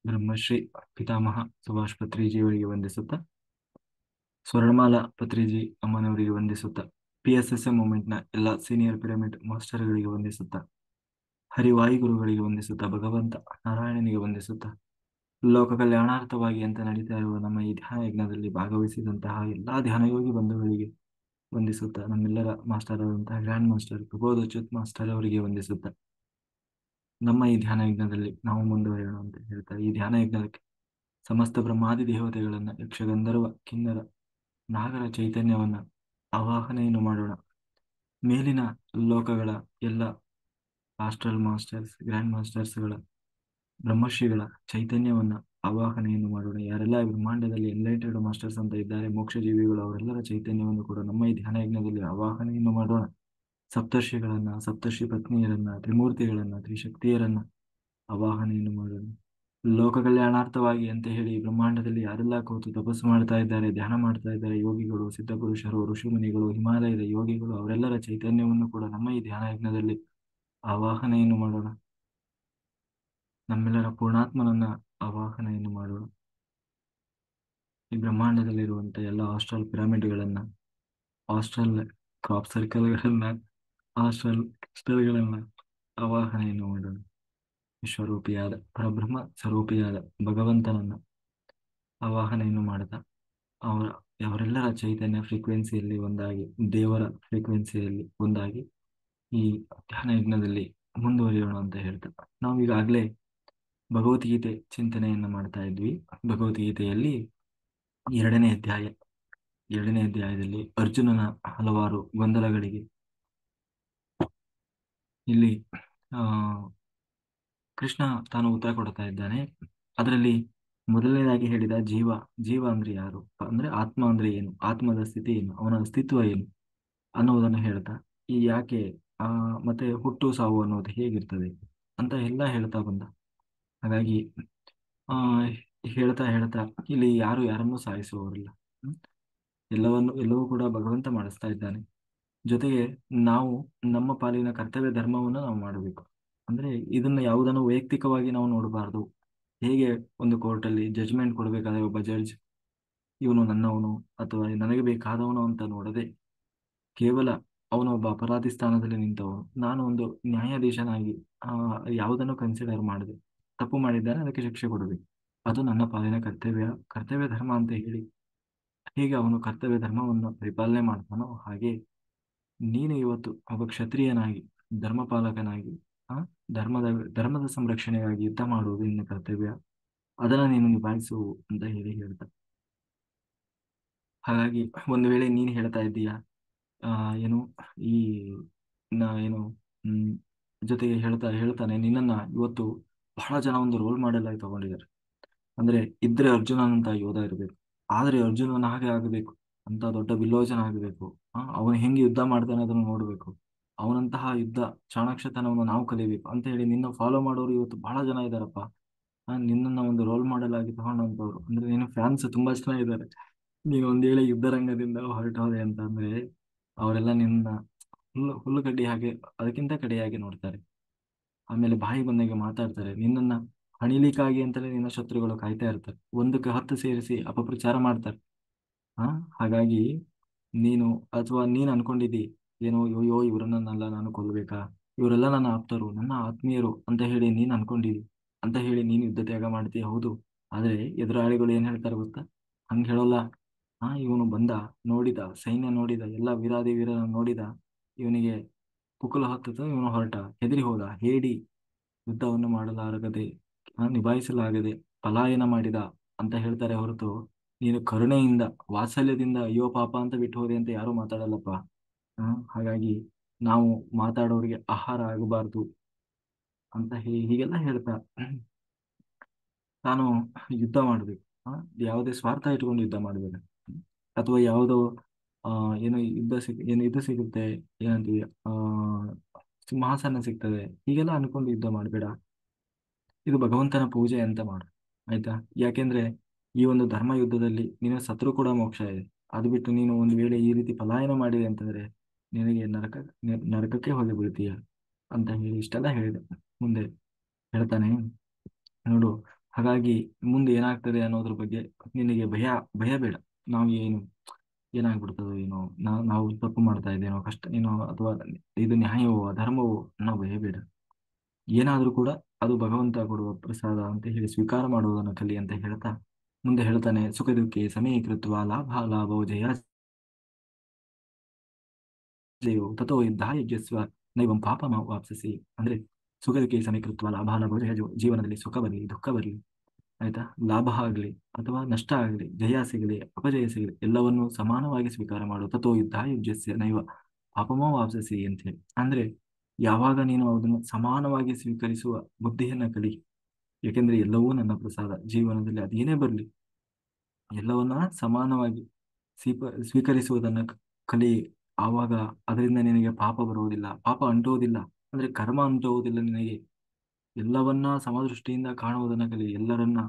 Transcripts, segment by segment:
ಬ್ರಹ್ಮಶ್ರೀ ಪಿತಾಮಹ ಸುಭಾಷ್ ಪತ್ರಿಜಿಯವರಿಗೆ ವಂದಿಸುತ್ತಾ, ಸ್ವರ್ಣಮಾಲಾ ಪತ್ರಿಜಿ ಅಮ್ಮನವರಿಗೆ ವಂದಿಸುತ್ತಾ, PSSM ಮೂವ್ಮೆಂಟ್ನ ಎಲ್ಲ senior pyramid ಮಾಸ್ಟರ್ಗಳಿಗೆ ವಂದಿಸುತ್ತಾ, ಹರಿವಾಯು ಗುರುಗಳಿಗೆ ವಂದಿಸುತ್ತಾ, ಭಗವಂತ ನಾರಾಯಣನಿಗೆ ವಂದಿಸುತ್ತಾ, ಲೋಕ ಕಲ್ಯಾಣಾರ್ಥವಾಗಿ ಅಂತ ನಡೀತಾ ಇರುವ ನಮ್ಮ ಈ ಧ್ಯಾನ ಯಜ್ಞದಲ್ಲಿ ಭಾಗವಹಿಸಿದಂತಹ ಎಲ್ಲಾ ಧ್ಯಾನಯೋಗಿ ಬಂಧುಗಳಿಗೆ ವಂದಿಸುತ್ತಾ, ನಮ್ಮೆಲ್ಲರ ಮಾಸ್ಟರ್ ಆದಂತಹ ಗ್ರ್ಯಾಂಡ್ ಮಾಸ್ಟರ್ ಪ್ರಬೋಧಚ್ಯುತ್ ಮಾಸ್ಟರ್ ಅವರಿಗೆ ವಂದಿಸುತ್ತಾ, ನಮ್ಮ ಈ ಧ್ಯಾನ ಯಜ್ಞದಲ್ಲಿ ನಾವು ಮುಂದುವರಿಯೋಣ ಅಂತ ಹೇಳ್ತಾ, ಈ ಧ್ಯಾನ ಯಜ್ಞಕ್ಕೆ ಸಮಸ್ತ ಬ್ರಹ್ಮಾದಿ ದೇವತೆಗಳನ್ನ, ಯಕ್ಷಗಂಧರ್ವ ಕಿನ್ನರ ನಾಗರ ಚೈತನ್ಯವನ್ನ ಆವಾಹನೆಯನ್ನು ಮಾಡೋಣ. ಮೇಲಿನ ಲೋಕಗಳ ಎಲ್ಲ ಆಸ್ಟ್ರಲ್ ಮಾಸ್ಟರ್ಸ್, ಗ್ರ್ಯಾಂಡ್ ಮಾಸ್ಟರ್ಸ್ಗಳ, ಬ್ರಹ್ಮರ್ಷಿಗಳ ಚೈತನ್ಯವನ್ನ ಆವಾಹನೆಯನ್ನು ಮಾಡೋಣ. ಯಾರೆಲ್ಲ ಈ ಬ್ರಹ್ಮಾಂಡದಲ್ಲಿ ಎನ್ಲೈಟೆಡ್ ಮಾಸ್ಟರ್ಸ್ ಅಂತ ಇದ್ದಾರೆ, ಮೋಕ್ಷ ಜೀವಿಗಳು, ಅವರೆಲ್ಲರ ಚೈತನ್ಯವನ್ನು ಕೂಡ ನಮ್ಮ ಈ ಧ್ಯಾನ ಯಜ್ಞದಲ್ಲಿ ಆವಾಹನೆಯನ್ನು ಮಾಡೋಣ. ಸಪ್ತರ್ಷಿಗಳನ್ನ, ಸಪ್ತರ್ಷಿ ಪತ್ನಿಯರನ್ನ, ತ್ರಿಮೂರ್ತಿಗಳನ್ನ, ತ್ರಿಶಕ್ತಿಯರನ್ನ ಆವಾಹನೆಯನ್ನು ಮಾಡೋಣ. ಲೋಕ ಕಲ್ಯಾಣಾರ್ಥವಾಗಿ ಅಂತ ಹೇಳಿ ಬ್ರಹ್ಮಾಂಡದಲ್ಲಿ ಯಾರೆಲ್ಲ ಕೂತು ತಪಸ್ಸು ಮಾಡ್ತಾ ಇದ್ದಾರೆ, ಧ್ಯಾನ ಮಾಡ್ತಾ ಇದ್ದಾರೆ, ಯೋಗಿಗಳು, ಸಿದ್ಧಪುರುಷರು, ಋಷಿಮುನಿಗಳು, ಹಿಮಾಲಯದ ಯೋಗಿಗಳು, ಅವರೆಲ್ಲರ ಚೈತನ್ಯವನ್ನು ಕೂಡ ನಮ್ಮ ಈ ಧ್ಯಾನ ಯಜ್ಞದಲ್ಲಿ ಆವಾಹನೆಯನ್ನು ಮಾಡೋಣ. ನಮ್ಮೆಲ್ಲರ ಪೂರ್ಣಾತ್ಮನನ್ನ ಆವಾಹನೆಯನ್ನು ಮಾಡೋಣ. ಈ ಬ್ರಹ್ಮಾಂಡದಲ್ಲಿರುವಂತ ಎಲ್ಲ ಆಸ್ಟ್ರಲ್ ಪಿರಮಿಡ್ಗಳನ್ನ, ಆಸ್ಟ್ರಲ್ ಕ್ರಾಪ್ ಸರ್ಕಲ್ಗಳನ್ನ, ಆಸ್ಟ್ರಲ್ ಕ್ರಿಸ್ಟಲ್ಗಳನ್ನ ಆವಾಹನೆಯನ್ನು ಮಾಡೋಣ. ವಿಶ್ವರೂಪಿಯಾದ ಪರಬ್ರಹ್ಮ ಸ್ವರೂಪಿಯಾದ ಭಗವಂತನನ್ನ ಆವಾಹನೆಯನ್ನು ಮಾಡ್ತಾ, ಅವರ ಅವರೆಲ್ಲರ ಚೈತನ್ಯ ಫ್ರೀಕ್ವೆನ್ಸಿಯಲ್ಲಿ ಒಂದಾಗಿ, ದೇವರ ಫ್ರೀಕ್ವೆನ್ಸಿಯಲ್ಲಿ ಒಂದಾಗಿ ಈ ಧ್ಯಾನ ಯಜ್ಞದಲ್ಲಿ ಮುಂದುವರಿಯೋಣ ಅಂತ ಹೇಳ್ತಾ, ನಾವು ಈಗಾಗಲೇ ಭಗವದ್ಗೀತೆ ಚಿಂತನೆಯನ್ನ ಮಾಡ್ತಾ ಇದ್ವಿ. ಭಗವದ್ಗೀತೆಯಲ್ಲಿ ಎರಡನೇ ಅಧ್ಯಾಯ, ಎರಡನೇ ಅಧ್ಯಾಯದಲ್ಲಿ ಅರ್ಜುನನ ಹಲವಾರು ಗೊಂದಲಗಳಿಗೆ ಇಲ್ಲಿ ಆ ಕೃಷ್ಣ ತಾನು ಉತ್ತರ ಕೊಡ್ತಾ ಇದ್ದಾನೆ. ಅದರಲ್ಲಿ ಮೊದಲನೇದಾಗಿ ಹೇಳಿದ ಜೀವ, ಜೀವ ಅಂದ್ರೆ ಯಾರು, ಅಂದ್ರೆ ಆತ್ಮ ಅಂದ್ರೆ ಏನು, ಆತ್ಮದ ಸ್ಥಿತಿ ಏನು, ಅವನ ಅಸ್ತಿತ್ವ ಏನು ಅನ್ನುವುದನ್ನು ಹೇಳ್ತಾ, ಈ ಯಾಕೆ ಮತ್ತೆ ಹುಟ್ಟು ಸಾವು ಅನ್ನೋದು ಹೇಗಿರ್ತದೆ ಅಂತ ಎಲ್ಲ ಹೇಳ್ತಾ ಬಂದ. ಹಾಗಾಗಿ ಆ ಹೇಳ್ತಾ ಹೇಳ್ತಾ ಇಲ್ಲಿ ಯಾರು ಯಾರನ್ನೂ ಸಾಯಿಸುವವರಿಲ್ಲ. ಹ್ಮ್? ಎಲ್ಲವೂ ಕೂಡ ಭಗವಂತ ಮಾಡಿಸ್ತಾ ಇದ್ದಾನೆ. ಜೊತೆಗೆ ನಾವು ನಮ್ಮ ಪಾಲಿನ ಕರ್ತವ್ಯ ಧರ್ಮವನ್ನು ನಾವು ಮಾಡಬೇಕು. ಅಂದ್ರೆ ಇದನ್ನ ಯಾವುದನ್ನು ವೈಯಕ್ತಿಕವಾಗಿ ನಾವು ನೋಡಬಾರ್ದು. ಹೇಗೆ ಒಂದು ಕೋರ್ಟಲ್ಲಿ ಜಡ್ಜ್ಮೆಂಟ್ ಕೊಡಬೇಕಾದ್ರೆ ಒಬ್ಬ ಜಡ್ಜ್ ಇವನು ನನ್ನವನು ಅಥವಾ ನನಗೆ ಬೇಕಾದವನು ಅಂತ ನೋಡದೆ, ಕೇವಲ ಅವನು ಒಬ್ಬ ಅಪರಾಧಿ ಸ್ಥಾನದಲ್ಲಿ ನಿಂತವನು, ನಾನು ಒಂದು ನ್ಯಾಯಾಧೀಶನಾಗಿ ಯಾವುದನ್ನು ಕನ್ಸಿಡರ್ ಮಾಡದೆ ತಪ್ಪು ಮಾಡಿದ್ದಾನೆ, ಅದಕ್ಕೆ ಶಿಕ್ಷೆ ಕೊಡಬೇಕು, ಅದು ನನ್ನ ಪಾಲಿನ ಕರ್ತವ್ಯ ಧರ್ಮ ಅಂತ ಹೇಳಿ ಹೇಗೆ ಅವನು ಕರ್ತವ್ಯ ಧರ್ಮವನ್ನು ಪರಿಪಾಲನೆ ಮಾಡ್ತಾನೋ, ಹಾಗೆ ನೀನು ಇವತ್ತು ಒಬ್ಬ ಕ್ಷತ್ರಿಯನಾಗಿ, ಧರ್ಮಪಾಲಕನಾಗಿ, ಆ ಧರ್ಮದ ಧರ್ಮದ ಸಂರಕ್ಷಣೆಗಾಗಿ ಯುದ್ಧ ಮಾಡುವುದು ನಿನ್ನ ಕರ್ತವ್ಯ, ಅದನ್ನ ನೀನು ನಿಭಾಯಿಸು ಅಂತ ಹೇಳಿ ಹೇಳ್ತಾ. ಹಾಗಾಗಿ ಒಂದು ವೇಳೆ ನೀನು ಹೇಳ್ತಾ ಇದ್ದೀಯಾ ಆ ಏನು ಈ ಏನು ಹ್ಮ್ ಜೊತೆಗೆ ಹೇಳ್ತಾನೆ, ನಿನ್ನನ್ನ ಇವತ್ತು ಬಹಳ ಜನ ಒಂದು ರೋಲ್ ಮಾಡೆಲ್ ಆಗಿ ತಗೊಂಡಿದ್ದಾರೆ. ಅಂದ್ರೆ ಇದ್ರೆ ಅರ್ಜುನನಂತ ಯೋಧ ಇರಬೇಕು, ಆದ್ರೆ ಅರ್ಜುನನ ಹಾಗೆ ಆಗಬೇಕು ಅಂತ ದೊಡ್ಡ ವಿಲ್ಲೋಚನ ಆಗಬೇಕು. ಅವನು ಹೆಂಗೆ ಯುದ್ಧ ಮಾಡ್ತಾನೆ ಅದನ್ನು ನೋಡ್ಬೇಕು, ಅವನಂತಹ ಯುದ್ಧ ಚಾಣಾಕ್ಷತನವನ್ನು ನಾವು ಕಲಿಬೇಕು ಅಂತ ಹೇಳಿ ನಿನ್ನ ಫಾಲೋ ಮಾಡೋರು ಇವತ್ತು ಬಹಳ ಜನ ಇದ್ದಾರಪ್ಪ. ನಿನ್ನನ್ನ ಒಂದು ರೋಲ್ ಮಾಡೆಲ್ ಆಗಿ ತಗೊಂಡಂತವ್ರು, ಅಂದ್ರೆ ನಿನ್ನ ಫ್ಯಾನ್ಸ್ ತುಂಬಾ ಜನ ಇದ್ದಾರೆ. ನೀನು ಒಂದ್ ವೇಳೆ ಯುದ್ಧ ರಂಗದಿಂದ ಹೊರಟೋದೆ ಅಂತಂದ್ರೆ ಅವರೆಲ್ಲ ನಿನ್ನ ಹುಲ್ಲುಗಡ್ಡಿ ಹಾಗೆ, ಅದಕ್ಕಿಂತ ಕಡೆಯಾಗಿ ನೋಡ್ತಾರೆ. ಆಮೇಲೆ ಬಾಯಿ ಬಂದಂಗೆ ಮಾತಾಡ್ತಾರೆ. ನಿನ್ನನ್ನ ಹಣಿಲಿಕ್ಕಾಗಿ ಅಂತಲೇ ನಿನ್ನ ಶತ್ರುಗಳು ಕಾಯ್ತಾ ಇರ್ತಾರೆ, ಒಂದಕ್ಕೆ ಹತ್ತು ಸೇರಿಸಿ ಅಪಪ್ರಚಾರ ಮಾಡ್ತಾರೆ. ಹಾ ಹಾಗಾಗಿ ನೀನು, ಅಥವಾ ನೀನ್ ಅನ್ಕೊಂಡಿದ್ದಿ ಏನೋ, ಅಯ್ಯೋ ಇವರನ್ನೆಲ್ಲ ನಾನು ಕೊಲ್ಬೇಕಾ, ಇವರೆಲ್ಲ ನನ್ನ ಆಪ್ತರು, ನನ್ನ ಆತ್ಮೀಯರು ಅಂತ ಹೇಳಿ ನೀನ್ ಅನ್ಕೊಂಡಿದಿ ಅಂತ ಹೇಳಿ ನೀನು ಯುದ್ಧ ತ್ಯಾಗ ಮಾಡ್ತೀಯ, ಹೌದು. ಆದ್ರೆ ಎದುರಾಳಿಗಳು ಏನ್ ಹೇಳ್ತಾರೆ ಗೊತ್ತಾ? ಹಂಗ ಹೇಳೋಲ್ಲ. ಇವನು ಬಂದ, ನೋಡಿದ ಸೈನ್ಯ, ನೋಡಿದ ಎಲ್ಲ ವೀರಾದಿ ವೀರನ ನೋಡಿದ, ಇವನಿಗೆ ಕುಕುಲ ಹತ್ತಿತು, ಇವನು ಹೊರಟ, ಹೆದರಿ ಹೋದ, ಹೇಡಿ ಯುದ್ಧವನ್ನು ಮಾಡಲಾಗದೆ, ನಿಭಾಯಿಸಲಾಗದೆ ಪಲಾಯನ ಮಾಡಿದ ಅಂತ ಹೇಳ್ತಾರೆ ಹೊರತು, ನೀನು ಕರುಣೆಯಿಂದ, ವಾತ್ಸಲ್ಯದಿಂದ ಅಯ್ಯೋ ಪಾಪ ಅಂತ ಬಿಟ್ಟು ಹೋದೆ ಅಂತ ಯಾರು ಮಾತಾಡಲ್ಲಪ್ಪ. ಹಾಗಾಗಿ ನಾವು ಮಾತಾಡೋರಿಗೆ ಆಹಾರ ಆಗಬಾರ್ದು ಅಂತ ಹೀಗೆಲ್ಲ ಹೇಳ್ತಾ ತಾನು ಯುದ್ಧ ಮಾಡ್ಬೇಕು. ಯಾವುದೇ ಸ್ವಾರ್ಥ ಇಟ್ಕೊಂಡು ಯುದ್ಧ ಮಾಡ್ಬೇಕು, ಅಥವಾ ಯಾವುದೋ ಆ ಏನು ಏನು ಇದು ಸಿಗುತ್ತೆ, ಏನಂತೀವಿ, ಸಿಂಹಾಸನ ಸಿಗ್ತದೆ, ಹೀಗೆಲ್ಲ ಅನ್ಕೊಂಡು ಯುದ್ಧ ಮಾಡಬೇಡ. ಇದು ಭಗವಂತನ ಪೂಜೆ ಅಂತ ಮಾಡು, ಆಯ್ತಾ? ಯಾಕೆಂದ್ರೆ ಈ ಒಂದು ಧರ್ಮ ಯುದ್ಧದಲ್ಲಿ ನೀನು ಸತ್ರು ಕೂಡ ಮೋಕ್ಷ ಇದೆ. ಅದು ಬಿಟ್ಟು ನೀನು ಒಂದು ವೇಳೆ ಈ ರೀತಿ ಪಲಾಯನ ಮಾಡಿದೆ ಅಂತಂದ್ರೆ ನಿನಗೆ ನರಕಕ್ಕೆ ಹೋಗಿ ಬೀಳ್ತೀಯ ಅಂತ ಹೇಳಿ ಇಷ್ಟೆಲ್ಲ ಹೇಳಿದೆ. ಮುಂದೆ ಹೇಳ್ತಾನೆ ನೋಡು, ಹಾಗಾಗಿ ಮುಂದೆ ಏನಾಗ್ತದೆ ಅನ್ನೋದ್ರ ಬಗ್ಗೆ ನಿನಗೆ ಭಯ ಬೇಡ. ನಾವು ಏನಾಗ್ಬಿಡ್ತದೋ ಏನೋ, ನಾವು ತಪ್ಪು ಮಾಡ್ತಾ ಇದ್ದೇನೋ, ಕಷ್ಟ ಏನೋ, ಅಥವಾ ಇದು ನ್ಯಾಯವೋ ಅಧರ್ಮವೋ ಅನ್ನೋ ಭಯ ಬೇಡ. ಏನಾದ್ರೂ ಕೂಡ ಅದು ಭಗವಂತ ಕೊಡುವ ಪ್ರಸಾದ ಅಂತ ಹೇಳಿ ಸ್ವೀಕಾರ ಮಾಡುವುದನ್ನು ಕಲಿ ಅಂತ ಹೇಳ್ತಾ ಮುಂದೆ ಹೇಳ್ತಾನೆ, ಸುಖ ದುಃಖೆ ಸಮೀಕೃತ್ವ ಲಾಭ ಲಾಭೋ ಜಯ ಜಯೋ ತಥೋ ಯುದ್ಧಾಯುಜ್ಯಸ್ವ ನೈವಂ ಪಾಪ ವಾಪ್ಸಿಸಿ. ಅಂದ್ರೆ ಸುಖ ದುಃಖೆ ಸಮೀಕೃತ್ವ ಲಾಭ ಲಾಭೋ ಜೀವನದಲ್ಲಿ ಸುಖ ಬರಲಿ ದುಃಖ ಬರಲಿ, ಆಯ್ತಾ, ಲಾಭ ಆಗಲಿ ಅಥವಾ ನಷ್ಟ ಆಗಲಿ, ಜಯ ಸಿಗಲಿ ಅಪಜಯ ಸಿಗಲಿ, ಎಲ್ಲವನ್ನೂ ಸಮಾನವಾಗಿ ಸ್ವೀಕಾರ ಮಾಡು. ತಥೋ ಯುದ್ಧಾಯುಜ್ಯಸ್ಯ ನೈವ ಪಾಪಮೋ ವಾಪ್ಸಿಸಿ ಅಂತ ಹೇಳಿ. ಅಂದ್ರೆ ಯಾವಾಗ ನೀನು ಅದನ್ನು ಸಮಾನವಾಗಿ ಸ್ವೀಕರಿಸುವ ಬುದ್ಧಿಯನ್ನ ಕಲಿ. ಏಕೆಂದ್ರೆ ಎಲ್ಲವೂ ನನ್ನ ಪ್ರಸಾದ. ಜೀವನದಲ್ಲಿ ಅದೇನೇ ಬರಲಿ ಎಲ್ಲವನ್ನ ಸಮಾನವಾಗಿ ಸ್ವೀಕರಿಸುವುದನ್ನ ಕಲಿ. ಆವಾಗ ಅದರಿಂದ ನಿನಗೆ ಪಾಪ ಬರುವುದಿಲ್ಲ, ಪಾಪ ಅಂಟುವುದಿಲ್ಲ, ಅಂದ್ರೆ ಕರ್ಮ ಅಂಟುವುದಿಲ್ಲ ನಿನಗೆ. ಎಲ್ಲವನ್ನ ಸಮದೃಷ್ಟಿಯಿಂದ ಕಾಣುವುದನ್ನ ಕಲಿ, ಎಲ್ಲರನ್ನ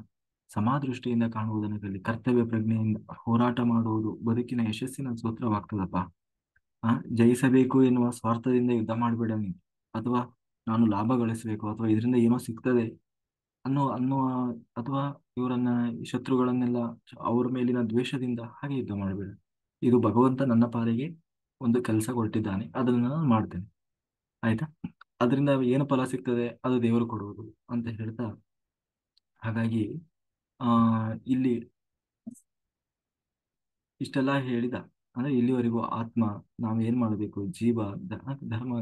ಸಮಾದೃಷ್ಟಿಯಿಂದ ಕಾಣುವುದನ್ನ ಕಲಿ. ಕರ್ತವ್ಯ ಪ್ರಜ್ಞೆಯಿಂದ ಹೋರಾಟ ಮಾಡುವುದು ಬದುಕಿನ ಯಶಸ್ಸಿನ ಸೂತ್ರವಾಗ್ತದಪ್ಪ. ಜಯಿಸಬೇಕು ಎನ್ನುವ ಸ್ವಾರ್ಥದಿಂದ ಯುದ್ಧ ಮಾಡಬೇಡ ನೀನು, ಅಥವಾ ನಾನು ಲಾಭ ಗಳಿಸಬೇಕು ಅಥವಾ ಇದರಿಂದ ಏನೋ ಸಿಗ್ತದೆ ಅನ್ನುವ ಅಥವಾ ಇವರನ್ನ ಈ ಶತ್ರುಗಳನ್ನೆಲ್ಲ ಅವ್ರ ಮೇಲಿನ ದ್ವೇಷದಿಂದ ಹಾಗೆ ಯುದ್ಧ ಮಾಡಬೇಡ. ಇದು ಭಗವಂತ ನನ್ನ ಪಾಲಿಗೆ ಒಂದು ಕೆಲಸ ಕೊಟ್ಟಿದ್ದಾನೆ, ಅದನ್ನು ನಾನು ಮಾಡ್ತೇನೆ, ಆಯ್ತಾ. ಅದರಿಂದ ಏನು ಫಲ ಸಿಗ್ತದೆ ಅದು ದೇವರು ಕೊಡುವುದು ಅಂತ ಹೇಳ್ತಾ, ಹಾಗಾಗಿ ಆ ಇಲ್ಲಿ ಇಷ್ಟೆಲ್ಲ ಹೇಳಿದ. ಅಂದ್ರೆ ಇಲ್ಲಿವರೆಗೂ ಆತ್ಮ, ನಾವು ಏನ್ ಮಾಡಬೇಕು, ಜೀವ, ಧರ್ಮ,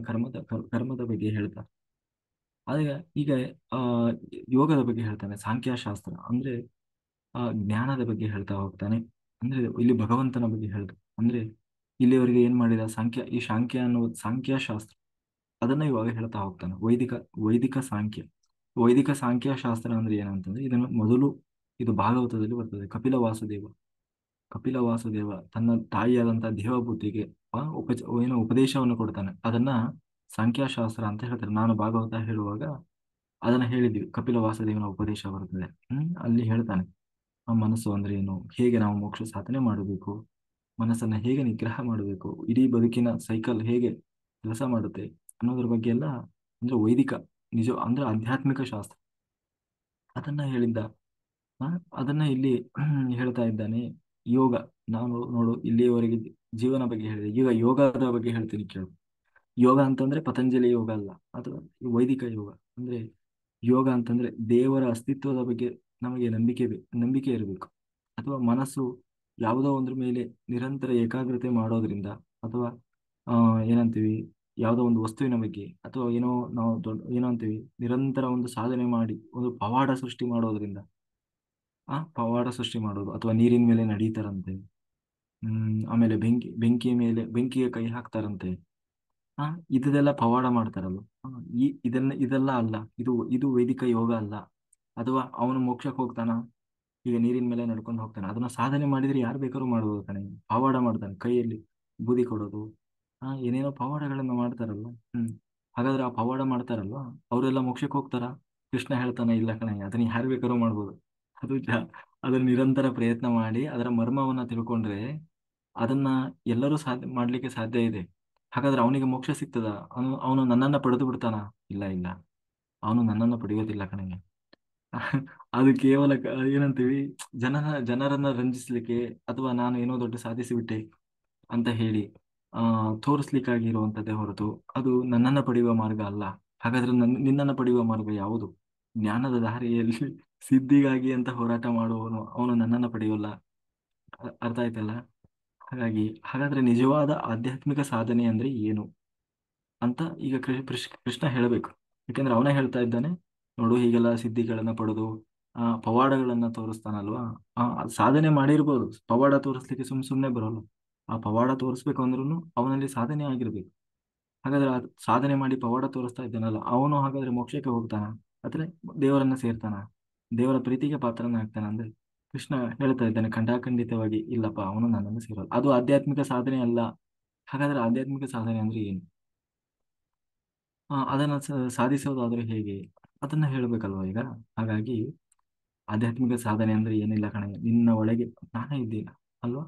ಕರ್ಮದ ಬಗ್ಗೆ ಹೇಳ್ತಾ, ಅದೇ ಈಗ ಆ ಯೋಗದ ಬಗ್ಗೆ ಹೇಳ್ತಾನೆ. ಸಾಂಖ್ಯಶಾಸ್ತ್ರ ಅಂದ್ರೆ ಜ್ಞಾನದ ಬಗ್ಗೆ ಹೇಳ್ತಾ ಹೋಗ್ತಾನೆ. ಅಂದ್ರೆ ಇಲ್ಲಿ ಭಗವಂತನ ಬಗ್ಗೆ ಹೇಳ್ತಾ, ಅಂದ್ರೆ ಇಲ್ಲಿವರೆಗೆ ಏನ್ ಮಾಡಿದ ಈ ಸಾಂಖ್ಯ ಅನ್ನೋ ಸಾಂಖ್ಯಶಾಸ್ತ್ರ, ಅದನ್ನ ಇವಾಗ ಹೇಳ್ತಾ ಹೋಗ್ತಾನೆ. ವೈದಿಕ ಸಾಂಖ್ಯ. ವೈದಿಕ ಸಾಂಖ್ಯಶಾಸ್ತ್ರ ಅಂದ್ರೆ ಏನಂತಂದ್ರೆ, ಇದನ್ನು ಮೊದಲು ಇದು ಭಾಗವತದಲ್ಲಿ ಬರ್ತದೆ. ಕಪಿಲ ವಾಸುದೇವ ತನ್ನ ತಾಯಿಯಾದಂತಹ ದೇವಬುದ್ಧಿಗೆ ಉಪದೇಶವನ್ನು ಕೊಡ್ತಾನೆ. ಅದನ್ನ ಸಂಖ್ಯಾಶಾಸ್ತ್ರ ಅಂತ ಹೇಳ್ತಾರೆ. ನಾನು ಭಾಗವತ ಹೇಳುವಾಗ ಅದನ್ನ ಹೇಳಿದ್ವಿ, ಕಪಿಲ ವಾಸುದೇವನ ಉಪದೇಶ ಬರುತ್ತದೆ. ಅಲ್ಲಿ ಹೇಳ್ತಾನೆ ಆ ಮನಸ್ಸು ಅಂದ್ರೆ ಏನು, ಹೇಗೆ ನಾವು ಮೋಕ್ಷ ಸಾಧನೆ ಮಾಡಬೇಕು, ಮನಸ್ಸನ್ನ ಹೇಗೆ ನಿಗ್ರಹ ಮಾಡಬೇಕು, ಇಡೀ ಬದುಕಿನ ಸೈಕಲ್ ಹೇಗೆ ಕೆಲಸ ಮಾಡುತ್ತೆ ಅನ್ನೋದ್ರ ಬಗ್ಗೆ ಎಲ್ಲ, ಅಂದ್ರೆ ವೈದಿಕ ನಿಜ ಅಂದ್ರೆ ಆಧ್ಯಾತ್ಮಿಕ ಶಾಸ್ತ್ರ ಅದನ್ನ ಹೇಳಿದ್ದ. ಆ, ಅದನ್ನ ಇಲ್ಲಿ ಹೇಳ್ತಾ ಇದ್ದಾನೆ. ಯೋಗ, ನಾನು ನೋಡು ಇಲ್ಲಿಯವರೆಗೆ ಜೀವನ ಬಗ್ಗೆ ಹೇಳಿದೆ, ಈಗ ಯೋಗದ ಬಗ್ಗೆ ಹೇಳ್ತೀನಿ ಕೇಳು. ಯೋಗ ಅಂತಂದ್ರೆ ಪತಂಜಲಿ ಯೋಗ ಅಲ್ಲ, ಅಥವಾ ಈ ವೈದಿಕ ಯೋಗ. ಅಂದ್ರೆ ಯೋಗ ಅಂತಂದ್ರೆ ದೇವರ ಅಸ್ತಿತ್ವದ ಬಗ್ಗೆ ನಮಗೆ ನಂಬಿಕೆ ಇರಬೇಕು. ಅಥವಾ ಮನಸ್ಸು ಯಾವುದೋ ಒಂದ್ರ ಮೇಲೆ ನಿರಂತರ ಏಕಾಗ್ರತೆ ಮಾಡೋದ್ರಿಂದ, ಅಥವಾ ಆ ಏನಂತೀವಿ, ಯಾವುದೋ ಒಂದು ವಸ್ತುವಿನ ಬಗ್ಗೆ, ಅಥವಾ ನಾವು ಏನೋ ಅಂತೀವಿ, ನಿರಂತರ ಒಂದು ಸಾಧನೆ ಮಾಡಿ ಒಂದು ಪವಾಡ ಸೃಷ್ಟಿ ಮಾಡೋದ್ರಿಂದ, ಪವಾಡ ಸೃಷ್ಟಿ ಮಾಡೋದು, ಅಥವಾ ನೀರಿನ ಮೇಲೆ ನಡೀತಾರಂತೆ. ಆಮೇಲೆ ಬೆಂಕಿಗೆ ಕೈ ಹಾಕ್ತಾರಂತೆ. ಆ ಇದೆಲ್ಲ ಪವಾಡ ಮಾಡ್ತಾರಲ್ಲ. ಇದೆಲ್ಲ ಅಲ್ಲ, ಇದು ವೈದಿಕ ಯೋಗ ಅಲ್ಲ. ಅಥವಾ ಅವನು ಮೋಕ್ಷಕ್ಕೆ ಹೋಗ್ತಾನ, ಈಗ ನೀರಿನ ಮೇಲೆ ನಡ್ಕೊಂಡು ಹೋಗ್ತಾನೆ, ಅದನ್ನ ಸಾಧನೆ ಮಾಡಿದ್ರೆ ಯಾರು ಬೇಕಾದ್ರೂ ಮಾಡ್ಬೋದು ಕಣೆ. ಪವಾಡ ಮಾಡ್ತಾನೆ, ಕೈಯಲ್ಲಿ ಬೂದಿ ಕೊಡೋದು, ಏನೇನೋ ಪವಾಡಗಳನ್ನ ಮಾಡ್ತಾರಲ್ಲ. ಹಾಗಾದ್ರೆ ಆ ಪವಾಡ ಮಾಡ್ತಾರಲ್ವಾ ಅವರೆಲ್ಲ ಮೋಕ್ಷಕ್ಕೆ ಹೋಗ್ತಾರ? ಕೃಷ್ಣ ಹೇಳ್ತಾನೆ, ಇಲ್ಲ ಕಣೆ, ಅದನ್ನ ಯಾರು ಬೇಕಾದ್ರೂ ಮಾಡ್ಬೋದು. ಅದು ಅದನ್ನ ನಿರಂತರ ಪ್ರಯತ್ನ ಮಾಡಿ ಅದರ ಮರ್ಮವನ್ನ ತಿಳ್ಕೊಂಡ್ರೆ ಅದನ್ನ ಎಲ್ಲರೂ ಮಾಡ್ಲಿಕ್ಕೆ ಸಾಧ್ಯ ಇದೆ. ಹಾಗಾದ್ರೆ ಅವನಿಗೆ ಮೋಕ್ಷ ಸಿಗ್ತದ? ಅವನು ನನ್ನನ್ನ ಪಡೆದು ಬಿಡ್ತಾನ? ಇಲ್ಲ ಇಲ್ಲ, ಅವನು ನನ್ನನ್ನು ಪಡೆಯೋದಿಲ್ಲ ಕಣೆ. ಅದು ಕೇವಲ ಏನಂತೀವಿ, ಜನರನ್ನ ರಂಜಿಸ್ಲಿಕ್ಕೆ, ಅಥವಾ ನಾನು ಏನೋ ದೊಡ್ಡ ಸಾಧಿಸಿಬಿಟ್ಟೆ ಅಂತ ಹೇಳಿ ತೋರಿಸ್ಲಿಕ್ಕಾಗಿರುವಂತದ್ದೇ ಹೊರತು ಅದು ನನ್ನನ್ನ ಪಡೆಯುವ ಮಾರ್ಗ ಅಲ್ಲ. ಹಾಗಾದ್ರೆ ನಿನ್ನನ್ನು ಪಡೆಯುವ ಮಾರ್ಗ ಯಾವುದು? ಜ್ಞಾನದ ದಾರಿಯಲ್ಲಿ ಸಿದ್ಧಿಗಾಗಿ ಅಂತ ಹೋರಾಟ ಮಾಡುವವನು ಅವನು ನನ್ನನ್ನ ಪಡೆಯೋಲ್ಲ. ಅರ್ಥ ಆಯ್ತಲ್ಲ? ಹಾಗಾದ್ರೆ ನಿಜವಾದ ಆಧ್ಯಾತ್ಮಿಕ ಸಾಧನೆ ಅಂದ್ರೆ ಏನು ಅಂತ ಈಗ ಕೃಷ್ಣ ಹೇಳಬೇಕು. ಯಾಕಂದ್ರೆ ಅವನೇ ಹೇಳ್ತಾ ಇದ್ದಾನೆ, ನೋಡು ಹೀಗೆಲ್ಲ ಸಿದ್ಧಿಗಳನ್ನ ಪಡೆದು ಪವಾಡಗಳನ್ನ ತೋರಿಸ್ತಾನಲ್ವಾ. ಸಾಧನೆ ಮಾಡಿರ್ಬೋದು, ಪವಾಡ ತೋರಿಸ್ಲಿಕ್ಕೆ ಸುಮ್ನೆ ಬರೋಲ್ಲ. ಆ ಪವಾಡ ತೋರಿಸ್ಬೇಕು ಅಂದ್ರೂ ಅವನಲ್ಲಿ ಸಾಧನೆ ಆಗಿರ್ಬೇಕು. ಹಾಗಾದ್ರೆ ಸಾಧನೆ ಮಾಡಿ ಪವಾಡ ತೋರಿಸ್ತಾ ಇದ್ದಾನಲ್ಲ ಅವನು, ಹಾಗಾದ್ರೆ ಮೋಕ್ಷಕ್ಕೆ ಹೋಗ್ತಾನ? ಅಥವಾ ದೇವರನ್ನ ಸೇರ್ತಾನ? ದೇವರ ಪ್ರೀತಿಗೆ ಪಾತ್ರನಾಗ್ತಾನ? ಅಂದ್ರೆ ಕೃಷ್ಣ ಹೇಳ್ತಾ ಇದ್ದಾನೆ ಖಂಡಾಖಂಡಿತವಾಗಿ, ಇಲ್ಲಪ್ಪ, ಅವನು ನನ್ನನ್ನು ಸೇರೋಲ್ಲ. ಅದು ಆಧ್ಯಾತ್ಮಿಕ ಸಾಧನೆ ಅಲ್ಲ. ಹಾಗಾದ್ರೆ ಆಧ್ಯಾತ್ಮಿಕ ಸಾಧನೆ ಅಂದ್ರೆ ಏನು? ಅದನ್ನ ಸಾಧಿಸೋದಾದ್ರೆ ಹೇಗೆ? ಅದನ್ನ ಹೇಳ್ಬೇಕಲ್ವಾ ಈಗ. ಹಾಗಾಗಿ ಆಧ್ಯಾತ್ಮಿಕ ಸಾಧನೆ ಅಂದ್ರೆ ಏನಿಲ್ಲ ಕಣೆ, ನಿನ್ನ ಒಳಗೆ ನಾನೇ ಇದ್ದೀನಿ ಅಲ್ವಾ,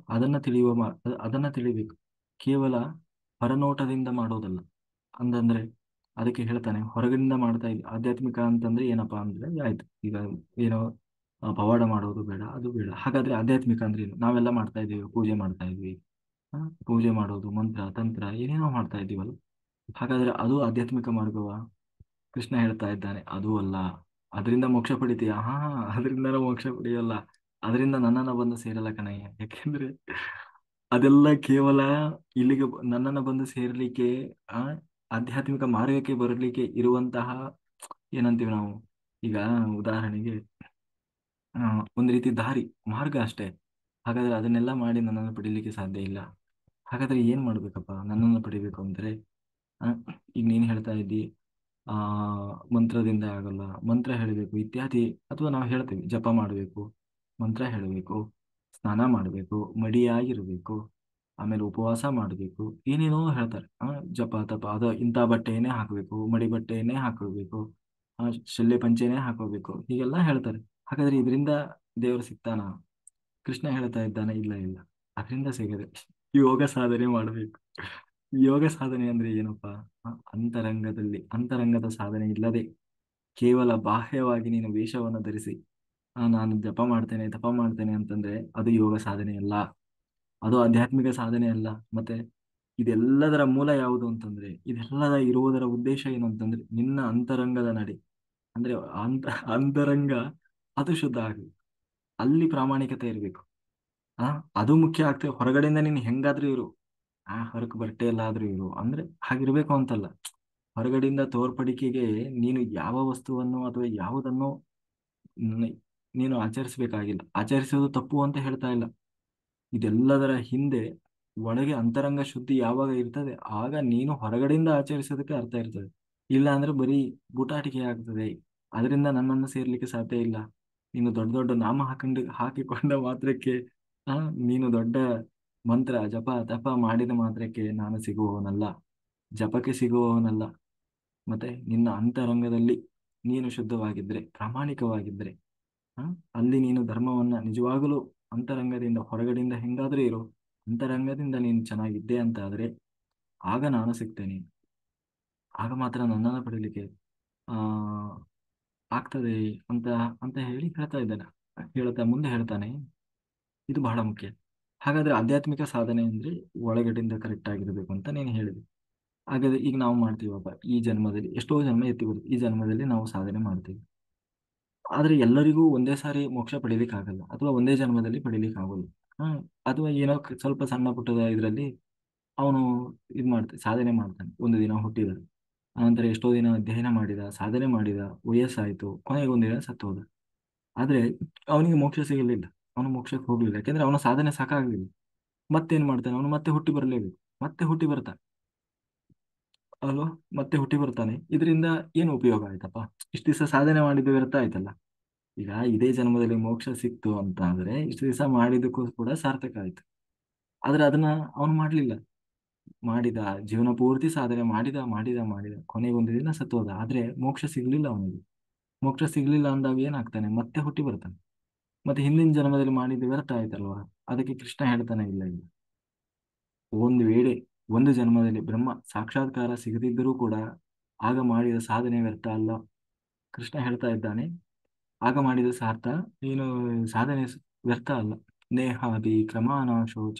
ಅದನ್ನ ತಿಳಿಬೇಕು. ಕೇವಲ ಹೊರನೋಟದಿಂದ ಮಾಡೋದಲ್ಲ. ಅಂತಂದ್ರೆ ಅದಕ್ಕೆ ಹೇಳ್ತಾನೆ ಹೊರಗಿನಿಂದ ಮಾಡ್ತಾ ಇದ್ವಿ ಆಧ್ಯಾತ್ಮಿಕ ಅಂತಂದ್ರೆ ಏನಪ್ಪಾ ಅಂದ್ರೆ ಆಯ್ತು ಈಗ ಏನೋ ಪವಾಡ ಮಾಡೋದು ಬೇಡ ಅದು ಬೇಡ. ಹಾಗಾದ್ರೆ ಆಧ್ಯಾತ್ಮಿಕ ಅಂದ್ರೆ ಏನು? ನಾವೆಲ್ಲ ಮಾಡ್ತಾ ಇದೀವಿ, ಪೂಜೆ ಮಾಡ್ತಾ ಇದ್ವಿ, ಆ, ಪೂಜೆ ಮಾಡೋದು, ಮಂತ್ರ ತಂತ್ರ ಏನೇನೋ ಮಾಡ್ತಾ ಇದ್ದೀವಲ್ಲ. ಹಾಗಾದ್ರೆ ಅದು ಆಧ್ಯಾತ್ಮಿಕ ಮಾರ್ಗವಾ? ಕೃಷ್ಣ ಹೇಳ್ತಾ ಇದ್ದಾನೆ ಅದು ಅಲ್ಲ. ಅದರಿಂದ ಮೋಕ್ಷ ಪಡಿತೀಯ? ಹಾ, ಅದರಿಂದ ಮೋಕ್ಷ ಪಡೆಯಲ್ಲ. ಅದರಿಂದ ನನ್ನನ್ನ ಬಂದು ಸೇರಲ್ಲ ಕಣಯ್ಯ. ಯಾಕೆಂದ್ರೆ ಅದೆಲ್ಲ ಕೇವಲ ಇಲ್ಲಿಗೆ ನನ್ನನ್ನ ಬಂದು ಸೇರ್ಲಿಕ್ಕೆ, ಆ ಆಧ್ಯಾತ್ಮಿಕ ಮಾರ್ಗಕ್ಕೆ ಬರಲಿಕ್ಕೆ ಇರುವಂತಹ ಏನಂತೀವಿ ನಾವು ಈಗ, ಉದಾಹರಣೆಗೆ ಆ, ಒಂದು ರೀತಿ ದಾರಿ ಮಾರ್ಗ ಅಷ್ಟೇ. ಹಾಗಾದ್ರೆ ಅದನ್ನೆಲ್ಲ ಮಾಡಿ ನನ್ನನ್ನು ಪಡಿಲಿಕ್ಕೆ ಸಾಧ್ಯ ಇಲ್ಲ. ಹಾಗಾದ್ರೆ ಏನ್ ಮಾಡ್ಬೇಕಪ್ಪ ನನ್ನನ್ನು ಪಡಿಬೇಕು ಅಂದ್ರೆ? ಆ, ಈಗ ನೀನ್ ಹೇಳ್ತಾ ಇದ್ದಿ ಆ ಮಂತ್ರದಿಂದ ಆಗಲ್ಲ, ಮಂತ್ರ ಹೇಳಬೇಕು ಇತ್ಯಾದಿ. ಅಥವಾ ನಾವು ಹೇಳ್ತೇವೆ ಜಪ ಮಾಡಬೇಕು, ಮಂತ್ರ ಹೇಳಬೇಕು, ಸ್ನಾನ ಮಾಡಬೇಕು, ಮಡಿಯಾಗಿರ್ಬೇಕು, ಆಮೇಲೆ ಉಪವಾಸ ಮಾಡಬೇಕು, ಏನೇನೋ ಹೇಳ್ತಾರೆ. ಜಪ ತಪ ಅದು ಇಂಥ ಬಟ್ಟೆಯನ್ನೇ ಹಾಕಬೇಕು, ಮಡಿ ಬಟ್ಟೆಯನ್ನೇ ಹಾಕೋಬೇಕು, ಶಲ್ಯ ಪಂಚೆನೇ ಹಾಕೋಬೇಕು, ಹೀಗೆಲ್ಲ ಹೇಳ್ತಾರೆ. ಹಾಗಾದ್ರೆ ಇದರಿಂದ ದೇವರು ಸಿಗ್ತಾನ? ಕೃಷ್ಣ ಹೇಳ್ತಾ ಇದ್ದಾನೆ ಇಲ್ಲ ಇಲ್ಲ, ಅದರಿಂದ ಸಿಗದೆ. ಯೋಗ ಸಾಧನೆ ಮಾಡಬೇಕು. ಯೋಗ ಸಾಧನೆ ಅಂದ್ರೆ ಏನಪ್ಪಾ? ಅಂತರಂಗದ ಸಾಧನೆ ಇಲ್ಲದೆ ಕೇವಲ ಬಾಹ್ಯವಾಗಿ ನೀನು ವೇಷವನ್ನು ಧರಿಸಿ ನಾನು ಜಪ ಮಾಡ್ತೇನೆ ತಪ ಮಾಡ್ತೇನೆ ಅಂತಂದ್ರೆ ಅದು ಯೋಗ ಸಾಧನೆ ಅಲ್ಲ, ಅದು ಆಧ್ಯಾತ್ಮಿಕ ಸಾಧನೆ ಅಲ್ಲ. ಮತ್ತೆ ಇದೆಲ್ಲದರ ಮೂಲ ಯಾವುದು ಅಂತಂದ್ರೆ, ಇದೆಲ್ಲದ ಇರುವುದರ ಉದ್ದೇಶ ಏನು ಅಂತಂದ್ರೆ ನಿನ್ನ ಅಂತರಂಗದ ನಡೆ. ಅಂದ್ರೆ ಅಂತ ಅಂತರಂಗ ಅದು ಶುದ್ಧ ಆಗ್ಬೇಕು, ಅಲ್ಲಿ ಪ್ರಾಮಾಣಿಕತೆ ಇರಬೇಕು. ಆ ಅದು ಮುಖ್ಯ ಆಗ್ತದೆ. ಹೊರಗಡೆಯಿಂದ ನೀನು ಹೆಂಗಾದ್ರೂ ಇರು, ಹೊರಕ್ ಬಟ್ಟೆ ಎಲ್ಲಾದ್ರೂ ಇರು ಅಂದ್ರೆ ಹಾಗಿರ್ಬೇಕು ಅಂತಲ್ಲ. ಹೊರಗಡೆಯಿಂದ ತೋರ್ಪಡಿಕೆಗೆ ನೀನು ಯಾವ ವಸ್ತುವನ್ನು ಅಥವಾ ಯಾವುದನ್ನು ನ- ನೀನು ಆಚರಿಸಬೇಕಾಗಿಲ್ಲ. ಆಚರಿಸೋದು ತಪ್ಪು ಅಂತ ಹೇಳ್ತಾ ಇಲ್ಲ. ಇದೆಲ್ಲದರ ಹಿಂದೆ ಒಳಗೆ ಅಂತರಂಗ ಶುದ್ಧಿ ಯಾವಾಗ ಇರ್ತದೆ ಆಗ ನೀನು ಹೊರಗಡೆಯಿಂದ ಆಚರಿಸೋದಕ್ಕೆ ಅರ್ಥ ಇರ್ತದೆ. ಇಲ್ಲ ಅಂದ್ರೆ ಬರೀ ಬೂಟಾಟಿಕೆ ಆಗ್ತದೆ. ಅದರಿಂದ ನನ್ನನ್ನು ಸೇರ್ಲಿಕ್ಕೆ ಸಾಧ್ಯ ಇಲ್ಲ. ನೀನು ದೊಡ್ಡ ದೊಡ್ಡ ನಾಮ ಹಾಕಿಕೊಂಡ ಮಾತ್ರಕ್ಕೆ, ಆ ನೀನು ದೊಡ್ಡ ಮಂತ್ರ ಜಪ ತಪ ಮಾಡಿದ ಮಾತ್ರಕ್ಕೆ ನಾನು ಸಿಗುವವನಲ್ಲ, ಜಪಕ್ಕೆ ಸಿಗುವವನಲ್ಲ. ಮತ್ತೆ ನಿನ್ನ ಅಂತರಂಗದಲ್ಲಿ ನೀನು ಶುದ್ಧವಾಗಿದ್ರೆ, ಪ್ರಾಮಾಣಿಕವಾಗಿದ್ರೆ, ಆ, ಅಲ್ಲಿ ನೀನು ಧರ್ಮವನ್ನ ನಿಜವಾಗಲೂ ಅಂತರಂಗದಿಂದ, ಹೊರಗಡೆಯಿಂದ ಹೆಂಗಾದ್ರೂ ಇರು, ಅಂತರಂಗದಿಂದ ನೀನು ಚೆನ್ನಾಗಿದ್ದೆ ಅಂತ ಆದ್ರೆ ಆಗ ನಾನು ಸಿಗ್ತೇನೆ. ಆಗ ಮಾತ್ರ ನನ್ನನ್ನು ಪಡೀಲಿಕ್ಕೆ ಆ ಆಗ್ತದೆ ಅಂತ ಅಂತ ಹೇಳಿ ಹೇಳ್ತಾ ಇದ್ದಾನೆ. ಮುಂದೆ ಹೇಳ್ತಾನೆ ಇದು ಬಹಳ ಮುಖ್ಯ. ಹಾಗಾದ್ರೆ ಆಧ್ಯಾತ್ಮಿಕ ಸಾಧನೆ ಅಂದ್ರೆ ಒಳಗಡೆಯಿಂದ ಕರೆಕ್ಟ್ ಆಗಿರ್ಬೇಕು ಅಂತ ನೀನು ಹೇಳಿದೆ. ಹಾಗಾದ್ರೆ ಈಗ ನಾವು ಮಾಡ್ತೀವಪ್ಪ, ಈ ಜನ್ಮದಲ್ಲಿ ಎಷ್ಟೋ ಜನ್ಮ ಎತ್ತಿ ಬರುತ್ತೆ, ಈ ಜನ್ಮದಲ್ಲಿ ನಾವು ಸಾಧನೆ ಮಾಡ್ತೀವಿ. ಆದ್ರೆ ಎಲ್ಲರಿಗೂ ಒಂದೇ ಸಾರಿ ಮೋಕ್ಷ ಪಡಿಲಿಕ್ಕೆ ಆಗಲ್ಲ, ಅಥವಾ ಒಂದೇ ಜನ್ಮದಲ್ಲಿ ಪಡಿಲಿಕ್ಕೆ ಆಗೋಲ್ಲ. ಹ್ಮ್ ಅಥವಾ ಏನೋ ಸ್ವಲ್ಪ ಸಣ್ಣ ಪುಟ್ಟದ ಇದರಲ್ಲಿ ಅವನು ಸಾಧನೆ ಮಾಡ್ತಾನೆ. ಒಂದು ದಿನ ಹುಟ್ಟಿದ, ಆನಂತರ ಎಷ್ಟೋ ದಿನ ಅಧ್ಯಯನ ಮಾಡಿದ, ಸಾಧನೆ ಮಾಡಿದ, ವಯಸ್ಸಾಯ್ತು, ಕೊನೆಗೆ ಒಂದಿನ ಸತ್ತು ಹೋದ. ಆದ್ರೆ ಅವನಿಗೆ ಮೋಕ್ಷ ಸಿಗಲಿಲ್ಲ, ಅವನು ಮೋಕ್ಷಕ್ಕೆ ಹೋಗ್ಲಿಲ್ಲ. ಯಾಕೆಂದ್ರೆ ಅವನ ಸಾಧನೆ ಸಾಕಾಗ್ಲಿಲ್ಲ. ಮತ್ತೇನ್ ಮಾಡ್ತಾನೆ ಅವನು? ಮತ್ತೆ ಹುಟ್ಟಿ ಬರಲೇಬೇಕು, ಮತ್ತೆ ಹುಟ್ಟಿ ಬರ್ತಾನೆ ಅಲ್ವಾ? ಮತ್ತೆ ಹುಟ್ಟಿ ಬರ್ತಾನೆ. ಇದರಿಂದ ಏನು ಉಪಯೋಗ ಆಯ್ತಪ್ಪ? ಇಷ್ಟು ದಿವಸ ಸಾಧನೆ ಮಾಡಿದ್ದು ವ್ಯರ್ಥ ಆಯ್ತಲ್ಲ. ಈಗ ಇದೇ ಜನ್ಮದಲ್ಲಿ ಮೋಕ್ಷ ಸಿಕ್ತು ಅಂತ ಅಂದ್ರೆ ಇಷ್ಟು ದಿವಸ ಮಾಡಿದ್ದಕ್ಕೂ ಕೂಡ ಸಾರ್ಥಕ ಆಯ್ತು. ಆದ್ರೆ ಅದನ್ನ ಅವನು ಮಾಡ್ಲಿಲ್ಲ. ಮಾಡಿದ, ಜೀವನ ಪೂರ್ತಿ ಸಾಧನೆ ಮಾಡಿದ ಮಾಡಿದ ಮಾಡಿದ, ಕೊನೆಗೆ ಒಂದು ದಿನ ಸತ್ತು ಹೋದ. ಆದ್ರೆ ಮೋಕ್ಷ ಸಿಗ್ಲಿಲ್ಲ ಅವನಿಗೆ. ಮೋಕ್ಷ ಸಿಗ್ಲಿಲ್ಲ ಅಂದಾಗ ಏನಾಗ್ತಾನೆ? ಮತ್ತೆ ಹುಟ್ಟಿ ಬರ್ತಾನೆ. ಮತ್ತೆ ಹಿಂದಿನ ಜನ್ಮದಲ್ಲಿ ಮಾಡಿದ್ದು ವ್ಯರ್ಥ ಆಯ್ತಲ್ವಾ? ಅದಕ್ಕೆ ಕೃಷ್ಣ ಹೇಳ್ತಾನೆ ಇಲ್ಲ ಇಲ್ಲ, ಒಂದು ವೇಳೆ ಒಂದು ಜನ್ಮದಲ್ಲಿ ಬ್ರಹ್ಮ ಸಾಕ್ಷಾತ್ಕಾರ ಸಿಗದಿದ್ದರೂ ಕೂಡ ಆಗ ಮಾಡಿದ ಸಾಧನೆ ವ್ಯರ್ಥ ಅಲ್ಲ. ಕೃಷ್ಣ ಹೇಳ್ತಾ ಇದ್ದಾನೆ ಆಗ ಮಾಡಿದ ಏನು ಸಾಧನೆ ವ್ಯರ್ಥ ಅಲ್ಲ. ನೇಹಾದಿ ಕ್ರಮಾನ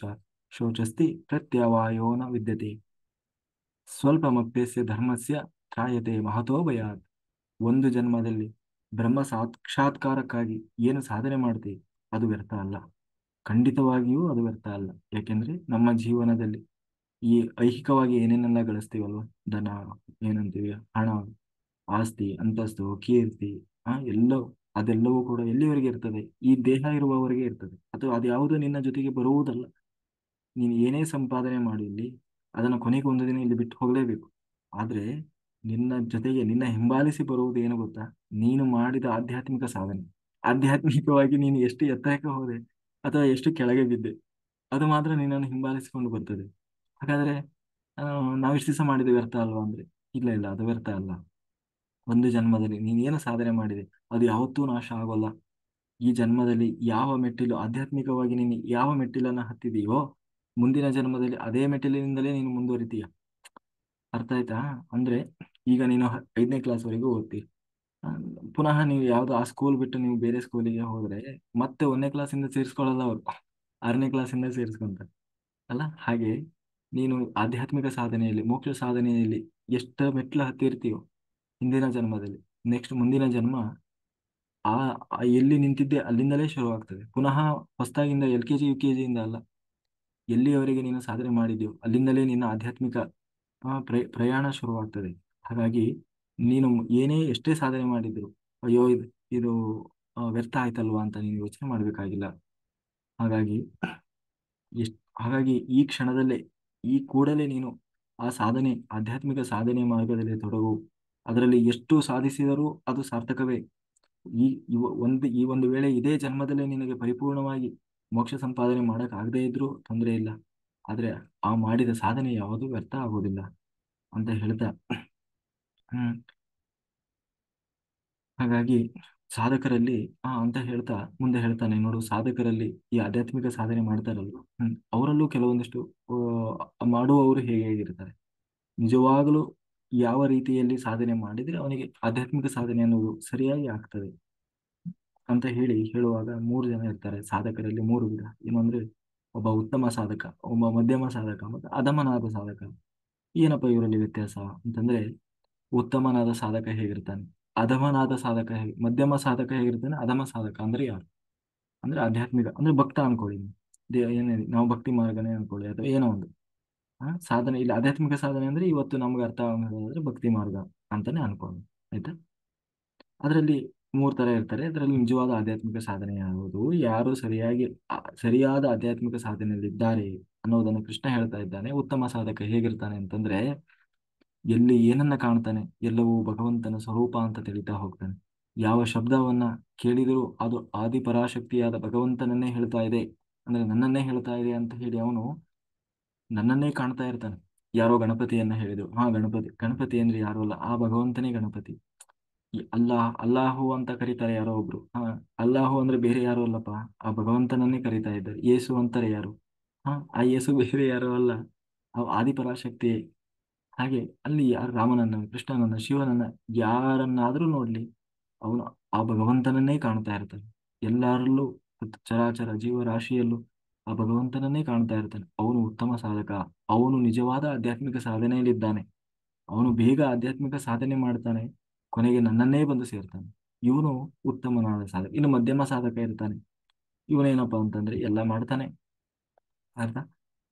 ಶೋಚಸ್ತಿ ಪ್ರತ್ಯವಾಯೋ ನ ವಿದ್ಯತೆ ಸ್ವಲ್ಪಮಪ್ಯಸ್ಯ ಧರ್ಮಸ್ಯ ತ್ರಾಯತೆ ಮಹತೋ ಭಯಾತ್. ಒಂದು ಜನ್ಮದಲ್ಲಿ ಬ್ರಹ್ಮ ಸಾಕ್ಷಾತ್ಕಾರಕ್ಕಾಗಿ ಏನು ಸಾಧನೆ ಮಾಡ್ತೀವಿ ಅದು ವ್ಯರ್ಥ ಅಲ್ಲ, ಖಂಡಿತವಾಗಿಯೂ ಅದು ವ್ಯರ್ಥ ಅಲ್ಲ. ಯಾಕೆಂದ್ರೆ ನಮ್ಮ ಜೀವನದಲ್ಲಿ ಈ ಐಹಿಕವಾಗಿ ಏನೇನೆಲ್ಲ ಗಳಿಸ್ತೀವಲ್ವ, ಧನ, ಏನಂತೀವಿ, ಹಣ, ಆಸ್ತಿ, ಅಂತಸ್ತು, ಕೀರ್ತಿ, ಎಲ್ಲವೂ, ಅದೆಲ್ಲವೂ ಕೂಡ ಎಲ್ಲಿವರೆಗೆ ಇರ್ತದೆ? ಈ ದೇಹ ಇರುವವರೆಗೆ ಇರ್ತದೆ. ಅಥವಾ ಅದು ಯಾವುದು ನಿನ್ನ ಜೊತೆಗೆ ಬರುವುದಲ್ಲ. ನೀನು ಏನೇ ಸಂಪಾದನೆ ಮಾಡಿ ಇಲ್ಲಿ ಅದನ್ನು ಕೊನೆಗೆ ಒಂದು ದಿನ ಇಲ್ಲಿ ಬಿಟ್ಟು ಹೋಗಲೇಬೇಕು. ಆದ್ರೆ ನಿನ್ನ ಜೊತೆಗೆ ನಿನ್ನ ಹಿಂಬಾಲಿಸಿ ಬರುವುದು ಏನು ಗೊತ್ತಾ? ನೀನು ಮಾಡಿದ ಆಧ್ಯಾತ್ಮಿಕ ಸಾಧನೆ. ಆಧ್ಯಾತ್ಮಿಕವಾಗಿ ನೀನು ಎಷ್ಟು ಎತ್ತರಕ್ಕೆ ಹೋದೆ ಅಥವಾ ಎಷ್ಟು ಕೆಳಗೆ ಬಿದ್ದೆ, ಅದು ಮಾತ್ರ ನಿನ್ನನ್ನು ಹಿಂಬಾಲಿಸಿಕೊಂಡು ಬರ್ತದೆ. ಹಾಗಾದ್ರೆ ಆ, ನಾವಿಷ್ಟು ದಿವಸ ಮಾಡಿದ ವ್ಯರ್ಥ ಅಲ್ವಾ ಅಂದ್ರೆ ಇಲ್ಲ ಇಲ್ಲ, ಅದು ವ್ಯರ್ಥ ಅಲ್ಲ. ಒಂದು ಜನ್ಮದಲ್ಲಿ ನೀನು ಏನು ಸಾಧನೆ ಮಾಡಿದೆ ಅದು ಯಾವತ್ತೂ ನಾಶ ಆಗೋಲ್ಲ. ಈ ಜನ್ಮದಲ್ಲಿ ಯಾವ ಮೆಟ್ಟಿಲು ಆಧ್ಯಾತ್ಮಿಕವಾಗಿ ನೀನು ಯಾವ ಮೆಟ್ಟಿಲನ್ನ ಹತ್ತಿದೆಯೋ ಮುಂದಿನ ಜನ್ಮದಲ್ಲಿ ಅದೇ ಮೆಟ್ಟಿಲಿನಿಂದಲೇ ನೀನು ಮುಂದುವರಿತೀಯ. ಅರ್ಥ ಆಯ್ತಾ? ಅಂದ್ರೆ ಈಗ ನೀನು 5ನೇ ಕ್ಲಾಸ್ವರೆಗೂ ಓದ್ತಿ. ಆ, ಪುನಃ ನೀವು ಯಾವ್ದೋ ಆ ಸ್ಕೂಲ್ ಬಿಟ್ಟು ನೀವು ಬೇರೆ ಸ್ಕೂಲಿಗೆ ಹೋದ್ರೆ ಮತ್ತೆ 1ನೇ ಕ್ಲಾಸಿಂದ ಸೇರಿಸ್ಕೊಳ್ಳಲ್ಲ ಅವರು, 6ನೇ ಕ್ಲಾಸಿಂದ ಸೇರಿಸ್ಕೊಂತಾರೆ ಅಲ್ಲ. ಹಾಗೆ ನೀನು ಆಧ್ಯಾತ್ಮಿಕ ಸಾಧನೆಯಲ್ಲಿ, ಮೋಕ್ಷ ಸಾಧನೆಯಲ್ಲಿ ಎಷ್ಟು ಮೆಟ್ಲು ಹತ್ತಿರ್ತೀಯೋ ಹಿಂದಿನ ಜನ್ಮದಲ್ಲಿ, ನೆಕ್ಸ್ಟ್ ಮುಂದಿನ ಜನ್ಮ ಆ ಎಲ್ಲಿ ನಿಂತಿದ್ದೆ ಅಲ್ಲಿಂದಲೇ ಶುರುವಾಗ್ತದೆ ಪುನಃ. ಹೊಸದಾಗಿಂದ LKG UKG ಅಲ್ಲ, ಎಲ್ಲಿಯವರೆಗೆ ನೀನು ಸಾಧನೆ ಮಾಡಿದ್ಯೋ ಅಲ್ಲಿಂದಲೇ ನಿನ್ನ ಆಧ್ಯಾತ್ಮಿಕ ಪ್ರಯಾಣ ಶುರುವಾಗ್ತದೆ. ಹಾಗಾಗಿ ನೀನು ಏನೇ ಎಷ್ಟೇ ಸಾಧನೆ ಮಾಡಿದ್ರು, ಅಯ್ಯೋ ಇದು ವ್ಯರ್ಥ ಆಯ್ತಲ್ವಾ ಅಂತ ನೀನು ಯೋಚನೆ ಮಾಡಬೇಕಾಗಿಲ್ಲ. ಹಾಗಾಗಿ ಹಾಗಾಗಿ ಈ ಕ್ಷಣದಲ್ಲೇ, ಈ ಕೂಡಲೇ ನೀನು ಆ ಸಾಧನೆ, ಆಧ್ಯಾತ್ಮಿಕ ಸಾಧನೆ ಮಾರ್ಗದಲ್ಲಿ ತೊಡಗು. ಅದರಲ್ಲಿ ಎಷ್ಟು ಸಾಧಿಸಿದರೂ ಅದು ಸಾರ್ಥಕವೇ. ಈ ಒಂದು ವೇಳೆ ಇದೇ ಜನ್ಮದಲ್ಲೇ ನಿನಗೆ ಪರಿಪೂರ್ಣವಾಗಿ ಮೋಕ್ಷ ಸಂಪಾದನೆ ಆಗದೇ ಇದ್ರೂ ತೊಂದರೆ ಇಲ್ಲ, ಆದ್ರೆ ಆ ಮಾಡಿದ ಸಾಧನೆ ಯಾವುದೂ ವ್ಯರ್ಥ ಆಗೋದಿಲ್ಲ ಅಂತ ಹೇಳ್ತಾ, ಹ್ಮ್ ಹಾಗಾಗಿ ಸಾಧಕರಲ್ಲಿ ಅಂತ ಹೇಳ್ತಾ ಮುಂದೆ ಹೇಳ್ತಾನೆ ನೋಡು, ಸಾಧಕರಲ್ಲಿ ಈ ಆಧ್ಯಾತ್ಮಿಕ ಸಾಧನೆ ಮಾಡ್ತಾರಲ್ವ, ಅವರಲ್ಲೂ ಕೆಲವೊಂದಿಷ್ಟು ಮಾಡುವವರು ಹೇಗೆ ಹೇಗಿರ್ತಾರೆ, ನಿಜವಾಗಲೂ ಯಾವ ರೀತಿಯಲ್ಲಿ ಸಾಧನೆ ಮಾಡಿದ್ರೆ ಅವನಿಗೆ ಆಧ್ಯಾತ್ಮಿಕ ಸಾಧನೆ ಅನ್ನೋದು ಸರಿಯಾಗಿ ಆಗ್ತದೆ ಅಂತ ಹೇಳುವಾಗ 3 ಜನ ಇರ್ತಾರೆ ಸಾಧಕರಲ್ಲಿ. 3 ವಿಧ ಏನು ಅಂದ್ರೆ, ಒಬ್ಬ ಉತ್ತಮ ಸಾಧಕ, ಒಬ್ಬ ಮಧ್ಯಮ ಸಾಧಕ, ಮತ್ತು ಅಧಮನಾದ ಸಾಧಕ. ಏನಪ್ಪ ಇವರಲ್ಲಿ ವ್ಯತ್ಯಾಸ ಅಂತಂದ್ರೆ, ಉತ್ತಮನಾದ ಸಾಧಕ ಹೇಗಿರ್ತಾನೆ, ಅಧಮನಾದ ಸಾಧಕ ಹೇಗೆ, ಮಧ್ಯಮ ಸಾಧಕ ಹೇಗಿರ್ತಾನೆ, ಅಧಮ ಸಾಧಕ ಅಂದ್ರೆ ಯಾರು ಅಂದ್ರೆ ಆಧ್ಯಾತ್ಮಿಕ ಅಂದ್ರೆ ಭಕ್ತ ಅನ್ಕೊಳ್ಳಿ ನೀವು. ಏನೇ ನಾವು ಭಕ್ತಿ ಮಾರ್ಗನೇ ಅನ್ಕೊಳ್ಳಿ ಅಥವಾ ಏನೋ ಒಂದು ಸಾಧನೆ. ಇಲ್ಲಿ ಆಧ್ಯಾತ್ಮಿಕ ಸಾಧನೆ ಅಂದ್ರೆ ಇವತ್ತು ನಮ್ಗೆ ಅರ್ಥ ಆಗೋದಾದ್ರೆ ಭಕ್ತಿ ಮಾರ್ಗ ಅಂತಾನೆ ಅನ್ಕೊಳ್ಳಿ, ಆಯ್ತಾ. ಅದರಲ್ಲಿ 3 ತರ ಇರ್ತಾರೆ. ಅದರಲ್ಲಿ ನಿಜವಾದ ಆಧ್ಯಾತ್ಮಿಕ ಸಾಧನೆ ಯಾವುದು, ಯಾರು ಸರಿಯಾದ ಆಧ್ಯಾತ್ಮಿಕ ಸಾಧನೆಯಲ್ಲಿದ್ದಾರೆ ಅನ್ನೋದನ್ನು ಕೃಷ್ಣ ಹೇಳ್ತಾ ಇದ್ದಾನೆ. ಉತ್ತಮ ಸಾಧಕ ಹೇಗಿರ್ತಾನೆ ಅಂತಂದ್ರೆ, ಎಲ್ಲಿ ಏನನ್ನ ಕಾಣ್ತಾನೆ ಎಲ್ಲವೂ ಭಗವಂತನ ಸ್ವರೂಪ ಅಂತ ತಿಳಿತಾ ಹೋಗ್ತಾನೆ. ಯಾವ ಶಬ್ದವನ್ನ ಕೇಳಿದರೂ ಅದು ಆದಿಪರಾಶಕ್ತಿಯಾದ ಭಗವಂತನನ್ನೇ ಹೇಳ್ತಾ ಇದೆ, ಅಂದ್ರೆ ನನ್ನನ್ನೇ ಹೇಳ್ತಾ ಇದೆ ಅಂತ ಹೇಳಿ ಅವನು ನನ್ನನ್ನೇ ಕಾಣ್ತಾ ಇರ್ತಾನೆ. ಯಾರೋ ಗಣಪತಿಯನ್ನ ಹೇಳಿದ್ರು, ಗಣಪತಿ, ಗಣಪತಿ ಅಂದ್ರೆ ಯಾರು ಅಲ್ಲ, ಆ ಭಗವಂತನೇ ಗಣಪತಿ. ಈ ಅಲ್ಲಾಹು ಅಂತ ಕರೀತಾರೆ ಯಾರೋ ಒಬ್ರು, ಅಲ್ಲಾಹು ಅಂದ್ರೆ ಬೇರೆ ಯಾರು ಅಲ್ಲಪ್ಪ, ಆ ಭಗವಂತನನ್ನೇ ಕರೀತಾ ಇದ್ದಾರೆ. ಯೇಸು ಅಂತಾರೆ ಯಾರು, ಆ ಯೇಸು ಬೇರೆ ಯಾರು ಅಲ್ಲ, ಆ ಆದಿಪರಾಶಕ್ತಿ. ಹಾಗೆ ಅಲ್ಲಿ ಯಾರು ರಾಮನನ್ನ, ಕೃಷ್ಣನನ್ನ, ಶಿವನನ್ನ ಯಾರನ್ನಾದ್ರೂ ನೋಡ್ಲಿ, ಅವನು ಆ ಭಗವಂತನನ್ನೇ ಕಾಣ್ತಾ ಇರ್ತಾನೆ. ಎಲ್ಲರಲ್ಲೂ ಚರಾಚರ ಜೀವರಾಶಿಯಲ್ಲೂ ಆ ಭಗವಂತನನ್ನೇ ಕಾಣ್ತಾ ಇರ್ತಾನೆ. ಅವನು ಉತ್ತಮ ಸಾಧಕ, ಅವನು ನಿಜವಾದ ಆಧ್ಯಾತ್ಮಿಕ ಸಾಧನೆಯಲ್ಲಿದ್ದಾನೆ. ಅವನು ಬೇಗ ಆಧ್ಯಾತ್ಮಿಕ ಸಾಧನೆ ಮಾಡ್ತಾನೆ, ಕೊನೆಗೆ ನನ್ನನ್ನೇ ಬಂದು ಸೇರ್ತಾನೆ. ಇವನು ಉತ್ತಮನಾದ ಸಾಧಕ. ಇನ್ನು ಮಧ್ಯಮ ಸಾಧಕ ಇರ್ತಾನೆ, ಇವನೇನಪ್ಪಾ ಅಂತಂದ್ರೆ ಎಲ್ಲ ಮಾಡ್ತಾನೆ, ಅರ್ಥ,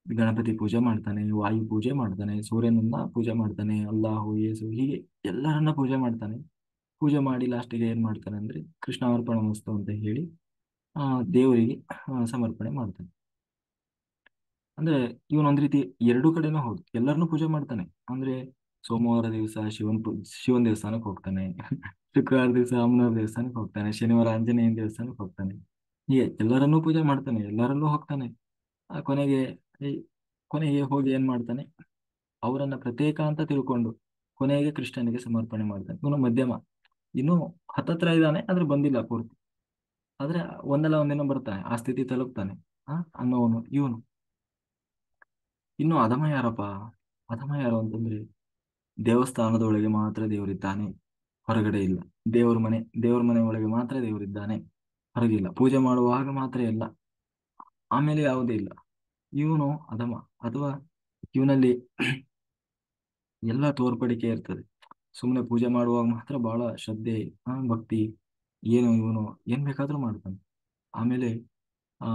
ಗಣಪತಿ ಪೂಜೆ ಮಾಡ್ತಾನೆ, ವಾಯು ಪೂಜೆ ಮಾಡ್ತಾನೆ, ಸೂರ್ಯನನ್ನ ಪೂಜೆ ಮಾಡ್ತಾನೆ, ಅಲ್ಲಾಹು ಯೇಸು ಹೀಗೆ ಎಲ್ಲರನ್ನ ಪೂಜೆ ಮಾಡ್ತಾನೆ. ಪೂಜೆ ಮಾಡಿ ಲಾಸ್ಟಿಗೆ ಏನ್ ಮಾಡ್ತಾನೆ ಅಂದ್ರೆ ಕೃಷ್ಣ ಅರ್ಪಣ ಮಸ್ತು ಅಂತ ಹೇಳಿ ದೇವರಿಗೆ ಸಮರ್ಪಣೆ ಮಾಡ್ತಾನೆ. ಅಂದ್ರೆ ಇವನೊಂದ್ ರೀತಿ ಎರಡೂ ಕಡೆನೂ ಹೌದು, ಎಲ್ಲರನ್ನೂ ಪೂಜೆ ಮಾಡ್ತಾನೆ. ಅಂದ್ರೆ ಸೋಮವಾರ ದಿವಸ ಶಿವನ್ ದೇವಸ್ಥಾನಕ್ಕೆ ಹೋಗ್ತಾನೆ, ಶುಕ್ರವಾರ ದಿವಸ ಅಮ್ಮನವ್ರ ದೇವಸ್ಥಾನಕ್ಕೆ ಹೋಗ್ತಾನೆ, ಶನಿವಾರ ಆಂಜನೇಯನ ದೇವಸ್ಥಾನಕ್ಕೆ ಹೋಗ್ತಾನೆ. ಹೀಗೆ ಎಲ್ಲರನ್ನೂ ಪೂಜೆ ಮಾಡ್ತಾನೆ, ಎಲ್ಲರಲ್ಲೂ ಹೋಗ್ತಾನೆ. ಕೊನೆಗೆ ಈ- ಕೊನೆಗೆ ಹೋಗಿ ಏನ್ ಮಾಡ್ತಾನೆ, ಅವರನ್ನ ಪ್ರತ್ಯೇಕ ಅಂತ ತಿಳ್ಕೊಂಡು ಕೊನೆಗೆ ಕೃಷ್ಣನಿಗೆ ಸಮರ್ಪಣೆ ಮಾಡ್ತಾನೆ. ಇವನು ಮಧ್ಯಮ, ಇನ್ನು ಹತ್ತತ್ರ ಇದ್ದಾನೆ ಆದ್ರೆ ಬಂದಿಲ್ಲ ಪೂರ್ತಿ, ಆದ್ರೆ ಒಂದಲ್ಲ ಒಂದಿನ ಬರ್ತಾನೆ, ಆ ಸ್ಥಿತಿ ತಲುಪ್ತಾನೆ ಅನ್ನೋವನು ಇವನು. ಇನ್ನು ಅಧಮ ಯಾರಪ್ಪ, ಅಧಮ ಯಾರು ಅಂತಂದ್ರೆ, ದೇವಸ್ಥಾನದೊಳಗೆ ಮಾತ್ರ ದೇವರಿದ್ದಾನೆ, ಹೊರಗಡೆ ಇಲ್ಲ. ದೇವರ ಮನೆ ಒಳಗೆ ಮಾತ್ರ ದೇವರಿದ್ದಾನೆ, ಹೊರಗಿಲ್ಲ. ಪೂಜೆ ಮಾಡುವಾಗ ಮಾತ್ರ ಎಲ್ಲ, ಆಮೇಲೆ ಯಾವುದೇ ಇಲ್ಲ. ಇವನು ಅಧಮ. ಅಥವಾ ಇವನಲ್ಲಿ ಎಲ್ಲ ತೋರ್ಪಡಿಕೆ ಇರ್ತದೆ, ಸುಮ್ಮನೆ ಪೂಜೆ ಮಾಡುವಾಗ ಮಾತ್ರ ಬಹಳ ಶ್ರದ್ಧೆ, ಭಕ್ತಿ, ಏನು ಇವನು ಏನ್ ಬೇಕಾದ್ರೂ ಮಾಡ್ತಾನೆ. ಆಮೇಲೆ ಆ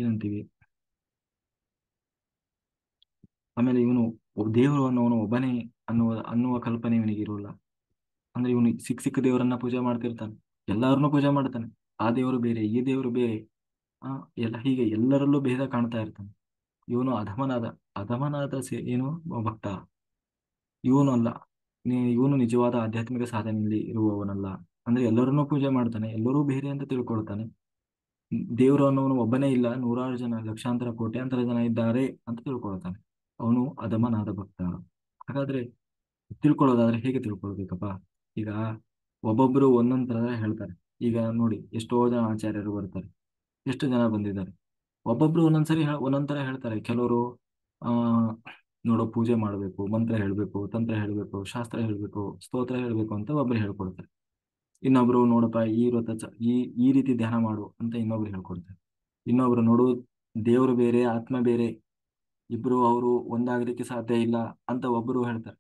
ಏನಂತೀವಿ, ಆಮೇಲೆ ಇವನು ದೇವರು ಅನ್ನೋನು ಒಬ್ಬನೇ ಅನ್ನುವ ಕಲ್ಪನೆ ಇವನಿಗೆ ಇರೋಲ್ಲ. ಅಂದ್ರೆ ಇವನು ಸಿಕ್ಕ ದೇವರನ್ನ ಪೂಜೆ ಮಾಡ್ತಿರ್ತಾನೆ, ಎಲ್ಲರನ್ನೂ ಪೂಜೆ ಮಾಡ್ತಾನೆ. ಆ ದೇವರು ಬೇರೆ, ಈ ದೇವರು ಬೇರೆ, ಆ ಹೀಗೆ ಎಲ್ಲರಲ್ಲೂ ಭೇದ ಕಾಣ್ತಾ ಇರ್ತಾನೆ. ಇವನು ಏನು ಭಕ್ತ ಇವನು ಅಲ್ಲ. ಇವನು ನಿಜವಾದ ಆಧ್ಯಾತ್ಮಿಕ ಸಾಧನೆಯಲ್ಲಿ ಇರುವವನಲ್ಲ. ಅಂದ್ರೆ ಎಲ್ಲರನ್ನೂ ಪೂಜೆ ಮಾಡ್ತಾನೆ, ಎಲ್ಲರೂ ಬೇರೆ ಅಂತ ತಿಳ್ಕೊಳ್ತಾನೆ. ದೇವರು ಅನ್ನೋನು ಒಬ್ಬನೇ ಇಲ್ಲ, ನೂರಾರು ಜನ, ಲಕ್ಷಾಂತರ ಕೋಟ್ಯಾಂತರ ಜನ ಇದ್ದಾರೆ ಅಂತ ತಿಳ್ಕೊಳ್ತಾನೆ. ಅವನು ಅಧಮನಾದ ಭಕ್ತ. ಹಾಗಾದ್ರೆ ತಿಳ್ಕೊಳ್ಳೋದಾದ್ರೆ ಹೇಗೆ ತಿಳ್ಕೊಳ್ಬೇಕಪ್ಪ? ಈಗ ಒಬ್ಬೊಬ್ರು ಒಂದೊಂದ್ ತರ ಹೇಳ್ತಾರೆ. ಈಗ ನೋಡಿ, ಎಷ್ಟೋ ಜನ ಆಚಾರ್ಯರು ಬರ್ತಾರೆ, ಎಷ್ಟು ಜನ ಬಂದಿದ್ದಾರೆ, ಒಬ್ಬೊಬ್ರು ಒಂದೊಂದ್ ತರ ಹೇಳ್ತಾರೆ. ಕೆಲವರು ನೋಡೋ ಪೂಜೆ ಮಾಡಬೇಕು, ಮಂತ್ರ ಹೇಳಬೇಕು, ತಂತ್ರ ಹೇಳಬೇಕು, ಶಾಸ್ತ್ರ ಹೇಳಬೇಕು, ಸ್ತೋತ್ರ ಹೇಳಬೇಕು ಅಂತ ಒಬ್ರು ಹೇಳ್ಕೊಡ್ತಾರೆ. ಇನ್ನೊಬ್ರು ನೋಡಪ್ಪ ಈ ವ್ರತ ಈ ರೀತಿ ಧ್ಯಾನ ಮಾಡು ಅಂತ ಇನ್ನೊಬ್ರು ಹೇಳ್ಕೊಡ್ತಾರೆ. ಇನ್ನೊಬ್ರು ನೋಡು ದೇವರು ಬೇರೆ ಆತ್ಮ ಬೇರೆ, ಇಬ್ರು ಅವರು ಒಂದಾಗಲಿಕ್ಕೆ ಸಾಧ್ಯ ಇಲ್ಲ ಅಂತ ಒಬ್ಬರು ಹೇಳ್ತಾರೆ.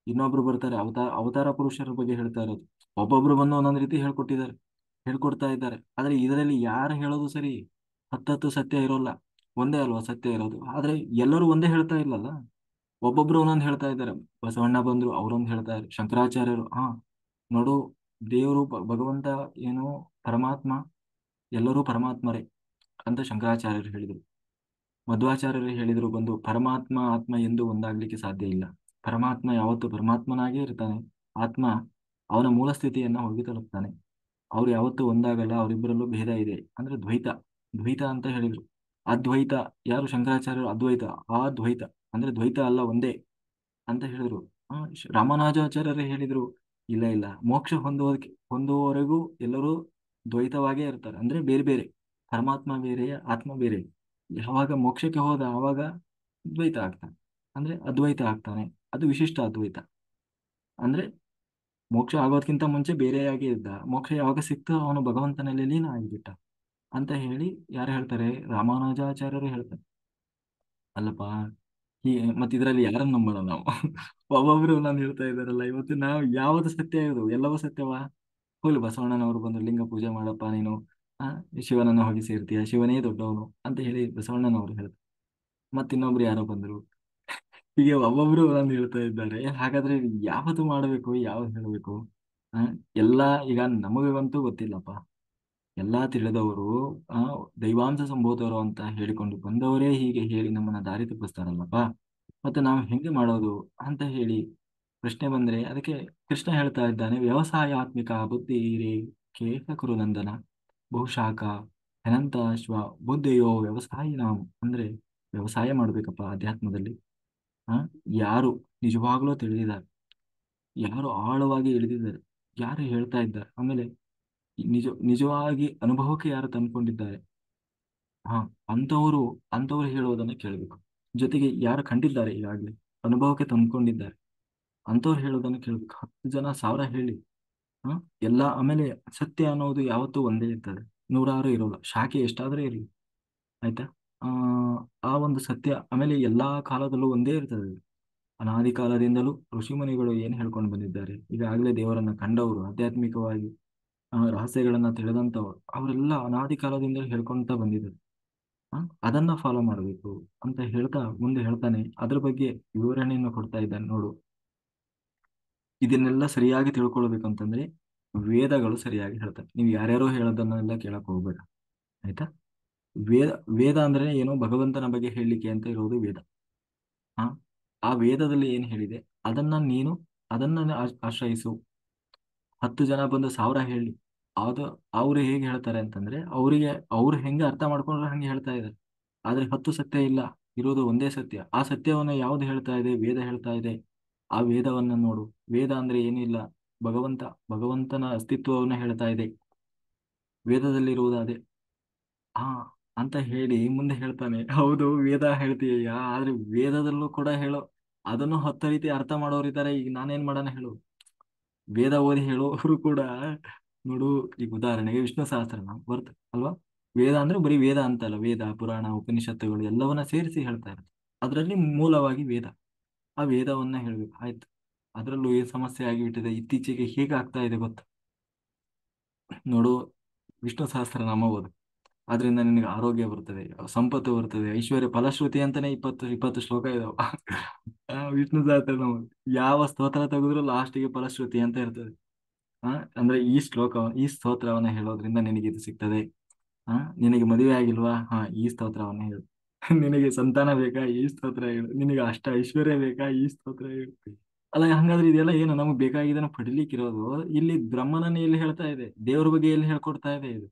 ಇನ್ನೊಬ್ರು ಬರ್ತಾರೆ ಅವತಾರ ಪುರುಷರ ಬಗ್ಗೆ ಹೇಳ್ತಾ ಇರೋದು. ಒಬ್ಬೊಬ್ರು ಬಂದು ಒಂದೊಂದು ರೀತಿ ಹೇಳ್ಕೊಡ್ತಾ ಇದ್ದಾರೆ. ಆದ್ರೆ ಇದರಲ್ಲಿ ಯಾರು ಹೇಳೋದು ಸರಿ? ಹತ್ತತ್ತು ಸತ್ಯ ಇರೋಲ್ಲ, ಒಂದೇ ಅಲ್ವಾ ಸತ್ಯ ಇರೋದು. ಆದ್ರೆ ಎಲ್ಲರೂ ಒಂದೇ ಹೇಳ್ತಾ ಇಲ್ಲಲ್ಲ, ಒಬ್ಬೊಬ್ರು ಒಂದೊಂದು ಹೇಳ್ತಾ ಇದ್ದಾರೆ. ಬಸವಣ್ಣ ಬಂದ್ರು ಅವರೊಂದು ಹೇಳ್ತಾ ಇದ್ದಾರೆ, ಶಂಕರಾಚಾರ್ಯರು ನೋಡು ದೇವರು ಭಗವಂತ ಏನು ಪರಮಾತ್ಮ, ಎಲ್ಲರೂ ಪರಮಾತ್ಮರೇ ಅಂತ ಶಂಕರಾಚಾರ್ಯರು ಹೇಳಿದರು. ಮಧ್ವಾಚಾರ್ಯರು ಹೇಳಿದ್ರು ಬಂದು ಪರಮಾತ್ಮ ಆತ್ಮ ಎಂದು ಒಂದಾಗ್ಲಿಕ್ಕೆ ಸಾಧ್ಯ ಇಲ್ಲ. ಪರಮಾತ್ಮ ಯಾವತ್ತು ಪರಮಾತ್ಮನಾಗೇ ಇರ್ತಾನೆ, ಆತ್ಮ ಅವನ ಮೂಲ ಸ್ಥಿತಿಯನ್ನ ಹೋಗಿ ತಲುಪ್ತಾನೆ. ಅವ್ರು ಯಾವತ್ತೂ ಒಂದಾಗಲ್ಲ, ಅವರಿಬ್ಬರಲ್ಲೂ ಭೇದ ಇದೆ ಅಂದ್ರೆ ದ್ವೈತ. ದ್ವೈತ ಅಂತ ಹೇಳಿದ್ರು. ಅದ್ವೈತ ಯಾರು? ಶಂಕರಾಚಾರ್ಯರು ಅದ್ವೈತ, ಆ ದ್ವೈತ ಅಂದ್ರೆ ದ್ವೈತ ಅಲ್ಲ ಒಂದೇ ಅಂತ ಹೇಳಿದ್ರು. ರಾಮಾನುಜಾಚಾರ್ಯರು ಹೇಳಿದ್ರು ಇಲ್ಲ ಇಲ್ಲ, ಮೋಕ್ಷ ಹೊಂದುವವರೆಗೂ ಎಲ್ಲರೂ ದ್ವೈತವಾಗೇ ಇರ್ತಾರೆ, ಅಂದ್ರೆ ಬೇರೆ ಬೇರೆ, ಪರಮಾತ್ಮ ಬೇರೆ ಆತ್ಮ ಬೇರೆ. ಯಾವಾಗ ಮೋಕ್ಷಕ್ಕೆ ಹೋದ ಆವಾಗ ದ್ವೈತ ಆಗ್ತಾನೆ, ಅಂದ್ರೆ ಅದ್ವೈತ ಆಗ್ತಾನೆ. ಅದು ವಿಶಿಷ್ಟ ಅದ್ವೈತ. ಅಂದ್ರೆ ಮೋಕ್ಷ ಆಗೋದಕ್ಕಿಂತ ಮುಂಚೆ ಬೇರೆಯಾಗಿ ಇದ್ದ, ಮೋಕ್ಷ ಯಾವಾಗ ಸಿಕ್ತೋ ಅವನು ಭಗವಂತನಲ್ಲಿ ಲೀನ ಆಗಿಬಿಟ್ಟ ಅಂತ ಹೇಳಿ ಯಾರು ಹೇಳ್ತಾರೆ? ರಾಮಾನುಜಾಚಾರ್ಯರು ಹೇಳ್ತಾರೆ. ಅಲ್ಲಪ್ಪ, ಈ ಮತ್ತೆ ಇದರಲ್ಲಿ ಯಾರನ್ನ ನಂಬೋಣ ನಾವು? ಒಬ್ಬೊಬ್ರು ನಾನು ಹೇಳ್ತಾ ಇದ್ದಾರಲ್ಲ, ಇವತ್ತು ನಾವು ಯಾವುದು ಸತ್ಯ ಇದು? ಎಲ್ಲವೂ ಸತ್ಯವಾ? ಹೋಗ್ಲಿ, ಬಸವಣ್ಣನವರು ಬಂದು ಲಿಂಗ ಪೂಜೆ ಮಾಡಪ್ಪ ನೀನು, ಆ ಶಿವನನ್ನ ಹೋಗಿ ಸೇರ್ತೀಯ, ಶಿವನೇ ದೊಡ್ಡವನು ಅಂತ ಹೇಳಿ ಬಸವಣ್ಣನವರು ಹೇಳ್ತಾರೆ. ಮತ್ತಿನ್ನೊಬ್ರು ಯಾರೋ ಬಂದ್ರು, ಹೀಗೆ ಒಬ್ಬೊಬ್ರು ನಾನು ಹೇಳ್ತಾ ಇದ್ದಾರೆ. ಹಾಗಾದ್ರೆ ಯಾವುದು ಮಾಡಬೇಕು, ಯಾವ್ದು ಹೇಳಬೇಕು? ಆ ಎಲ್ಲಾ ಈಗ ನಮಗಂತೂ ಗೊತ್ತಿಲ್ಲಪ್ಪ. ಎಲ್ಲಾ ತಿಳಿದವರು ಆ ದೈವಾಂಶ ಸಂಭೂತರು ಅಂತ ಹೇಳಿಕೊಂಡು ಬಂದವರೇ ಹೀಗೆ ಹೇಳಿ ನಮ್ಮನ್ನ ದಾರಿ ತಪ್ಪಿಸ್ತಾರಲ್ಲಪ್ಪ. ಮತ್ತೆ ನಾವು ಹೆಂಗೆ ಮಾಡೋದು ಅಂತ ಹೇಳಿ ಪ್ರಶ್ನೆ ಬಂದ್ರೆ ಅದಕ್ಕೆ ಕೃಷ್ಣ ಹೇಳ್ತಾ ಇದ್ದಾನೆ, ವ್ಯವಸಾಯಾತ್ಮಿಕ ಬುದ್ಧಿ ಕೇಶ ಕುರುನಂದನ ಬಹುಶಾಖ ಅನಂತಾಶ್ವ ಬುದ್ಧಿಯೋ ವ್ಯವಸಾಯಿನಾಂ. ಅಂದ್ರೆ ವ್ಯವಸಾಯ ಮಾಡ್ಬೇಕಪ್ಪ ಅಧ್ಯಾತ್ಮದಲ್ಲಿ. ಆ ಯಾರು ನಿಜವಾಗ್ಲೂ ತಿಳಿದಿದ್ದಾರೆ, ಯಾರು ಆಳವಾಗಿ ಇಳಿದಿದ್ದಾರೆ, ಯಾರು ಹೇಳ್ತಾ ಇದ್ದಾರೆ, ಆಮೇಲೆ ನಿಜವಾಗಿ ಅನುಭವಕ್ಕೆ ಯಾರು ತಂದ್ಕೊಂಡಿದ್ದಾರೆ, ಹಾ ಅಂಥವರು ಅಂಥವ್ರು ಹೇಳೋದನ್ನ ಕೇಳಬೇಕು. ಜೊತೆಗೆ ಯಾರು ಕಂಡಿದ್ದಾರೆ ಈಗಾಗಲೇ, ಅನುಭವಕ್ಕೆ ತಂದ್ಕೊಂಡಿದ್ದಾರೆ, ಅಂಥವ್ರು ಹೇಳೋದನ್ನ ಕೇಳ್ಬೇಕು. 10 ಜನ 1000 ಹೇಳಿ, ಹಾ ಎಲ್ಲ. ಆಮೇಲೆ ಸತ್ಯ ಅನ್ನೋದು ಯಾವತ್ತೂ ಒಂದೇ ಇರ್ತದೆ, ನೂರಾರು ಇರೋಲ್ಲ, ಶಾಖೆ ಎಷ್ಟಾದ್ರೂ ಇರಲಿ, ಆಯ್ತಾ. ಆ ಆ ಒಂದು ಸತ್ಯ ಆಮೇಲೆ ಎಲ್ಲಾ ಕಾಲದಲ್ಲೂ ಒಂದೇ ಇರ್ತದೆ. ಅನಾದಿ ಕಾಲದಿಂದಲೂ ಋಷಿಮುನಿಗಳು ಏನ್ ಹೇಳ್ಕೊಂಡು ಬಂದಿದ್ದಾರೆ, ಈಗಾಗಲೇ ದೇವರನ್ನ ಕಂಡವರು, ಆಧ್ಯಾತ್ಮಿಕವಾಗಿ ರಹಸ್ಯಗಳನ್ನ ತಿಳಿದಂತವ್ರು, ಅವರೆಲ್ಲ ಅನಾದಿ ಕಾಲದಿಂದಲೂ ಹೇಳ್ಕೊಂತ ಬಂದಿದ್ದಾರೆ. ಆ, ಅದನ್ನ ಫಾಲೋ ಮಾಡಬೇಕು ಅಂತ ಹೇಳ್ತಾ ಮುಂದೆ ಹೇಳ್ತಾನೆ. ಅದ್ರ ಬಗ್ಗೆ ವಿವರಣೆಯನ್ನು ಕೊಡ್ತಾ ಇದ್ದಾನೆ ನೋಡು. ಇದನ್ನೆಲ್ಲ ಸರಿಯಾಗಿ ತಿಳ್ಕೊಳ್ಬೇಕು ಅಂತಂದ್ರೆ ವೇದಗಳು ಸರಿಯಾಗಿ ಹೇಳ್ತಾರೆ. ನೀವು ಯಾರ್ಯಾರೋ ಹೇಳೋದನ್ನೆಲ್ಲ ಕೇಳಕ್ ಹೋಗ್ಬೇಡ, ಆಯ್ತಾ. ವೇದ ವೇದ ಅಂದ್ರೆ ಏನೋ ಭಗವಂತನ ಬಗ್ಗೆ ಹೇಳಲಿಕ್ಕೆ ಅಂತ ಇರೋದು ವೇದ. ಆ ಆ ವೇದದಲ್ಲಿ ಏನ್ ಹೇಳಿದೆ ಅದನ್ನ ನೀನು ಅದನ್ನ ಆಶ್ರಯಿಸು. 10 ಜನ ಬಂದು 1000 ಹೇಳಿ, ಅದು ಅವ್ರು ಹೇಗೆ ಹೇಳ್ತಾರೆ ಅಂತಂದ್ರೆ ಅವರಿಗೆ ಅವ್ರು ಹೆಂಗೆ ಅರ್ಥ ಮಾಡ್ಕೊಂಡ್ರೆ ಹಂಗೆ ಹೇಳ್ತಾ ಇದ್ದಾರೆ. ಆದ್ರೆ 10 ಸತ್ಯ ಇಲ್ಲ, ಇರೋದು ಒಂದೇ ಸತ್ಯ. ಆ ಸತ್ಯವನ್ನ ಯಾವ್ದು ಹೇಳ್ತಾ ಇದೆ? ವೇದ ಹೇಳ್ತಾ ಇದೆ. ಆ ವೇದವನ್ನ ನೋಡು. ವೇದ ಅಂದ್ರೆ ಏನಿಲ್ಲ, ಭಗವಂತ, ಭಗವಂತನ ಅಸ್ತಿತ್ವವನ್ನ ಹೇಳ್ತಾ ಇದೆ. ವೇದದಲ್ಲಿರುವುದು ಅದೇ. ಹಾ ಅಂತ ಹೇಳಿ ಮುಂದೆ ಹೇಳ್ತಾನೆ, ಹೌದು ವೇದ ಹೇಳ್ತೀಯ, ಆದ್ರೆ ವೇದದಲ್ಲೂ ಕೂಡ ಹೇಳೋ ಅದನ್ನು 10 ರೀತಿ ಅರ್ಥ ಮಾಡೋರಿದ್ದಾರೆ. ಈಗ ನಾನೇನ್ ಮಾಡೋಣ ಹೇಳು? ವೇದ ಓದಿ ಹೇಳೋರು ಕೂಡ ನೋಡು. ಈಗ ಉದಾಹರಣೆಗೆ ವಿಷ್ಣು ಸಹಸ್ರನಾಮ ಬರ್ತ ಅಲ್ವಾ? ವೇದ ಅಂದ್ರೆ ಬರೀ ವೇದ ಅಂತಲ್ಲ, ವೇದ ಪುರಾಣ ಉಪನಿಷತ್ತುಗಳು ಎಲ್ಲವನ್ನ ಸೇರಿಸಿ ಹೇಳ್ತಾ ಇರುತ್ತೆ. ಅದರಲ್ಲಿ ಮೂಲವಾಗಿ ವೇದ. ಆ ವೇದವನ್ನ ಹೇಳ್ಬೇಕು, ಆಯ್ತು. ಅದರಲ್ಲೂ ಏನ್ ಸಮಸ್ಯೆ ಆಗಿಬಿಟ್ಟಿದೆ ಇತ್ತೀಚೆಗೆ, ಹೇಗೆ ಆಗ್ತಾ ಇದೆ ಗೊತ್ತಾ? ನೋಡು, ವಿಷ್ಣು ಸಹಸ್ರನಾಮ ಓದು, ಅದರಿಂದ ನಿನಗೆ ಆರೋಗ್ಯ ಬರ್ತದೆ, ಸಂಪತ್ತು ಬರ್ತದೆ, ಐಶ್ವರ್ಯ, ಫಲಶ್ರುತಿ ಅಂತಾನೆ 20 ಶ್ಲೋಕ ಇದಾವ. ವಿಷ್ಣು ಸಹಸ್ರನಾಮ ಯಾವ ಸ್ತೋತ್ರ ತೆಗೆದ್ರು ಲಾಸ್ಟಿಗೆ ಫಲಶ್ರುತಿ ಅಂತ ಇರ್ತದೆ. ಆ ಅಂದ್ರೆ ಈ ಸ್ತೋತ್ರವನ್ನ ಹೇಳೋದ್ರಿಂದ ನಿನಗೆ ಇದು ಸಿಗ್ತದೆ. ನಿನಗೆ ಮದುವೆ ಆಗಿಲ್ವಾ? ಈ ಸ್ತೋತ್ರವನ್ನ ಹೇಳು. ನಿನಗೆ ಸಂತಾನ ಬೇಕಾ? ಈ ಸ್ತೋತ್ರ ಹೇಳು. ನಿನಗೆ ಐಶ್ವರ್ಯ ಬೇಕಾ? ಈ ಸ್ತೋತ್ರ ಹೇಳು. ಅಲ್ಲ, ಹಂಗಾದ್ರೆ ಇದೆಲ್ಲ ಏನು ನಮಗೆ ಬೇಕಾಗಿದ್ದನ್ನು ಪಡಿಲಿಕ್ಕಿರೋದು? ಇಲ್ಲಿ ಬ್ರಹ್ಮನನ್ನ ಎಲ್ಲಿ ಹೇಳ್ತಾ ಇದೆ, ದೇವ್ರ ಬಗ್ಗೆ ಎಲ್ಲಿ ಹೇಳ್ಕೊಡ್ತಾ ಇದೆ ಇದು?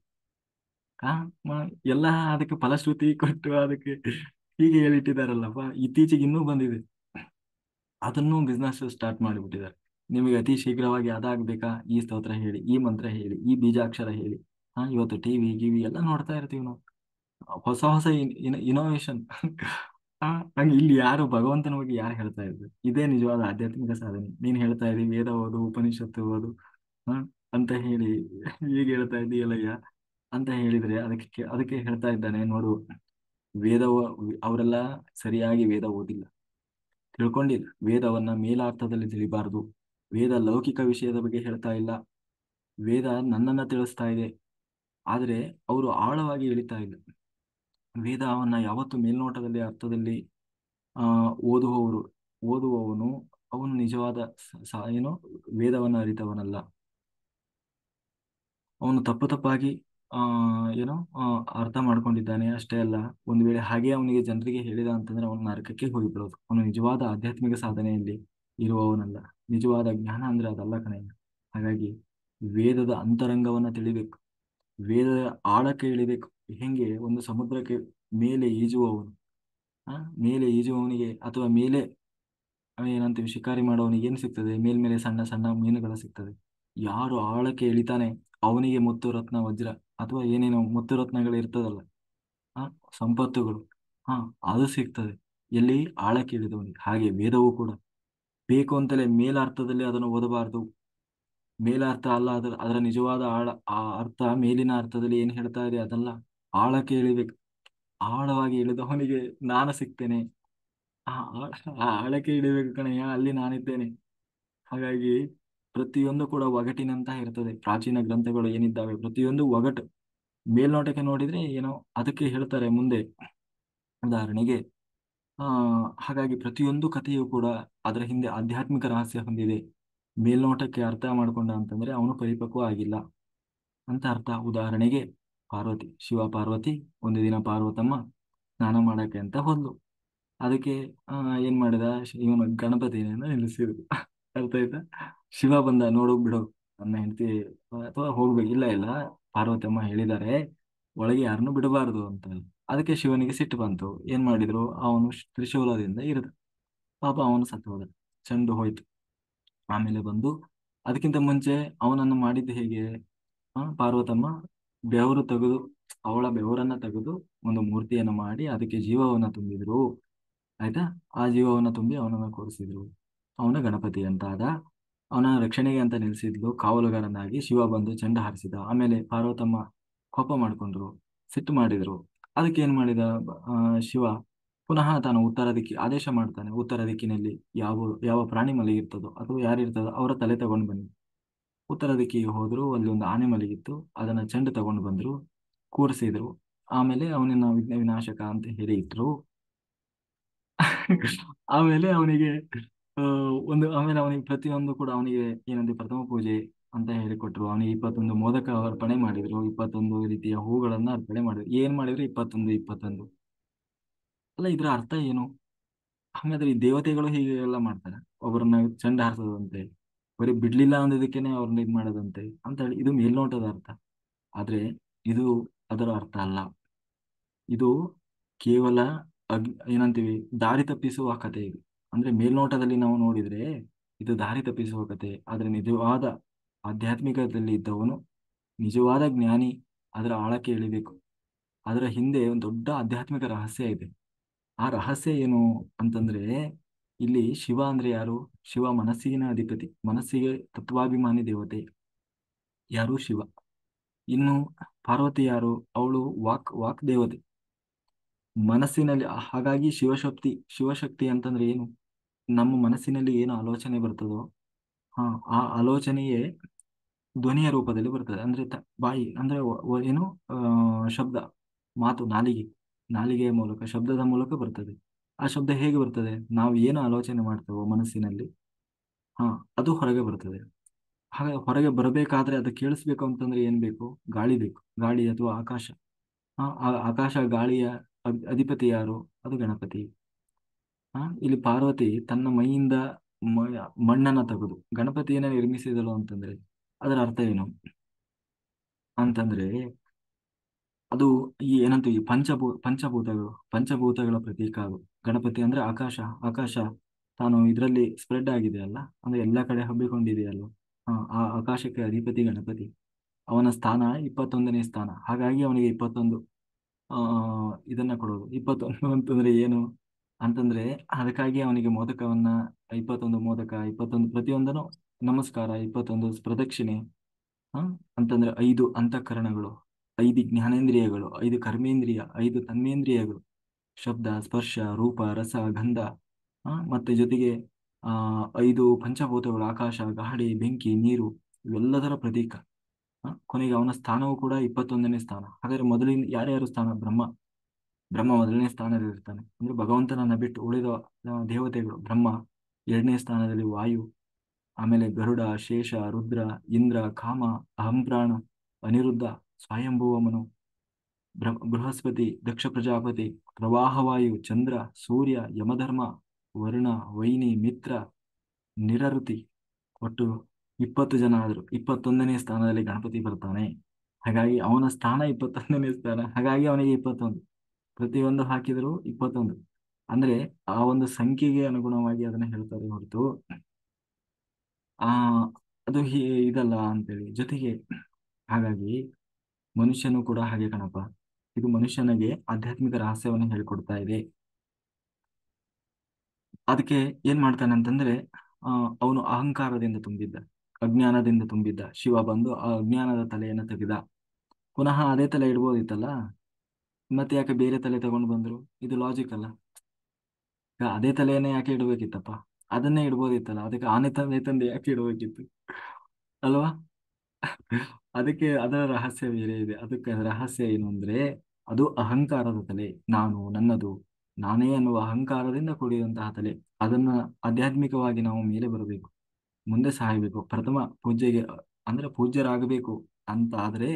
ಆ ಎಲ್ಲ ಅದಕ್ಕೆ ಫಲಶ್ರುತಿ ಕೊಟ್ಟು ಅದಕ್ಕೆ ಹೀಗೆ ಹೇಳಿಟ್ಟಿದಾರಲ್ಲಪ್ಪ. ಇತ್ತೀಚೆಗೆ ಇನ್ನೂ ಬಂದಿದೆ, ಅದನ್ನು ಬಿಸ್ನೆಸ್ ಸ್ಟಾರ್ಟ್ ಮಾಡಿಬಿಟ್ಟಿದ್ದಾರೆ. ನಿಮಗೆ ಅತಿ ಶೀಘ್ರವಾಗಿ ಅದಾಗಬೇಕಾ? ಈ ಸ್ತೋತ್ರ ಹೇಳಿ, ಈ ಮಂತ್ರ ಹೇಳಿ, ಈ ಬೀಜಾಕ್ಷರ ಹೇಳಿ. ಇವತ್ತು ಟಿವಿ ಗಿವಿ ಎಲ್ಲ ನೋಡ್ತಾ ಇರ್ತೀವಿ ನಾವು, ಹೊಸ ಹೊಸ ಇನೋವೇಶನ್. ಆ ಹಂಗೆ ಇಲ್ಲಿ ಯಾರು ಭಗವಂತನ ಬಗ್ಗೆ ಯಾರು ಹೇಳ್ತಾ ಇದ್ರು? ಇದೇ ನಿಜವಾದ ಆಧ್ಯಾತ್ಮಿಕ ಸಾಧನೆ. ನೀನ್ ಹೇಳ್ತಾ ಇದ್ದೀವಿ ವೇದ ಓದು, ಉಪನಿಷತ್ತು ಓದು, ಹ ಅಂತ ಹೇಳಿ ಹೀಗೆ ಹೇಳ್ತಾ ಇದ್ದೀಯಲ್ಲಯ್ಯ ಅಂತ ಹೇಳಿದ್ರೆ ಅದಕ್ಕೆ ಹೇಳ್ತಾ ಇದ್ದಾನೆ ನೋಡು. ವೇದ ಅವರೆಲ್ಲ ಸರಿಯಾಗಿ ವೇದ ಓದಿಲ್ಲ, ತಿಳ್ಕೊಂಡಿಲ್ಲ. ವೇದವನ್ನ ಮೇಲಾರ್ಥದಲ್ಲಿ ತಿಳಿಬಾರದು. ವೇದ ಲೌಕಿಕ ವಿಷಯದ ಬಗ್ಗೆ ಹೇಳ್ತಾ ಇಲ್ಲ. ವೇದ ನನ್ನನ್ನ ತಿಳಿಸ್ತಾ ಇದೆ, ಆದ್ರೆ ಅವರು ಆಳವಾಗಿ ಇಳಿತಾ ಇಲ್ಲ. ವೇದವನ್ನ ಯಾವತ್ತು ಮೇಲ್ನೋಟದಲ್ಲಿ ಅರ್ಥದಲ್ಲಿ ಆ ಓದುವವರು ಓದುವವನು ಅವನು ನಿಜವಾದ ಏನು ವೇದವನ್ನ ಅರಿತವನಲ್ಲ. ಅವನು ತಪ್ಪು ತಪ್ಪಾಗಿ ಆ ಏನೋ ಅರ್ಥ ಮಾಡ್ಕೊಂಡಿದ್ದಾನೆ ಅಷ್ಟೇ ಅಲ್ಲ. ಒಂದು ವೇಳೆ ಹಾಗೆ ಅವನಿಗೆ ಜನರಿಗೆ ಹೇಳಿದ ಅಂತಂದ್ರೆ ಅವನು ನರಕಕ್ಕೆ ಹೋಗಿಬಿಡೋದು. ಅವನು ನಿಜವಾದ ಆಧ್ಯಾತ್ಮಿಕ ಸಾಧನೆಯಲ್ಲಿ ಇರುವವನಲ್ಲ. ನಿಜವಾದ ಜ್ಞಾನ ಅಂದ್ರೆ ಅದಲ್ಲ ಕಣಯ್ಯ. ಹಾಗಾಗಿ ವೇದದ ಅಂತರಂಗವನ್ನ ತಿಳಿಬೇಕು, ವೇದದ ಆಳಕ್ಕೆ ಇಳಿಬೇಕು. ಹೆಂಗೆ ಒಂದು ಸಮುದ್ರಕ್ಕೆ ಮೇಲೆ ಈಜುವವನು, ಆ ಮೇಲೆ ಈಜುವವನಿಗೆ ಅಥವಾ ಮೇಲೆ ಏನಂತೀವಿ ಶಿಕಾರಿ ಮಾಡೋವನಿಗೆ ಏನ್ ಸಿಗ್ತದೆ? ಮೇಲ್ಮೇಲೆ ಸಣ್ಣ ಸಣ್ಣ ಮೀನುಗಳು ಸಿಗ್ತದೆ. ಯಾರು ಆಳಕ್ಕೆ ಇಳಿತಾನೆ ಅವನಿಗೆ ಮುತ್ತು ರತ್ನ ವಜ್ರ ಅಥವಾ ಏನೇನೋ ಮುತ್ತು ರತ್ನಗಳು ಇರ್ತದಲ್ಲ, ಆ ಸಂಪತ್ತುಗಳು, ಹಾ ಅದು ಸಿಗ್ತದೆ ಎಲ್ಲಿ? ಆಳಕ್ಕೆ ಇಳಿದವನಿಗೆ. ಹಾಗೆ ವೇದವೂ ಕೂಡ ಬೇಕು ಅಂತಲೇ ಮೇಲಾರ್ಥದಲ್ಲಿ ಅದನ್ನು ಓದಬಾರದು. ಮೇಲಾರ್ಥ ಅಲ್ಲ, ಅದರ ನಿಜವಾದ ಆ ಅರ್ಥ ಮೇಲಿನ ಅರ್ಥದಲ್ಲಿ ಏನ್ ಹೇಳ್ತಾ ಇದೆ ಅದಲ್ಲ. ಆಳಕ್ಕೆ ಇಳಿಬೇಕು. ಆಳವಾಗಿ ಇಳಿದವನಿಗೆ ನಾನು ಸಿಗ್ತೇನೆ. ಆ ಆ ಆಳಕ್ಕೆ ಇಳಿಬೇಕು ಕಣಯ್ಯ, ಅಲ್ಲಿ ನಾನಿದ್ದೇನೆ. ಹಾಗಾಗಿ ಪ್ರತಿಯೊಂದು ಕೂಡ ಒಗಟಿನಂತ ಇರ್ತದೆ. ಪ್ರಾಚೀನ ಗ್ರಂಥಗಳು ಏನಿದ್ದಾವೆ ಪ್ರತಿಯೊಂದು ಒಗಟು. ಮೇಲ್ನೋಟಕ್ಕೆ ನೋಡಿದ್ರೆ ಏನೋ ಅದಕ್ಕೆ ಹೇಳ್ತಾರೆ ಮುಂದೆ ಉದಾಹರಣೆಗೆ. ಆ ಹಾಗಾಗಿ ಪ್ರತಿಯೊಂದು ಕಥೆಯು ಕೂಡ ಅದರ ಹಿಂದೆ ಆಧ್ಯಾತ್ಮಿಕ ರಹಸ್ಯ ಹೊಂದಿದೆ. ಮೇಲ್ನೋಟಕ್ಕೆ ಅರ್ಥ ಮಾಡ್ಕೊಂಡ ಅಂತಂದ್ರೆ ಅವನು ಪರಿಪಕ್ವ ಆಗಿಲ್ಲ ಅಂತ ಅರ್ಥ. ಉದಾಹರಣೆಗೆ ಪಾರ್ವತಿ, ಶಿವ ಪಾರ್ವತಿ ಒಂದು ದಿನ ಪಾರ್ವತಮ್ಮ ಸ್ನಾನ ಮಾಡಕ್ಕೆ ಅಂತ ಹೋದ್ಲು. ಅದಕ್ಕೆ ಏನ್ ಮಾಡಿದ? ಇವನು ಗಣಪತಿಯನ್ನು ನಿಲ್ಲಿಸಿದ್ರು. ಅರ್ಥ ಆಯ್ತಾ? ಶಿವ ಬಂದ, ನೋಡು ಬಿಡು ನನ್ನ ಹೆಂಡತಿ ಅಥವಾ ಹೋಗ್ಬೇಕು. ಇಲ್ಲ ಇಲ್ಲ, ಪಾರ್ವತಮ್ಮ ಹೇಳಿದ್ದಾರೆ ಒಳಗೆ ಯಾರನ್ನು ಬಿಡಬಾರದು ಅಂತ. ಅದಕ್ಕೆ ಶಿವನಿಗೆ ಸಿಟ್ಟು ಬಂತು. ಏನ್ ಮಾಡಿದ್ರು? ಅವನು ತ್ರಿಶೂಲದಿಂದ ಇರಿದ. ಪಾಪ ಅವನು ಸತ್ತು ಹೋದ, ಚೆಂಡು ಹೋಯ್ತು. ಆಮೇಲೆ ಬಂದು ಅದಕ್ಕಿಂತ ಮುಂಚೆ ಅವನನ್ನು ಮಾಡಿದ್ದು ಹೇಗೆ? ಪಾರ್ವತಮ್ಮ ಬೆವರು ತೆಗೆದು, ಅವಳ ಬೆವರನ್ನ ತೆಗೆದು ಒಂದು ಮೂರ್ತಿಯನ್ನು ಮಾಡಿ ಅದಕ್ಕೆ ಜೀವವನ್ನ ತುಂಬಿದ್ರು. ಆಯ್ತಾ? ಆ ಜೀವವನ್ನ ತುಂಬಿ ಅವನನ್ನ ಕೂರಿಸಿದ್ರು. ಅವನ ಗಣಪತಿ ಅಂತ ಆದ. ಅವನ ರಕ್ಷಣೆಗೆ ಅಂತ ನಿಲ್ಸಿದ್ಲು ಕಾವಲುಗಾರನಾಗಿ. ಶಿವ ಬಂದು ಚೆಂಡ ಹಾರಿಸಿದ. ಆಮೇಲೆ ಪಾರ್ವತಮ್ಮ ಕೋಪ ಮಾಡ್ಕೊಂಡ್ರು, ಸಿಟ್ಟು ಮಾಡಿದ್ರು. ಅದಕ್ಕೆ ಏನ್ ಮಾಡಿದ ಶಿವ? ಪುನಃ ತಾನು ಉತ್ತರ ದಿಕ್ಕಿ ಆದೇಶ ಮಾಡ್ತಾನೆ. ಉತ್ತರ ದಿಕ್ಕಿನಲ್ಲಿ ಯಾವ ಯಾವ ಪ್ರಾಣಿ ಮಲಗಿರ್ತದೋ ಅಥವಾ ಯಾರಿರ್ತದೋ ಅವರ ತಲೆ ತಗೊಂಡು ಬನ್ನಿ. ಉತ್ತರ ದಿಕ್ಕಿಗೆ ಹೋದ್ರು, ಅಲ್ಲಿ ಒಂದು ಆನೆ ಮಲಗಿತ್ತು. ಅದನ್ನ ಚೆಂಡು ತಗೊಂಡು ಬಂದ್ರು, ಕೂರಿಸಿದ್ರು. ಆಮೇಲೆ ಅವನನ್ನ ವಿಘ್ನ ವಿನಾಶಕ ಅಂತ ಹೇಳಿ ಇಟ್ರು. ಆಮೇಲೆ ಅವನಿಗೆ ಆಮೇಲೆ ಅವನಿಗೆ ಪ್ರತಿಯೊಂದು ಕೂಡ ಅವನಿಗೆ ಏನಂದ್ರೆ ಪ್ರಥಮ ಪೂಜೆ ಅಂತ ಹೇಳಿಕೊಟ್ರು. ಅವನಿಗೆ 21 ಮೋದಕ ಅರ್ಪಣೆ ಮಾಡಿದ್ರು, 21 ರೀತಿಯ ಹೂಗಳನ್ನ ಅರ್ಪಣೆ ಮಾಡಿದ್ರು. ಏನ್ ಮಾಡಿದ್ರು? 21 ಅಲ್ಲ, ಇದ್ರ ಅರ್ಥ ಏನು? ಹಾಗಾದ್ರೆ ಈ ದೇವತೆಗಳು ಹೀಗೆ ಎಲ್ಲ ಮಾಡ್ತಾರೆ, ಒಬ್ಬರನ್ನ ಚೆಂಡ ಹಾರಿಸೋದಂತೆ, ಬರೀ ಬಿಡ್ಲಿಲ್ಲ ಅನ್ನೋದಕ್ಕೇನೆ ಅವ್ರನ್ನ ಇದ್ ಮಾಡೋದಂತೆ ಅಂತ ಹೇಳಿ. ಇದು ಮೇಲ್ನೋಟದ ಅರ್ಥ. ಆದ್ರೆ ಇದು ಅದರ ಅರ್ಥ ಅಲ್ಲ. ಇದು ಕೇವಲ ಏನಂತೀವಿ ದಾರಿ ತಪ್ಪಿಸುವ ಕಥೆ ಇದು. ಅಂದ್ರೆ ಮೇಲ್ನೋಟದಲ್ಲಿ ನಾವು ನೋಡಿದ್ರೆ ಇದು ದಾರಿ ತಪ್ಪಿಸುವ ಕಥೆ. ಆದ್ರೆ ನಿಜವಾದ ಆಧ್ಯಾತ್ಮಿಕದಲ್ಲಿ ಇದ್ದವನು, ನಿಜವಾದ ಜ್ಞಾನಿ ಅದರ ಆಳಕ್ಕೆ ಇಳಿಬೇಕು. ಅದರ ಹಿಂದೆ ಒಂದು ದೊಡ್ಡ ಆಧ್ಯಾತ್ಮಿಕ ರಹಸ್ಯ ಇದೆ. ಆ ರಹಸ್ಯ ಏನು ಅಂತಂದ್ರೆ, ಇಲ್ಲಿ ಶಿವ ಅಂದ್ರೆ ಯಾರು? ಶಿವ ಮನಸ್ಸಿನ ಅಧಿಪತಿ, ಮನಸ್ಸಿಗೆ ತತ್ವಾಭಿಮಾನಿ ದೇವತೆ ಯಾರು? ಶಿವ. ಇನ್ನು ಪಾರ್ವತಿ ಯಾರು? ಅವಳು ವಾಕ್ ದೇವತೆ, ಮನಸ್ಸಿನಲ್ಲಿ. ಹಾಗಾಗಿ ಶಿವಶಕ್ತಿ ಅಂತಂದ್ರೆ ಏನು? ನಮ್ಮ ಮನಸ್ಸಿನಲ್ಲಿ ಏನು ಆಲೋಚನೆ ಬರ್ತದೋ ಹಾ ಆ ಆಲೋಚನೆಯೇ ಧ್ವನಿಯ ರೂಪದಲ್ಲಿ ಬರ್ತದೆ. ಅಂದ್ರೆ ಬಾಯಿ ಅಂದ್ರೆ ಏನು ಶಬ್ದ, ಮಾತು, ನಾಲಿಗೆಯ ಮೂಲಕ, ಶಬ್ದದ ಮೂಲಕ ಬರ್ತದೆ. ಆ ಶಬ್ದ ಹೇಗೆ ಬರ್ತದೆ? ನಾವು ಏನು ಆಲೋಚನೆ ಮಾಡ್ತೇವೋ ಮನಸ್ಸಿನಲ್ಲಿ, ಹಾ ಅದು ಹೊರಗೆ ಬರ್ತದೆ. ಹಾಗೆ ಹೊರಗೆ ಬರಬೇಕಾದ್ರೆ ಅದು ಕೇಳಿಸ್ಬೇಕು ಅಂತಂದ್ರೆ ಏನ್ ಬೇಕು? ಗಾಳಿ ಬೇಕು, ಗಾಳಿ ಅಥವಾ ಆಕಾಶ. ಆ ಆಕಾಶ ಗಾಳಿಯ ಅಧಿಪತಿ ಯಾರು? ಅದು ಗಣಪತಿ. ಇಲ್ಲಿ ಪಾರ್ವತಿ ತನ್ನ ಮೈಯಿಂದ ಮಣ್ಣನ್ನ ತೆಗೆದು ಗಣಪತಿಯನ್ನ ನಿರ್ಮಿಸಿದಳು ಅಂತಂದ್ರೆ ಅದರ ಅರ್ಥ ಏನು ಅಂತಂದ್ರೆ, ಅದು ಈ ಏನಂತೀವಿ ಪಂಚಭೂತಗಳ ಪ್ರತೀಕ ಅದು. ಗಣಪತಿ ಅಂದ್ರೆ ಆಕಾಶ. ಆಕಾಶ ತಾನು ಇದರಲ್ಲಿ ಸ್ಪ್ರೆಡ್ ಆಗಿದೆ ಅಲ್ಲ, ಅಂದ್ರೆ ಎಲ್ಲಾ ಕಡೆ ಹಬ್ಬಿಕೊಂಡಿದೆಯಲ್ಲ. ಆ ಆಕಾಶಕ್ಕೆ ಅಧಿಪತಿ ಗಣಪತಿ. ಅವನ ಸ್ಥಾನ 21ನೇ ಸ್ಥಾನ. ಹಾಗಾಗಿ ಅವನಿಗೆ 21 ಇದನ್ನ ಕೊಡೋದು. 21 ಅಂತಂದ್ರೆ ಏನು? ಅಂತಂದ್ರೆ ಅದಕ್ಕಾಗಿ ಅವನಿಗೆ ಮೋದಕವನ್ನ 21 ಮೋದಕ, 21 ಪ್ರತಿಯೊಂದನು ನಮಸ್ಕಾರ, 21 ಪ್ರದಕ್ಷಿಣೆ. ಹ ಅಂತಂದ್ರೆ 5 ಅಂತಃಕರಣಗಳು, 5 ಜ್ಞಾನೇಂದ್ರಿಯಗಳು, 5 ಕರ್ಮೇಂದ್ರಿಯ, 5 ತನ್ಮೇಂದ್ರಿಯಗಳು, ಶಬ್ದ, ಸ್ಪರ್ಶ, ರೂಪ, ರಸ, ಗಂಧ, ಮತ್ತೆ ಜೊತೆಗೆ 5 ಪಂಚಭೂತಗಳು, ಆಕಾಶ, ಗಾಳಿ, ಬೆಂಕಿ, ನೀರು, ಇವೆಲ್ಲದರ ಪ್ರತೀಕ. ಕೊನೆಗೆ ಅವನ ಸ್ಥಾನವೂ ಕೂಡ 21ನೇ ಸ್ಥಾನ. ಹಾಗಾದ್ರೆ ಮೊದಲಿನ ಯಾರ್ಯಾರು ಸ್ಥಾನ? ಬ್ರಹ್ಮ ಮೊದಲನೇ ಸ್ಥಾನದಲ್ಲಿರ್ತಾನೆ. ಅಂದ್ರೆ ಭಗವಂತನನ್ನ ಬಿಟ್ಟು ಉಳಿದ ದೇವತೆಗಳು. ಬ್ರಹ್ಮ 2ನೇ ಸ್ಥಾನದಲ್ಲಿ, ವಾಯು, ಆಮೇಲೆ ಗರುಡ, ಶೇಷ, ರುದ್ರ, ಇಂದ್ರ, ಕಾಮ, ಅಹಂಪ್ರಾಣ, ಅನಿರುದ್ಧ, ಸ್ವಯಂಭುವಮನು, ಬೃಹಸ್ಪತಿ, ದಕ್ಷ ಪ್ರಜಾಪತಿ, ಪ್ರವಾಹವಾಯು, ಚಂದ್ರ, ಸೂರ್ಯ, ಯಮಧರ್ಮ, ವರುಣ, ವೈನಿ, ಮಿತ್ರ, ನಿರಋತಿ. ಒಟ್ಟು 20 ಜನ ಆದ್ರು. 21ನೇ ಸ್ಥಾನದಲ್ಲಿ ಗಣಪತಿ ಬರ್ತಾನೆ. ಹಾಗಾಗಿ ಅವನ ಸ್ಥಾನ 21ನೇ ಸ್ಥಾನ. ಹಾಗಾಗಿ ಅವನಿಗೆ 21. ಪ್ರತಿಯೊಂದು ಹಾಕಿದ್ರು 21. ಅಂದ್ರೆ ಆ ಒಂದು ಸಂಖ್ಯೆಗೆ ಅನುಗುಣವಾಗಿ ಅದನ್ನ ಹೇಳ್ತಾರೆ ಹೊರತು ಆ ಅದು ಇದಲ್ಲ ಅಂತೇಳಿ. ಜೊತೆಗೆ ಹಾಗಾಗಿ ಮನುಷ್ಯನು ಕೂಡ ಹಾಗೆ ಕಣಪ್ಪ. ಇದು ಮನುಷ್ಯನಿಗೆ ಆಧ್ಯಾತ್ಮಿಕ ರಹಸ್ಯವನ್ನು ಹೇಳ್ಕೊಡ್ತಾ ಇದೆ. ಅದಕ್ಕೆ ಏನ್ ಮಾಡ್ತಾನೆ ಅಂತಂದ್ರೆ ಅವನು ಅಹಂಕಾರದಿಂದ ತುಂಬಿದ್ದ, ಅಜ್ಞಾನದಿಂದ ತುಂಬಿದ್ದ. ಶಿವ ಬಂದು ಆ ಅಜ್ಞಾನದ ತಲೆಯನ್ನು ತೆಗೆದ. ಪುನಃ ಅದೇ ತಲೆ ಇಡ್ಬೋದಿತ್ತಲ್ಲ, ಮತ್ತೆ ಯಾಕೆ ಬೇರೆ ತಲೆ ತಗೊಂಡು ಬಂದ್ರು? ಇದು ಲಾಜಿಕ್ ಅಲ್ಲ. ಈಗ ಅದೇ ತಲೆಯನ್ನೇ ಯಾಕೆ ಇಡ್ಬೇಕಿತ್ತಪ್ಪ? ಅದನ್ನೇ ಇಡ್ಬೋದಿತ್ತಲ್ಲ. ಅದಕ್ಕೆ ಆನೆ ತಂದೆ ತಂದೆ ಯಾಕೆ ಇಡ್ಬೇಕಿತ್ತು ಅಲ್ವಾ? ಅದಕ್ಕೆ ಅದರ ರಹಸ್ಯ ಬೇರೆ ಇದೆ. ಅದಕ್ಕೆ ರಹಸ್ಯ ಏನು ಅಂದ್ರೆ, ಅದು ಅಹಂಕಾರದ ತಲೆ. ನಾನು, ನನ್ನದು, ನಾನೇ ಅನ್ನುವ ಅಹಂಕಾರದಿಂದ ಕೂಡಿದಂತಹ ತಲೆ. ಅದನ್ನ ಆಧ್ಯಾತ್ಮಿಕವಾಗಿ ನಾವು ಮೇಲೆ ಬರಬೇಕು, ಮುಂದೆ ಸಾಗಬೇಕು. ಪ್ರಥಮ ಪೂಜೆಗೆ ಅಂದ್ರೆ ಪೂಜ್ಯರಾಗಬೇಕು ಅಂತ ಆದ್ರೆ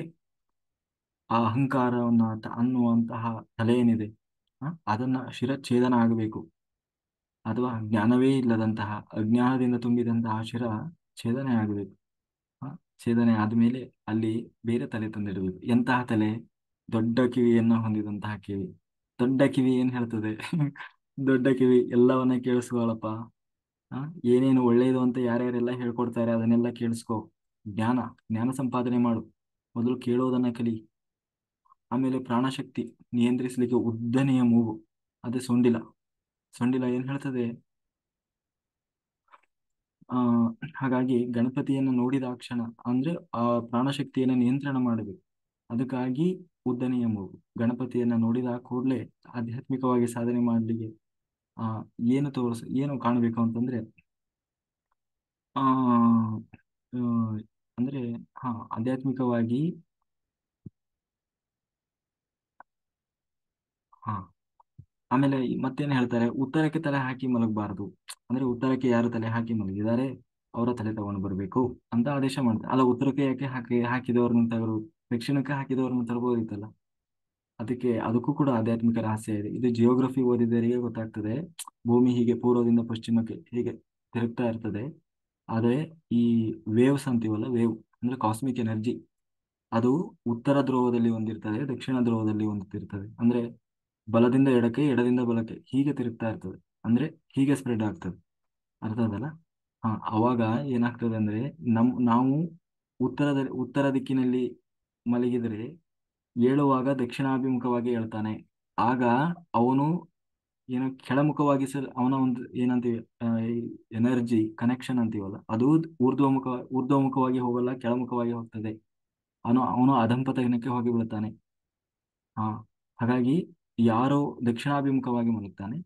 ಆ ಅಹಂಕಾರವನ್ನ ಅನ್ನುವಂತಹ ತಲೆ ಏನಿದೆ, ಅದನ್ನ ಶಿರಚ್ಛೇದನ ಆಗಬೇಕು. ಅಥವಾ ಜ್ಞಾನವೇ ಇಲ್ಲದಂತಹ, ಅಜ್ಞಾನದಿಂದ ತುಂಬಿದಂತಹ ಶಿರ ಛೇದನೆ ಆಗಬೇಕು. ಛೇದನೆ ಆದ್ಮೇಲೆ ಅಲ್ಲಿ ಬೇರೆ ತಲೆ ತಂದಿಡಬೇಕು. ಎಂತಹ ತಲೆ? ದೊಡ್ಡ ಕಿವಿಯನ್ನ ಹೊಂದಿದಂತಹ ಕಿವಿ. ದೊಡ್ಡ ಕಿವಿ ಏನ್ ಹೇಳ್ತದೆ? ದೊಡ್ಡ ಕಿವಿ ಎಲ್ಲವನ್ನ ಕೇಳಿಸ್ಕೊಳಪ್ಪ. ಆ ಏನೇನು ಒಳ್ಳೇದು ಅಂತ ಯಾರ್ಯಾರೆಲ್ಲ ಹೇಳ್ಕೊಡ್ತಾರೆ ಅದನ್ನೆಲ್ಲ ಕೇಳಿಸ್ಕೊ. ಜ್ಞಾನ ಜ್ಞಾನ ಸಂಪಾದನೆ ಮಾಡು. ಮೊದಲು ಕೇಳೋದನ್ನ ಕಲಿ. ಆಮೇಲೆ ಪ್ರಾಣಶಕ್ತಿ ನಿಯಂತ್ರಿಸಲಿಕ್ಕೆ ಉದ್ದನೆಯ ಮೂಗು, ಅದೇ ಸೊಂಡಿಲ. ಸೊಂಡಿಲ ಏನ್ ಹೇಳ್ತದೆ? ಆ ಹಾಗಾಗಿ ಗಣಪತಿಯನ್ನು ನೋಡಿದ ಕ್ಷಣ ಅಂದ್ರೆ ಆ ಪ್ರಾಣಶಕ್ತಿಯನ್ನು ನಿಯಂತ್ರಣ ಮಾಡಬೇಕು. ಅದಕ್ಕಾಗಿ ಉದ್ದನೆಯ ಮೂಗು. ಗಣಪತಿಯನ್ನ ನೋಡಿದ ಕೂಡಲೇ ಆಧ್ಯಾತ್ಮಿಕವಾಗಿ ಸಾಧನೆ ಮಾಡಲಿಕ್ಕೆ ಆ ಏನು ಕಾಣಬೇಕು ಅಂತಂದ್ರೆ ಆ ಆ, ಅಂದ್ರೆ ಆಧ್ಯಾತ್ಮಿಕವಾಗಿ ಹಾ ಆಮೇಲೆ ಮತ್ತೇನ್ ಹೇಳ್ತಾರೆ? ಉತ್ತರಕ್ಕೆ ತಲೆ ಹಾಕಿ ಮಲಗಬಾರದು. ಅಂದ್ರೆ ಉತ್ತರಕ್ಕೆ ಯಾರು ತಲೆ ಹಾಕಿ ಮಲಗಿದ್ದಾರೆ ಅವರ ತಲೆ ತಗೊಂಡು ಬರಬೇಕು ಅಂತ ಆದೇಶ ಮಾಡ್ತಾರೆ. ಅಲ್ಲ, ಉತ್ತರಕ್ಕೆ ಯಾಕೆ ಹಾಕಿದವ್ರನ್ನ ತಗರು, ದಕ್ಷಿಣಕ್ಕೆ ಹಾಕಿದವ್ರನ್ನ ತರಬಹುದಿತ್ತಲ್ಲ. ಅದಕ್ಕೂ ಕೂಡ ಆಧ್ಯಾತ್ಮಿಕ ರಹಸ್ಯ ಇದೆ. ಇದು ಜಿಯೋಗ್ರಫಿ ಓದಿದವರಿಗೆ ಗೊತ್ತಾಗ್ತದೆ. ಭೂಮಿ ಹೀಗೆ ಪೂರ್ವದಿಂದ ಪಶ್ಚಿಮಕ್ಕೆ ಹೀಗೆ ತಿರುಗ್ತಾ ಇರ್ತದೆ. ಆದ್ರೆ ಈ ವೇವ್ಸ್ ಅಂತೀವಲ್ಲ, ವೇವ್ ಅಂದ್ರೆ ಕಾಸ್ಮಿಕ್ ಎನರ್ಜಿ, ಅದು ಉತ್ತರ ಧ್ರುವದಲ್ಲಿ ಒಂದಿರ್ತದೆ, ದಕ್ಷಿಣ ಧ್ರುವದಲ್ಲಿ ಒಂದಿರ್ತದೆ. ಅಂದ್ರೆ ಬಲದಿಂದ ಎಡಕ್ಕೆ, ಎಡದಿಂದ ಬಲಕ್ಕೆ ಹೀಗೆ ತಿರುಗ್ತಾ ಇರ್ತದೆ. ಅಂದ್ರೆ ಹೀಗೆ ಸ್ಪ್ರೆಡ್ ಆಗ್ತದೆ. ಅರ್ಥ ಅದಲ್ಲ? ಅವಾಗ ಏನಾಗ್ತದೆ ಅಂದ್ರೆ ನಾವು ಉತ್ತರ ದಿಕ್ಕಿನಲ್ಲಿ ಮಲಗಿದರೆ ಏಳುವಾಗ ದಕ್ಷಿಣಾಭಿಮುಖವಾಗಿ ಹೇಳ್ತಾನೆ. ಆಗ ಅವನು ಏನೋ ಕೆಳಮುಖವಾಗಿಸಲು ಅವನ ಒಂದು ಏನಂತೀವಿ ಎನರ್ಜಿ ಕನೆಕ್ಷನ್ ಅಂತೀವಲ್ಲ, ಅದು ಊರ್ಧ್ವಮುಖವಾಗಿ ಹೋಗಲ್ಲ, ಕೆಳಮುಖವಾಗಿ ಹೋಗ್ತದೆ. ಅವನು ಅಧಂಪತನಕ್ಕೆ ಹೋಗಿ ಬೀಳ್ತಾನೆ. ಹಾ ಹಾಗಾಗಿ ಯಾರೋ ದಕ್ಷಿಣಾಭಿಮುಖವಾಗಿ ಮಲಗ್ತಾನೆ,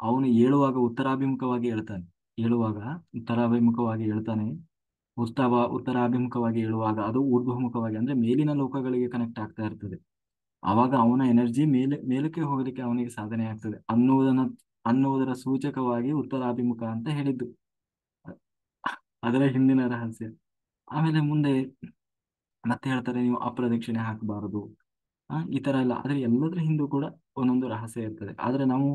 ಅವನು ಏಳುವಾಗ ಉತ್ತರಾಭಿಮುಖವಾಗಿ ಹೇಳ್ತಾನೆ. ಏಳುವಾಗ ಉತ್ತರಾಭಿಮುಖವಾಗಿ ಹೇಳ್ತಾನೆ. ಉತ್ತರಾಭಿಮುಖವಾಗಿ ಹೇಳುವಾಗ ಅದು ಊರ್ಧ್ವಮುಖವಾಗಿ ಅಂದ್ರೆ ಮೇಲಿನ ಲೋಕಗಳಿಗೆ ಕನೆಕ್ಟ್ ಆಗ್ತಾ ಇರ್ತದೆ. ಆವಾಗ ಅವನ ಎನರ್ಜಿ ಮೇಲಕ್ಕೆ ಹೋಗಲಿಕ್ಕೆ ಅವನಿಗೆ ಸಾಧನೆ ಆಗ್ತದೆ ಅನ್ನುವುದರ ಸೂಚಕವಾಗಿ ಉತ್ತರಾಭಿಮುಖ ಅಂತ ಹೇಳಿದ್ದು. ಅದರ ಹಿಂದಿನ ರಹಸ್ಯ. ಆಮೇಲೆ ಮುಂದೆ ಮತ್ತೆ ಹೇಳ್ತಾರೆ, ನೀವು ಅಪ್ರದಕ್ಷಿಣೆ ಹಾಕಬಾರದು. ಈ ತರ ಎಲ್ಲ. ಆದ್ರೆ ಎಲ್ಲದ್ರ ಹಿಂದೂ ಕೂಡ ಒಂದೊಂದು ರಹಸ್ಯ ಇರ್ತದೆ. ಆದ್ರೆ ನಾವು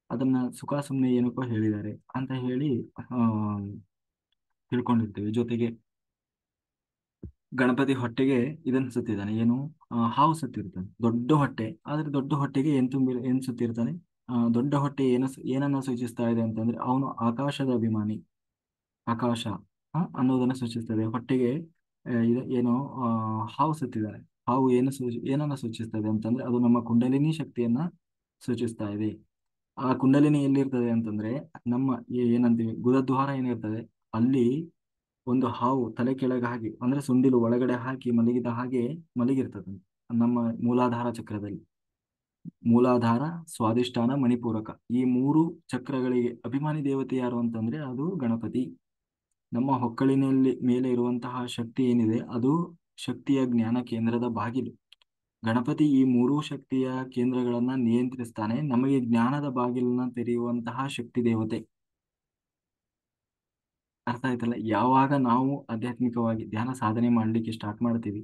ಅದನ್ನ ಸುಖ ಸುಮ್ಮನೆ ಏನಕ್ಕೋ ಹೇಳಿದ್ದಾರೆ ಅಂತ ಹೇಳಿ ಆ ತಿಳ್ಕೊಂಡಿರ್ತೀವಿ. ಜೊತೆಗೆ ಗಣಪತಿ ಹೊಟ್ಟೆಗೆ ಇದನ್ನ ಸುತ್ತಿದ್ದಾನೆ, ಏನು ಹಾವು ಸುತ್ತಿರ್ತಾನೆ. ದೊಡ್ಡ ಹೊಟ್ಟೆ, ಆದ್ರೆ ದೊಡ್ಡ ಹೊಟ್ಟೆಗೆ ಏನ್ ಸುತ್ತಿರ್ತಾನೆ? ದೊಡ್ಡ ಹೊಟ್ಟೆ ಏನನ್ನ ಸೂಚಿಸ್ತಾ ಇದೆ ಅಂತಂದ್ರೆ ಅವನು ಆಕಾಶದ ಅಭಿಮಾನಿ. ಆಕಾಶ ಅನ್ನೋದನ್ನ ಸೂಚಿಸ್ತದೆ. ಹೊಟ್ಟೆಗೆ ಏನು ಹಾವು ಸುತ್ತಿದ್ದಾನೆ. ಹಾವು ಏನನ್ನ ಸೂಚಿಸ್ತದೆ ಅಂತಂದ್ರೆ ಅದು ನಮ್ಮ ಕುಂಡಲಿನಿ ಶಕ್ತಿಯನ್ನ ಸೂಚಿಸ್ತಾ ಇದೆ. ಆ ಕುಂಡಲಿನಿ ಎಲ್ಲಿರ್ತದೆ ಅಂತಂದ್ರೆ ನಮ್ಮ ಏನಂತೀವಿ ಗುದದ್ವಾರ ಏನಿರ್ತದೆ ಅಲ್ಲಿ ಒಂದು ಹಾವು ತಲೆ ಕೆಳಗೆ ಹಾಕಿ ಅಂದ್ರೆ ಸುಂಡಿಲು ಒಳಗಡೆ ಹಾಕಿ ಮಲಗಿದ ಹಾಗೆ ಮಲಗಿರ್ತದೆ ನಮ್ಮ ಮೂಲಾಧಾರ ಚಕ್ರದಲ್ಲಿ. ಮೂಲಾಧಾರ, ಸ್ವಾದಿಷ್ಠಾನ, ಮಣಿಪೂರಕ ಈ ಮೂರು ಚಕ್ರಗಳಿಗೆ ಅಭಿಮಾನಿ ದೇವತೆ ಯಾರು ಅಂತಂದ್ರೆ ಅದು ಗಣಪತಿ. ನಮ್ಮ ಹೊಕ್ಕಳಿನಲ್ಲಿ ಮೇಲೆ ಇರುವಂತಹ ಶಕ್ತಿ ಏನಿದೆ ಅದು ಶಕ್ತಿಯ ಜ್ಞಾನ ಕೇಂದ್ರದ ಬಾಗಿಲು. ಗಣಪತಿ ಈ ಮೂರೂ ಶಕ್ತಿಯ ಕೇಂದ್ರಗಳನ್ನ ನಿಯಂತ್ರಿಸ್ತಾನೆ. ನಮಗೆ ಜ್ಞಾನದ ಬಾಗಿಲನ್ನ ತೆರೆಯುವಂತಹ ಶಕ್ತಿ ದೇವತೆ. ಅರ್ಥ ಆಯ್ತಲ್ಲ? ಯಾವಾಗ ನಾವು ಆಧ್ಯಾತ್ಮಿಕವಾಗಿ ಧ್ಯಾನ ಸಾಧನೆ ಮಾಡ್ಲಿಕ್ಕೆ ಸ್ಟಾರ್ಟ್ ಮಾಡ್ತೀವಿ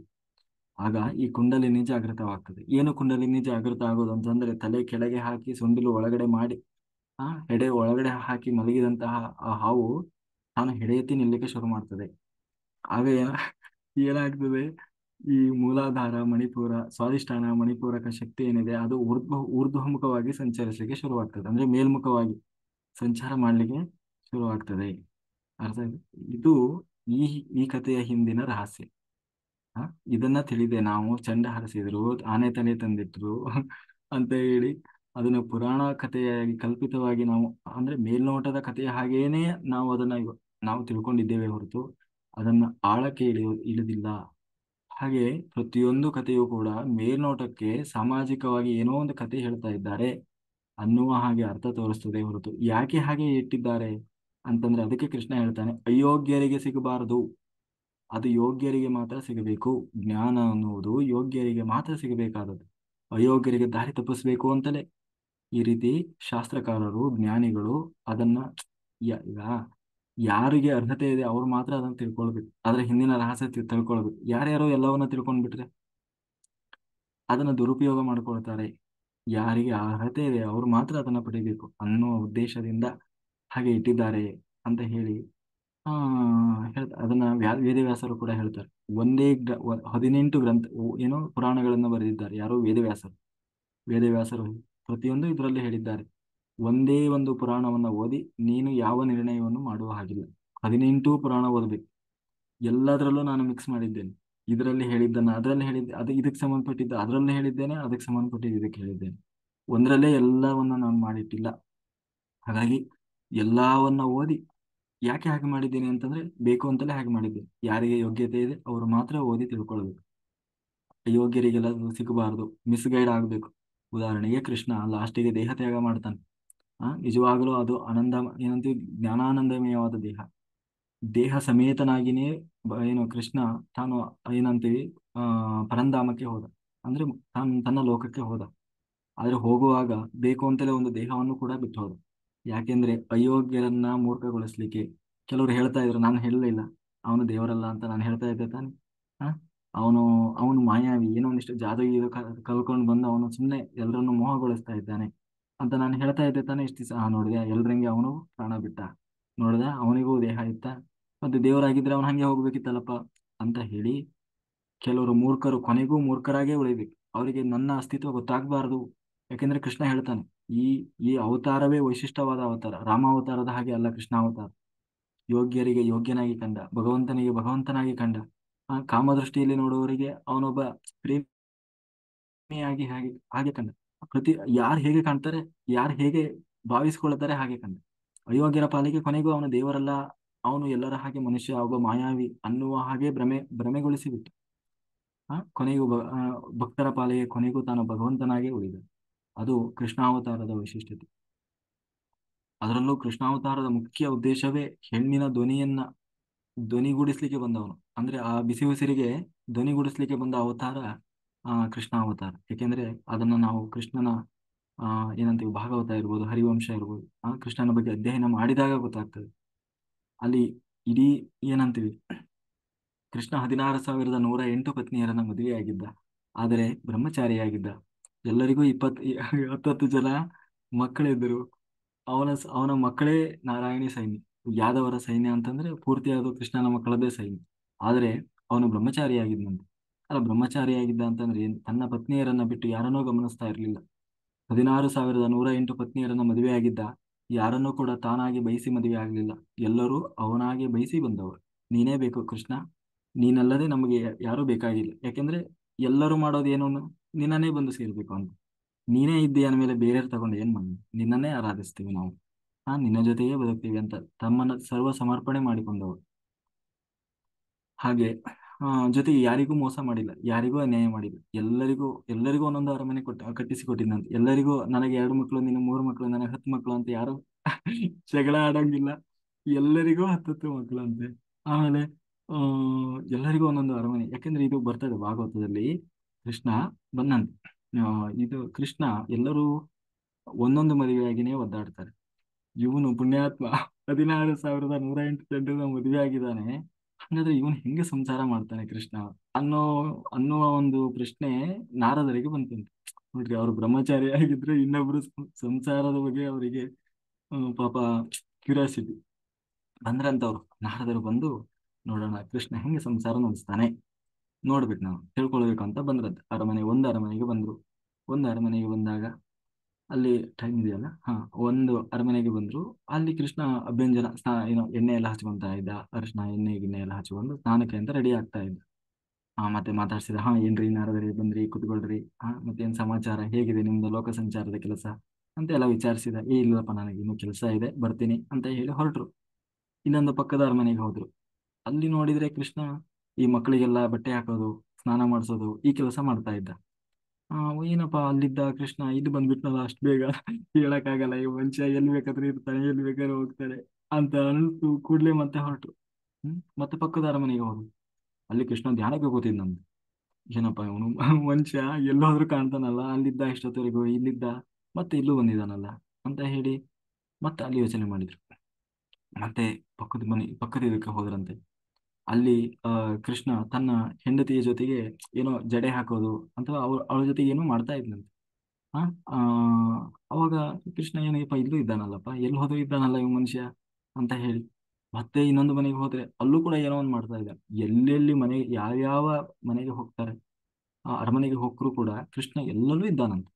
ಆಗ ಈ ಕುಂಡಲಿನಿ ಜಾಗೃತವಾಗ್ತದೆ. ಏನು ಕುಂಡಲಿನಿ ಜಾಗೃತ ಆಗೋದು ಅಂತಂದ್ರೆ ತಲೆ ಕೆಳಗೆ ಹಾಕಿ ಸೊಂಡಿಲು ಒಳಗಡೆ ಮಾಡಿ ಹೆಡೆ ಒಳಗಡೆ ಹಾಕಿ ಮಲಗಿದಂತಹ ಆ ಹಾವು ತಾನು ಹೆಡೆ ಎತ್ತಿ ನಿಲ್ಲಕ್ಕೆ ಶುರು ಮಾಡ್ತದೆ. ಆಗ ಏನಾಗ್ತದೆ, ಈ ಮೂಲಾಧಾರ, ಮಣಿಪುರ, ಸ್ವಾದಿಷ್ಠಾನ, ಮಣಿಪೂರಕ ಶಕ್ತಿ ಏನಿದೆ ಅದು ಊರ್ಧ್ವಮುಖವಾಗಿ ಸಂಚರಿಸಲಿಕ್ಕೆ ಶುರುವಾಗ್ತದೆ. ಅಂದ್ರೆ ಮೇಲ್ಮುಖವಾಗಿ ಸಂಚಾರ ಮಾಡ್ಲಿಕ್ಕೆ ಶುರುವಾಗ್ತದೆ. ಅರ್ಥ ಆಯ್ತು? ಇದು ಈ ಈ ಕಥೆಯ ಹಿಂದಿನ ರಹಸ್ಯ. ಹ ಇದನ್ನ ತಿಳಿದೆ ನಾವು ಚಂಡ ಹರಿಸಿದ್ರು, ಆನೆ ತಲೆ ತಂದಿಟ್ರು ಅಂತ ಹೇಳಿ ಅದನ್ನ ಪುರಾಣ ಕಥೆಯಾಗಿ ಕಲ್ಪಿತವಾಗಿ ನಾವು ಅಂದ್ರೆ ಮೇಲ್ನೋಟದ ಕಥೆಯ ಹಾಗೇನೆ ನಾವು ಅದನ್ನ ನಾವು ತಿಳ್ಕೊಂಡಿದ್ದೇವೆ ಹೊರತು ಅದನ್ನ ಆಳಕ್ಕೆ ಇಳಿದಿಲ್ಲ. ಹಾಗೆ ಪ್ರತಿಯೊಂದು ಕಥೆಯೂ ಕೂಡ ಮೇಲ್ನೋಟಕ್ಕೆ ಸಾಮಾಜಿಕವಾಗಿ ಏನೋ ಒಂದು ಕಥೆ ಹೇಳ್ತಾ ಇದ್ದಾರೆ ಅನ್ನುವ ಹಾಗೆ ಅರ್ಥ ತೋರಿಸ್ತದೆ ಹೊರತು ಯಾಕೆ ಹಾಗೆ ಇಟ್ಟಿದ್ದಾರೆ ಅಂತಂದ್ರೆ ಅದಕ್ಕೆ ಕೃಷ್ಣ ಹೇಳ್ತಾನೆ, ಅಯೋಗ್ಯರಿಗೆ ಸಿಗಬಾರದು, ಅದು ಯೋಗ್ಯರಿಗೆ ಮಾತ್ರ ಸಿಗಬೇಕು. ಜ್ಞಾನ ಅನ್ನುವುದು ಯೋಗ್ಯರಿಗೆ ಮಾತ್ರ ಸಿಗಬೇಕಾದದ್ದು. ಅಯೋಗ್ಯರಿಗೆ ದಾರಿ ತಪ್ಪಿಸ್ಬೇಕು ಅಂತಲೇ ಈ ರೀತಿ ಶಾಸ್ತ್ರಕಾರರು, ಜ್ಞಾನಿಗಳು ಅದನ್ನ ಈಗ ಯಾರಿಗೆ ಅರ್ಹತೆ ಇದೆ ಅವ್ರು ಮಾತ್ರ ಅದನ್ನ ತಿಳ್ಕೊಳ್ಬೇಕು. ಅದ್ರ ಹಿಂದಿನ ರಹಸ್ಯ ತಿಳ್ಕೊಳ್ಬೇಕು. ಯಾರ್ಯಾರೋ ಎಲ್ಲವನ್ನ ತಿಳ್ಕೊಂಡ್ಬಿಟ್ರೆ ಅದನ್ನ ದುರುಪಯೋಗ ಮಾಡ್ಕೊಳ್ತಾರೆ. ಯಾರಿಗೆ ಅರ್ಹತೆ ಇದೆ ಅವ್ರು ಮಾತ್ರ ಅದನ್ನ ಪಡಿಬೇಕು ಅನ್ನೋ ಉದ್ದೇಶದಿಂದ ಹಾಗೆ ಇಟ್ಟಿದ್ದಾರೆ ಅಂತ ಹೇಳಿ ಅದನ್ನ ವೇದವ್ಯಾಸರು ಕೂಡ ಹೇಳ್ತಾರೆ. ಒಂದೇ 18 ಗ್ರಂಥ ಏನೋ ಪುರಾಣಗಳನ್ನ ಬರೆದಿದ್ದಾರೆ ಯಾರೋ ವೇದವ್ಯಾಸರು. ವೇದವ್ಯಾಸರು ಪ್ರತಿಯೊಂದು ಇದರಲ್ಲಿ ಹೇಳಿದ್ದಾರೆ. ಒಂದೇ ಒಂದು ಪುರಾಣವನ್ನ ಓದಿ ನೀನು ಯಾವ ನಿರ್ಣಯವನ್ನು ಮಾಡುವ ಹಾಗಿಲ್ಲ. 18 ಪುರಾಣ ಓದಬೇಕು. ಎಲ್ಲದರಲ್ಲೂ ನಾನು ಮಿಕ್ಸ್ ಮಾಡಿದ್ದೇನೆ. ಇದರಲ್ಲಿ ಹೇಳಿದ್ದನ್ನ ಅದರಲ್ಲಿ ಹೇಳಿದ್ದೆ, ಅದು ಇದಕ್ಕೆ ಸಂಬಂಧಪಟ್ಟಿದ್ದ ಅದರಲ್ಲೇ ಹೇಳಿದ್ದೇನೆ, ಅದಕ್ಕೆ ಸಂಬಂಧಪಟ್ಟಿದ್ದು ಇದಕ್ಕೆ ಹೇಳಿದ್ದೇನೆ. ಒಂದರಲ್ಲೇ ಎಲ್ಲವನ್ನ ನಾನು ಮಾಡಿಟ್ಟಿಲ್ಲ. ಹಾಗಾಗಿ ಎಲ್ಲವನ್ನ ಓದಿ ಯಾಕೆ ಹಾಗೆ ಮಾಡಿದ್ದೇನೆ ಅಂತಂದ್ರೆ ಬೇಕು ಅಂತಲೇ ಹಾಗೆ ಮಾಡಿದ್ದೇನೆ. ಯಾರಿಗೆ ಯೋಗ್ಯತೆ ಇದೆ ಅವರು ಮಾತ್ರ ಓದಿ ತಿಳ್ಕೊಳ್ಬೇಕು. ಯೋಗ್ಯರಿಗೆಲ್ಲ ಅದು ಸಿಗಬಾರದು, ಮಿಸ್ಗೈಡ್ ಆಗ್ಬೇಕು. ಉದಾಹರಣೆಗೆ ಕೃಷ್ಣ ಲಾಸ್ಟಿಗೆ ದೇಹ ತ್ಯಾಗ ಮಾಡ್ತಾನೆ. ನಿಜವಾಗಲೂ ಅದು ಆನಂದ ಏನಂತೀವಿ ಜ್ಞಾನಾನಂದಮಯವಾದ ದೇಹ. ದೇಹ ಸಮೇತನಾಗಿನೇ ಏನು ಕೃಷ್ಣ ತಾನು ಏನಂತೀವಿ ಪರಂಧಾಮಕ್ಕೆ ಹೋದ. ಅಂದ್ರೆ ತನ್ನ ಲೋಕಕ್ಕೆ ಹೋದ. ಆದ್ರೆ ಹೋಗುವಾಗ ಬೇಕು ಅಂತಲೇ ಒಂದು ದೇಹವನ್ನು ಕೂಡ ಬಿಟ್ಟು ಹೋದ. ಯಾಕೆಂದ್ರೆ ಅಯೋಗ್ಯರನ್ನ ಮೂರ್ಖಗೊಳಿಸ್ಲಿಕ್ಕೆ. ಕೆಲವರು ಹೇಳ್ತಾ ಇದ್ರು, ನಾನು ಹೇಳಲಿಲ್ಲ ಅವನು ದೇವರಲ್ಲ ಅಂತ ನಾನು ಹೇಳ್ತಾ ಇದ್ದೆ ತಾನೆ. ಹ ಅವನು ಅವನು ಮಾಯಾವಿ, ಏನೋ ಒಂದಿಷ್ಟು ಜಾದು ಇದು ಕಲ್ಕೊಂಡು ಬಂದು ಅವನು ಸುಮ್ಮನೆ ಎಲ್ಲರನ್ನು ಮೋಹಗೊಳಿಸ್ತಾ ಇದ್ದಾನೆ ಅಂತ ನಾನು ಹೇಳ್ತಾ ಇದ್ದೆ ತಾನೆ. ಇಷ್ಟು ದಿವಸ ನೋಡಿದೆ ಎಲ್ರಂಗೆ ಅವನು ಪ್ರಾಣ ಬಿಟ್ಟ. ನೋಡಿದ ಅವನಿಗೂ ದೇಹ ಇತ್ತ, ಮತ್ತೆ ದೇವರಾಗಿದ್ರೆ ಅವನು ಹಂಗೆ ಹೋಗ್ಬೇಕಿತ್ತಲ್ಲಪ್ಪ ಅಂತ ಹೇಳಿ ಕೆಲವರು ಮೂರ್ಖರು ಕೊನೆಗೂ ಮೂರ್ಖರಾಗೇ ಉಳಿಬೇಕು. ಅವರಿಗೆ ನನ್ನ ಅಸ್ತಿತ್ವ ಗೊತ್ತಾಗಬಾರದು. ಯಾಕೆಂದ್ರೆ ಕೃಷ್ಣ ಹೇಳ್ತಾನೆ, ಈ ಈ ಅವತಾರವೇ ವೈಶಿಷ್ಟ್ಯವಾದ ಅವತಾರ. ರಾಮ ಅವತಾರದ ಹಾಗೆ ಅಲ್ಲ ಕೃಷ್ಣ ಅವತಾರ. ಯೋಗ್ಯರಿಗೆ ಯೋಗ್ಯನಾಗಿ ಕಂಡ, ಭಗವಂತನಿಗೆ ಭಗವಂತನಾಗಿ ಕಂಡ. ಕಾಮದೃಷ್ಟಿಯಲ್ಲಿ ನೋಡುವವರಿಗೆ ಅವನೊಬ್ಬ ಪ್ರೇಮಿಯಾಗಿ ಹಾಗೆ ಹಾಗೆ ಕಂಡ. ಯಾರು ಹೇಗೆ ಕಾಣ್ತಾರೆ, ಯಾರು ಹೇಗೆ ಭಾವಿಸ್ಕೊಳ್ತಾರೆ ಹಾಗೆ ಕಂಡ. ಅಯೋಗ್ಯರ ಪಾಲಿಗೆ ಕೊನೆಗೂ ಅವನು ದೇವರಲ್ಲ, ಅವನು ಎಲ್ಲರ ಹಾಗೆ ಮನುಷ್ಯ, ಒಬ್ಬ ಮಾಯಾವಿ ಅನ್ನುವ ಹಾಗೆ ಭ್ರಮೆಗೊಳಿಸಿಬಿಟ್ಟು ಕೊನೆಗೂ ಭಕ್ತರ ಪಾಲಿಗೆ ಕೊನೆಗೂ ತಾನು ಭಗವಂತನಾಗೇ ಉಳಿದ. ಅದು ಕೃಷ್ಣಾವತಾರದ ವೈಶಿಷ್ಟ್ಯತೆ. ಅದರಲ್ಲೂ ಕೃಷ್ಣಾವತಾರದ ಮುಖ್ಯ ಉದ್ದೇಶವೇ ಹೆಣ್ಣಿನ ಧ್ವನಿಗೂಡಿಸ್ಲಿಕ್ಕೆ ಬಂದವನು. ಅಂದ್ರೆ ಆ ಬಿಸಿ ಉಸಿರಿಗೆ ಧ್ವನಿಗೂಡಿಸ್ಲಿಕ್ಕೆ ಬಂದ ಅವತಾರ ಕೃಷ್ಣಾವತಾರ. ಯಾಕೆಂದ್ರೆ ಅದನ್ನ ನಾವು ಕೃಷ್ಣನ ಏನಂತೀವಿ ಭಾಗವತ ಇರ್ಬೋದು, ಹರಿವಂಶ ಇರ್ಬೋದು, ಕೃಷ್ಣನ ಬಗ್ಗೆ ಅಧ್ಯಯನ ಮಾಡಿದಾಗ ಗೊತ್ತಾಗ್ತದೆ. ಅಲ್ಲಿ ಇಡೀ ಏನಂತೀವಿ ಕೃಷ್ಣ 16,108 ಪತ್ನಿಯರನ್ನ ಮದುವೆಯಾಗಿದ್ದ, ಆದರೆ ಬ್ರಹ್ಮಚಾರಿಯಾಗಿದ್ದ. ಎಲ್ಲರಿಗೂ 20-10 ಜನ ಮಕ್ಕಳಿದ್ದರು. ಅವನ ಮಕ್ಕಳೇ ನಾರಾಯಣಿ ಸೈನ್ಯ, ಯಾದವರ ಸೈನ್ಯ ಅಂತಂದ್ರೆ ಪೂರ್ತಿ ಅದು ಕೃಷ್ಣನ ಮಕ್ಕಳದೇ ಸೈನ್ಯ. ಆದರೆ ಅವನು ಬ್ರಹ್ಮಚಾರಿಯಾಗಿದ್ದಂತೆ. ಅಲ್ಲ, ಬ್ರಹ್ಮಚಾರಿಯಾಗಿದ್ದ ಅಂತಂದ್ರೆ ಏನು? ತನ್ನ ಪತ್ನಿಯರನ್ನ ಬಿಟ್ಟು ಯಾರನ್ನೂ ಗಮನಿಸ್ತಾ ಇರಲಿಲ್ಲ. 16,108 ಪತ್ನಿಯರನ್ನ ಮದುವೆಯಾಗಿದ್ದ. ಯಾರನ್ನೂ ಕೂಡ ತಾನಾಗಿ ಬಯಸಿ ಮದುವೆ ಆಗಲಿಲ್ಲ. ಎಲ್ಲರೂ ಅವನಾಗಿ ಬಯಸಿ ಬಂದವರು. ನೀನೇ ಬೇಕು ಕೃಷ್ಣ, ನೀನಲ್ಲದೆ ನಮಗೆ ಯಾರೂ ಬೇಕಾಗಿಲ್ಲ. ಯಾಕೆಂದ್ರೆ ಎಲ್ಲರೂ ಮಾಡೋದು ಏನು, ನಿನ್ನನ್ನೇ ಬಂದು ಸೇರ್ಬೇಕು ಅಂತ. ನೀನೇ ಇದ್ದೀಯ ಅಂದಮೇಲೆ ಬೇರೆಯವ್ರು ತಗೊಂಡು ಏನ್ ಮಾಡಿ, ನಿನ್ನನ್ನೇ ಆರಾಧಿಸ್ತೀವಿ ನಾವು. ನಿನ್ನ ಜೊತೆಗೇ ಬದುಕ್ತೀವಿ ಅಂತ ತಮ್ಮನ್ನ ಸರ್ವ ಸಮರ್ಪಣೆ ಮಾಡಿಕೊಂಡವರು. ಹಾಗೆ ಜೊತೆಗೆ ಯಾರಿಗೂ ಮೋಸ ಮಾಡಿಲ್ಲ, ಯಾರಿಗೂ ಅನ್ಯಾಯ ಮಾಡಿಲ್ಲ. ಎಲ್ಲರಿಗೂ ಒಂದೊಂದು ಅರಮನೆ ಕಟ್ಟಿಸಿ ಕೊಟ್ಟಿದ್ದಂತೆ. ಎಲ್ಲರಿಗೂ ನನಗೆ 2 ಮಕ್ಕಳು, ನಿನ್ನ 3 ಮಕ್ಕಳು, ನನಗೆ 10 ಮಕ್ಕಳು ಅಂತ ಯಾರು ಜಗಳ ಆಡಂಗಿಲ್ಲ. ಎಲ್ಲರಿಗೂ 10 ಮಕ್ಕಳು ಅಂತೆ. ಆಮೇಲೆ ಆ ಎಲ್ಲರಿಗೂ ಒಂದೊಂದು ಅರಮನೆ. ಯಾಕೆಂದ್ರೆ ಇದು ಬರ್ತದೆ ಭಾಗವತದಲ್ಲಿ. ಕೃಷ್ಣ ಬಂದಂತೆ. ಇದು ಕೃಷ್ಣ ಎಲ್ಲರೂ ಒಂದೊಂದು ಮದುವೆಯಾಗಿನೇ ಒದ್ದಾಡ್ತಾರೆ. ಇವನು ಪುಣ್ಯಾತ್ಮ 16,108 ಜನರನ್ನ ಮದುವೆ ಆಗಿದ್ದಾನೆ. ಹಾಗಾದ್ರೆ ಇವನು ಹೆಂಗೆ ಸಂಸಾರ ಮಾಡ್ತಾನೆ ಕೃಷ್ಣ ಅನ್ನೋ ಅನ್ನುವ ಒಂದು ಪ್ರಶ್ನೆ ನಾರದರಿಗೆ ಬಂತಂತೆ. ನೋಡ್ರಿ, ಅವ್ರು ಬ್ರಹ್ಮಚಾರಿ ಆಗಿದ್ರೆ ಇನ್ನೊಬ್ರು ಸಂಸಾರದ ಬಗ್ಗೆ ಅವರಿಗೆ ಪಾಪ ಕ್ಯೂರಿಯಾಸಿಟಿ ಬಂದ್ರಂತವ್ರು. ನಾರದರು ಬಂದು ನೋಡೋಣ ಕೃಷ್ಣ ಹೆಂಗೆ ಸಂಸಾರ ನಡೆಸ್ತಾನೆ, ನೋಡ್ಬೇಕು ನಾವು ತಿಳ್ಕೊಳ್ಬೇಕು ಅಂತ ಬಂದ್ರಂತೆ. ಒಂದು ಅರಮನೆಗೆ ಬಂದ್ರು. ಒಂದು ಅರಮನೆಗೆ ಬಂದಾಗ ಅಲ್ಲಿ ಟೈಮ್ ಇದೆಯಲ್ಲ. ಒಂದು ಅರಮನೆಗೆ ಬಂದ್ರು. ಅಲ್ಲಿ ಕೃಷ್ಣ ಅಭ್ಯಂಜನ ಏನೋ ಎಣ್ಣೆ ಎಲ್ಲ ಹಚ್ಕೊಂತ ಇದ್ದ. ಅರಿಶಿನ ಎಣ್ಣೆ ಗಿಣ್ಣೆ ಎಲ್ಲ ಹಚ್ಕೊಂಡು ಸ್ನಾನಕ್ಕೆ ಅಂತ ರೆಡಿ ಆಗ್ತಾ ಇದ್ದ. ಮತ್ತೆ ಮಾತಾಡ್ಸಿದ. ಏನ್ರಿ ನಾರದರಿ ಬಂದ್ರಿ, ಕುತ್ಕೊಳ್ರಿ. ಮತ್ತೇನ್ ಸಮಾಚಾರ, ಹೇಗಿದೆ ನಿಮ್ದು ಲೋಕ ಸಂಚಾರದ ಕೆಲಸ ಅಂತ ಎಲ್ಲ ವಿಚಾರಿಸಿದ. ಇಲ್ಲಪ್ಪ, ನನಗೆ ಇನ್ನು ಕೆಲಸ ಇದೆ, ಬರ್ತೀನಿ ಅಂತ ಹೇಳಿ ಹೊರಟ್ರು. ಇನ್ನೊಂದು ಪಕ್ಕದ ಅರಮನೆಗೆ ಹೋದ್ರು. ಅಲ್ಲಿ ನೋಡಿದ್ರೆ ಕೃಷ್ಣ ಈ ಮಕ್ಕಳಿಗೆಲ್ಲ ಬಟ್ಟೆ ಹಾಕೋದು, ಸ್ನಾನ ಮಾಡಿಸೋದು ಈ ಕೆಲಸ ಮಾಡ್ತಾ ಇದ್ದ. ಆ ಏನಪ್ಪಾ ಅಲ್ಲಿದ್ದ ಕೃಷ್ಣ ಇಲ್ಲಿ ಬಂದ್ಬಿಟ್ನಲ್ಲ ಅಷ್ಟು ಬೇಗ, ಹೇಳಕ್ಕಾಗಲ್ಲ, ಈ ಮನುಷ್ಯ ಎಲ್ಲಿ ಬೇಕಾದ್ರೂ ಇರ್ತಾನೆ, ಎಲ್ಲಿ ಬೇಕಾದ್ರೂ ಹೋಗ್ತಾನೆ ಅಂತ ಅನಿಸ್ತು. ಕೂಡ್ಲೆ ಮತ್ತೆ ಹೊರಟ್ರು. ಮತ್ತೆ ಪಕ್ಕದ ಅರಮನೆಗೆ ಹೋದ್ರು. ಅಲ್ಲಿ ಕೃಷ್ಣ ಧ್ಯಾನಕ್ಕೆ ಕೂತಿದ್ನಂತೆ. ಏನಪ್ಪಾ ಇವನು ಮನುಷ್ಯ ಎಲ್ಲೋದ್ರೂ ಕಾಣ್ತಾನಲ್ಲ, ಅಲ್ಲಿದ್ದ ಇಷ್ಟೊತ್ತವರೆಗೂ, ಇಲ್ಲಿದ್ದ ಮತ್ತೆ ಇಲ್ಲೂ ಬಂದಿದ್ದಾನಲ್ಲ ಅಂತ ಹೇಳಿ ಮತ್ತೆ ಅಲ್ಲಿ ಯೋಚನೆ ಮಾಡಿದ್ರು. ಮತ್ತೆ ಪಕ್ಕದ ಇದಕ್ಕೆ ಹೋದ್ರಂತೆ. ಅಲ್ಲಿ ಕೃಷ್ಣ ತನ್ನ ಹೆಂಡತಿಯ ಜೊತೆಗೆ ಏನೋ ಜಡೆ ಹಾಕೋದು ಅಥವಾ ಅವಳ ಜೊತೆಗೆ ಏನೋ ಮಾಡ್ತಾ ಇದ್ನಂತೆ. ಆ ಆ, ಅವಾಗ ಕೃಷ್ಣ ಏನಪ್ಪ ಇಲ್ಲೂ ಇದ್ದಾನಲ್ಲಪ್ಪ, ಎಲ್ಲಿ ಹೋದ್ರೂ ಇದ್ದಾನಲ್ಲ ಇವ್ ಮನುಷ್ಯ ಅಂತ ಹೇಳಿ ಮತ್ತೆ ಇನ್ನೊಂದು ಮನೆಗೆ ಹೋದ್ರೆ ಅಲ್ಲೂ ಕೂಡ ಏನೋ ಒಂದು ಮಾಡ್ತಾ ಇದ್ದಾನೆ. ಎಲ್ಲೆಲ್ಲಿ ಯಾವ್ಯಾವ ಮನೆಗೆ ಹೋಗ್ತಾರೆ, ಆ ಅರಮನೆಗೆ ಹೋಗ್ರು ಕೂಡ ಕೃಷ್ಣ ಎಲ್ಲರೂ ಇದ್ದಾನಂತೆ.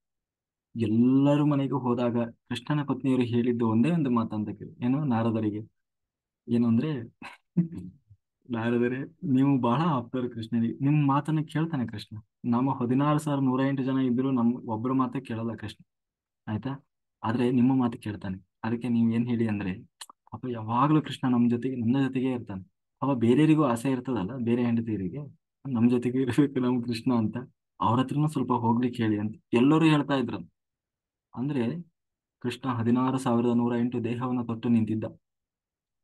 ಎಲ್ಲರೂ ಮನೆಗೆ ಹೋದಾಗ ಕೃಷ್ಣನ ಪತ್ನಿಯರು ಹೇಳಿದ್ದು ಒಂದೇ ಒಂದು ಮಾತಂತ ಕೇಳಿ, ಏನು ನಾರದರಿಗೆ, ಏನು ಅಂದ್ರೆ ನಾರದರೆ, ನೀವು ಬಹಳ ಆಪ್ತರು ಕೃಷ್ಣನಿಗೆ, ನಿಮ್ಮ ಮಾತನ್ನ ಕೇಳ್ತಾನೆ ಕೃಷ್ಣ. ನಮ್ಮ 16,108 ಜನ ಇದ್ರು ಒಬ್ಬರ ಮಾತೇ ಕೇಳಲ್ಲ ಕೃಷ್ಣ, ಆಯ್ತಾ. ಆದ್ರೆ ನಿಮ್ಮ ಮಾತು ಕೇಳ್ತಾನೆ. ಅದಕ್ಕೆ ನೀವು ಏನ್ ಹೇಳಿ ಅಂದ್ರೆ, ಅಪ್ಪ ಯಾವಾಗ್ಲೂ ಕೃಷ್ಣ ನನ್ನ ಜೊತೆಗೆ ಇರ್ತಾನೆ. ಅವ ಬೇರೆಯವರಿಗೂ ಆಸೆ ಇರ್ತದಲ್ಲ, ಬೇರೆ ಹೆಂಡತಿಯರಿಗೆ ನಮ್ ಜೊತೆಗೆ ಇರ್ಬೇಕು ನಮ್ ಕೃಷ್ಣ ಅಂತ. ಅವ್ರ ಹತ್ರನೂ ಸ್ವಲ್ಪ ಹೋಗ್ಲಿಕ್ಕೆ ಹೇಳಿ ಅಂತ ಎಲ್ಲರೂ ಹೇಳ್ತಾ ಇದ್ರು. ಅಂದ್ರೆ ಕೃಷ್ಣ 16,108 ದೇಹವನ್ನು ತೊಟ್ಟು ನಿಂತಿದ್ದ.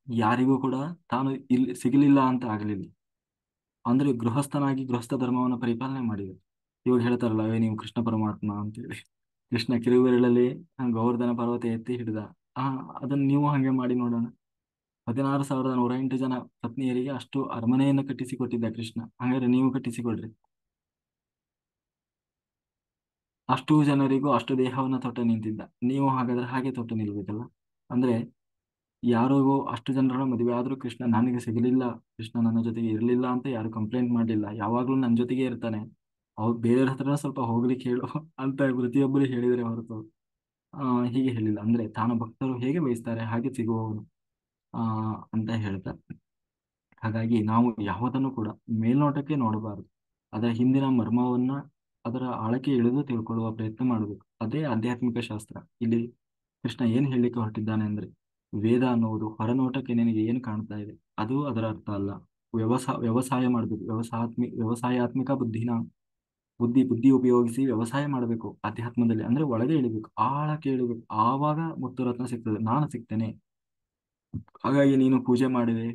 ಯಾರಿಗೂ ಕೂಡ ತಾನು ಇಲ್ಲಿ ಸಿಗಲಿಲ್ಲ ಅಂತ ಆಗಲಿಲ್ಲ. ಅಂದ್ರೆ ಗೃಹಸ್ಥ ಧರ್ಮವನ್ನು ಪರಿಪಾಲನೆ ಮಾಡಿದೆ. ಇವಾಗ ಹೇಳ್ತಾರಲ್ಲ, ನೀವು ಕೃಷ್ಣ ಪರಮಾತ್ಮ ಅಂತೇಳಿ. ಕೃಷ್ಣ ಕಿರುಬೆರಳಲ್ಲಿ ಗೋವರ್ಧನ ಪರ್ವತ ಎತ್ತಿ ಹಿಡಿದ. ಆ ಅದನ್ನ ನೀವು ಹಂಗೆ ಮಾಡಿ ನೋಡೋಣ. 16,108 ಜನ ಪತ್ನಿಯರಿಗೆ ಅಷ್ಟು ಅರಮನೆಯನ್ನು ಕಟ್ಟಿಸಿ ಕೊಟ್ಟಿದ್ದ ಕೃಷ್ಣ. ಹಾಗಾದ್ರೆ ನೀವು ಕಟ್ಟಿಸಿಕೊಡ್ರಿ. ಅಷ್ಟು ಜನರಿಗೂ ಅಷ್ಟು ದೇಹವನ್ನು ತೊಟ್ಟು ನಿಂತಿದ್ದ. ನೀವು ಹಾಗಾದ್ರೆ ಹಾಗೆ ತೊಟ್ಟು ನಿಲ್ಬೇಕಲ್ಲ. ಅಂದ್ರೆ ಯಾರಿಗೂ ಅಷ್ಟು ಜನರ ಮದುವೆ ಆದ್ರೂ ಕೃಷ್ಣ ನನಗೆ ಸಿಗಲಿಲ್ಲ, ಕೃಷ್ಣ ನನ್ನ ಜೊತೆಗೆ ಇರಲಿಲ್ಲ ಅಂತ ಯಾರು ಕಂಪ್ಲೇಂಟ್ ಮಾಡಲಿಲ್ಲ. ಯಾವಾಗ್ಲೂ ನನ್ನ ಜೊತೆಗೆ ಇರ್ತಾನೆ, ಅವ್ರು ಬೇರೆಯವ್ರ ಹತ್ರ ಸ್ವಲ್ಪ ಹೋಗ್ಲಿಕ್ಕೆ ಹೇಳು ಅಂತ ಪ್ರತಿಯೊಬ್ಬರು ಹೇಳಿದರೆ ಹೊರತು ಹೀಗೆ ಹೇಳಿಲ್ಲ. ಅಂದ್ರೆ ತಾನು ಭಕ್ತರು ಹೇಗೆ ಬಯಸ್ತಾರೆ ಹಾಗೆ ಸಿಗುವವನು ಅಂತ ಹೇಳ್ತಾ. ಹಾಗಾಗಿ ನಾವು ಯಾವುದನ್ನು ಕೂಡ ಮೇಲ್ನೋಟಕ್ಕೆ ನೋಡಬಾರದು, ಅದರ ಹಿಂದಿನ ಮರ್ಮವನ್ನ, ಅದರ ಆಳಕ್ಕೆ ಇಳಿದು ತಿಳ್ಕೊಳ್ಳುವ ಪ್ರಯತ್ನ ಮಾಡಬೇಕು. ಅದೇ ಆಧ್ಯಾತ್ಮಿಕ ಶಾಸ್ತ್ರ. ಇಲ್ಲಿ ಕೃಷ್ಣ ಏನ್ ಹೇಳಲಿಕ್ಕೆ ಹೊರಟಿದ್ದಾನೆ ಅಂದ್ರೆ, ವೇದ ಅನ್ನುವುದು ಹೊರನೋಟಕ್ಕೆ ನಿನಗೆ ಏನು ಕಾಣ್ತಾ ಇದೆ ಅದು ಅದರ ಅರ್ಥ ಅಲ್ಲ. ವ್ಯವಸಾಯ ಮಾಡಬೇಕು. ವ್ಯವಸಾಯಾತ್ಮಿಕ ಬುದ್ಧಿ ಉಪಯೋಗಿಸಿ ವ್ಯವಸಾಯ ಮಾಡಬೇಕು. ಅಧ್ಯಾತ್ಮದಲ್ಲಿ ಅಂದ್ರೆ ಒಳಗೆ ಇಳಿಬೇಕು, ಆಳಕ್ಕೆ ಇಳಿಬೇಕು. ಆವಾಗ ಮುತ್ತು ರತ್ನ ಸಿಗ್ತದೆ, ನಾನು ಸಿಗ್ತೇನೆ. ಹಾಗಾಗಿ ನೀನು ಪೂಜೆ ಮಾಡಿದೆ,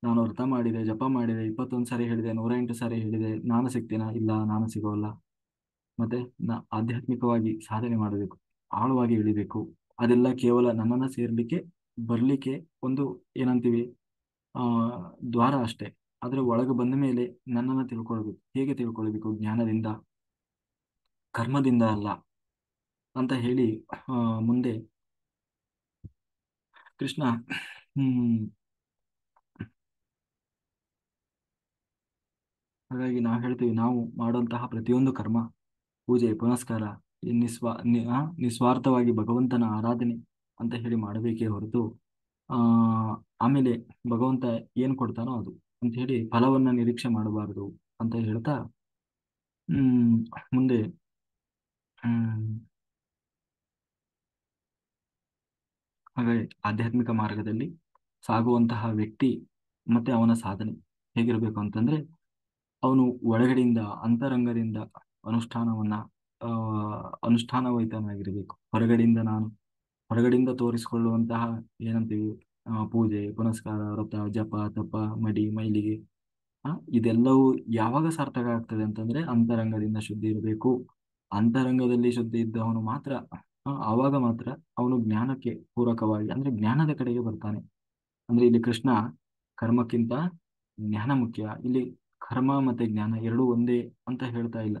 ನಾನು ವ್ರತ ಮಾಡಿದೆ, ಜಪ ಮಾಡಿದೆ, 21 ಸಾರಿ ಹೇಳಿದೆ, 108 ಸಾರಿ ಹೇಳಿದೆ, ನಾನು ಸಿಗ್ತೀನ? ಇಲ್ಲ, ನಾನು ಸಿಗೋಲ್ಲ. ಮತ್ತೆ ಆಧ್ಯಾತ್ಮಿಕವಾಗಿ ಸಾಧನೆ ಮಾಡಬೇಕು, ಆಳವಾಗಿ ಇಳಿಬೇಕು. ಅದೆಲ್ಲ ಕೇವಲ ನನ್ನನ್ನ ಬರ್ಲಿಕ್ಕೆ ಒಂದು ಏನಂತೀವಿ, ಆ ದ್ವಾರ ಅಷ್ಟೇ. ಆದ್ರೆ ಒಳಗೆ ಬಂದ ಮೇಲೆ ನನ್ನನ್ನು ತಿಳ್ಕೊಳ್ಬೇಕು. ಹೇಗೆ ತಿಳ್ಕೊಳ್ಬೇಕು? ಜ್ಞಾನದಿಂದ, ಕರ್ಮದಿಂದ ಅಲ್ಲ ಅಂತ ಹೇಳಿ ಮುಂದೆ ಕೃಷ್ಣ ಹ್ಮ್ ಹಾಗಾಗಿ ನಾವು ಹೇಳ್ತೀವಿ, ನಾವು ಮಾಡುವಂತಹ ಪ್ರತಿಯೊಂದು ಕರ್ಮ, ಪೂಜೆ ಪುನಸ್ಕಾರ ಈ ನಿಸ್ವಾರ್ಥವಾಗಿ ಭಗವಂತನ ಆರಾಧನೆ ಅಂತ ಹೇಳಿ ಮಾಡಬೇಕೇ ಹೊರತು ಆ ಆಮೇಲೆ ಭಗವಂತ ಏನ್ ಕೊಡ್ತಾನೋ ಅದು ಅಂತ ಹೇಳಿ ಫಲವನ್ನ ನಿರೀಕ್ಷೆ ಮಾಡಬಾರದು ಅಂತ ಹೇಳ್ತಾ ಮುಂದೆ ಹ್ಮ್ ಹಾಗಾಗಿ ಆಧ್ಯಾತ್ಮಿಕ ಮಾರ್ಗದಲ್ಲಿ ಸಾಗುವಂತಹ ವ್ಯಕ್ತಿ ಮತ್ತೆ ಅವನ ಸಾಧನೆ ಹೇಗಿರಬೇಕು ಅಂತಂದ್ರೆ, ಅವನು ಒಳಗಡೆಯಿಂದ ಅಂತರಂಗದಿಂದ ಅನುಷ್ಠಾನವನ್ನ ಆ ಅನುಷ್ಠಾನವಹಿತನಾಗಿರ್ಬೇಕು. ಹೊರಗಡೆಯಿಂದ ತೋರಿಸಿಕೊಳ್ಳುವಂತಹ ಏನಂತೀವಿ, ಪೂಜೆ ಪುನಸ್ಕಾರ ವ್ರತ ಜಪ ತಪ ಮಡಿ ಮೈಲಿಗೆ, ಇದೆಲ್ಲವೂ ಯಾವಾಗ ಸಾರ್ಥಕ ಆಗ್ತದೆ ಅಂತಂದ್ರೆ ಅಂತರಂಗದಿಂದ ಶುದ್ಧಿ ಇರಬೇಕು. ಅಂತರಂಗದಲ್ಲಿ ಶುದ್ಧಿ ಇದ್ದವನು ಮಾತ್ರ, ಆವಾಗ ಮಾತ್ರ ಅವನು ಜ್ಞಾನಕ್ಕೆ ಪೂರಕವಾಗಿ ಅಂದ್ರೆ ಜ್ಞಾನದ ಕಡೆಗೆ ಬರ್ತಾನೆ. ಅಂದ್ರೆ ಇಲ್ಲಿ ಕೃಷ್ಣ ಕರ್ಮಕ್ಕಿಂತ ಜ್ಞಾನ ಮುಖ್ಯ, ಇಲ್ಲಿ ಕರ್ಮ ಮತ್ತೆ ಜ್ಞಾನ ಎರಡೂ ಒಂದೇ ಅಂತ ಹೇಳ್ತಾ ಇಲ್ಲ.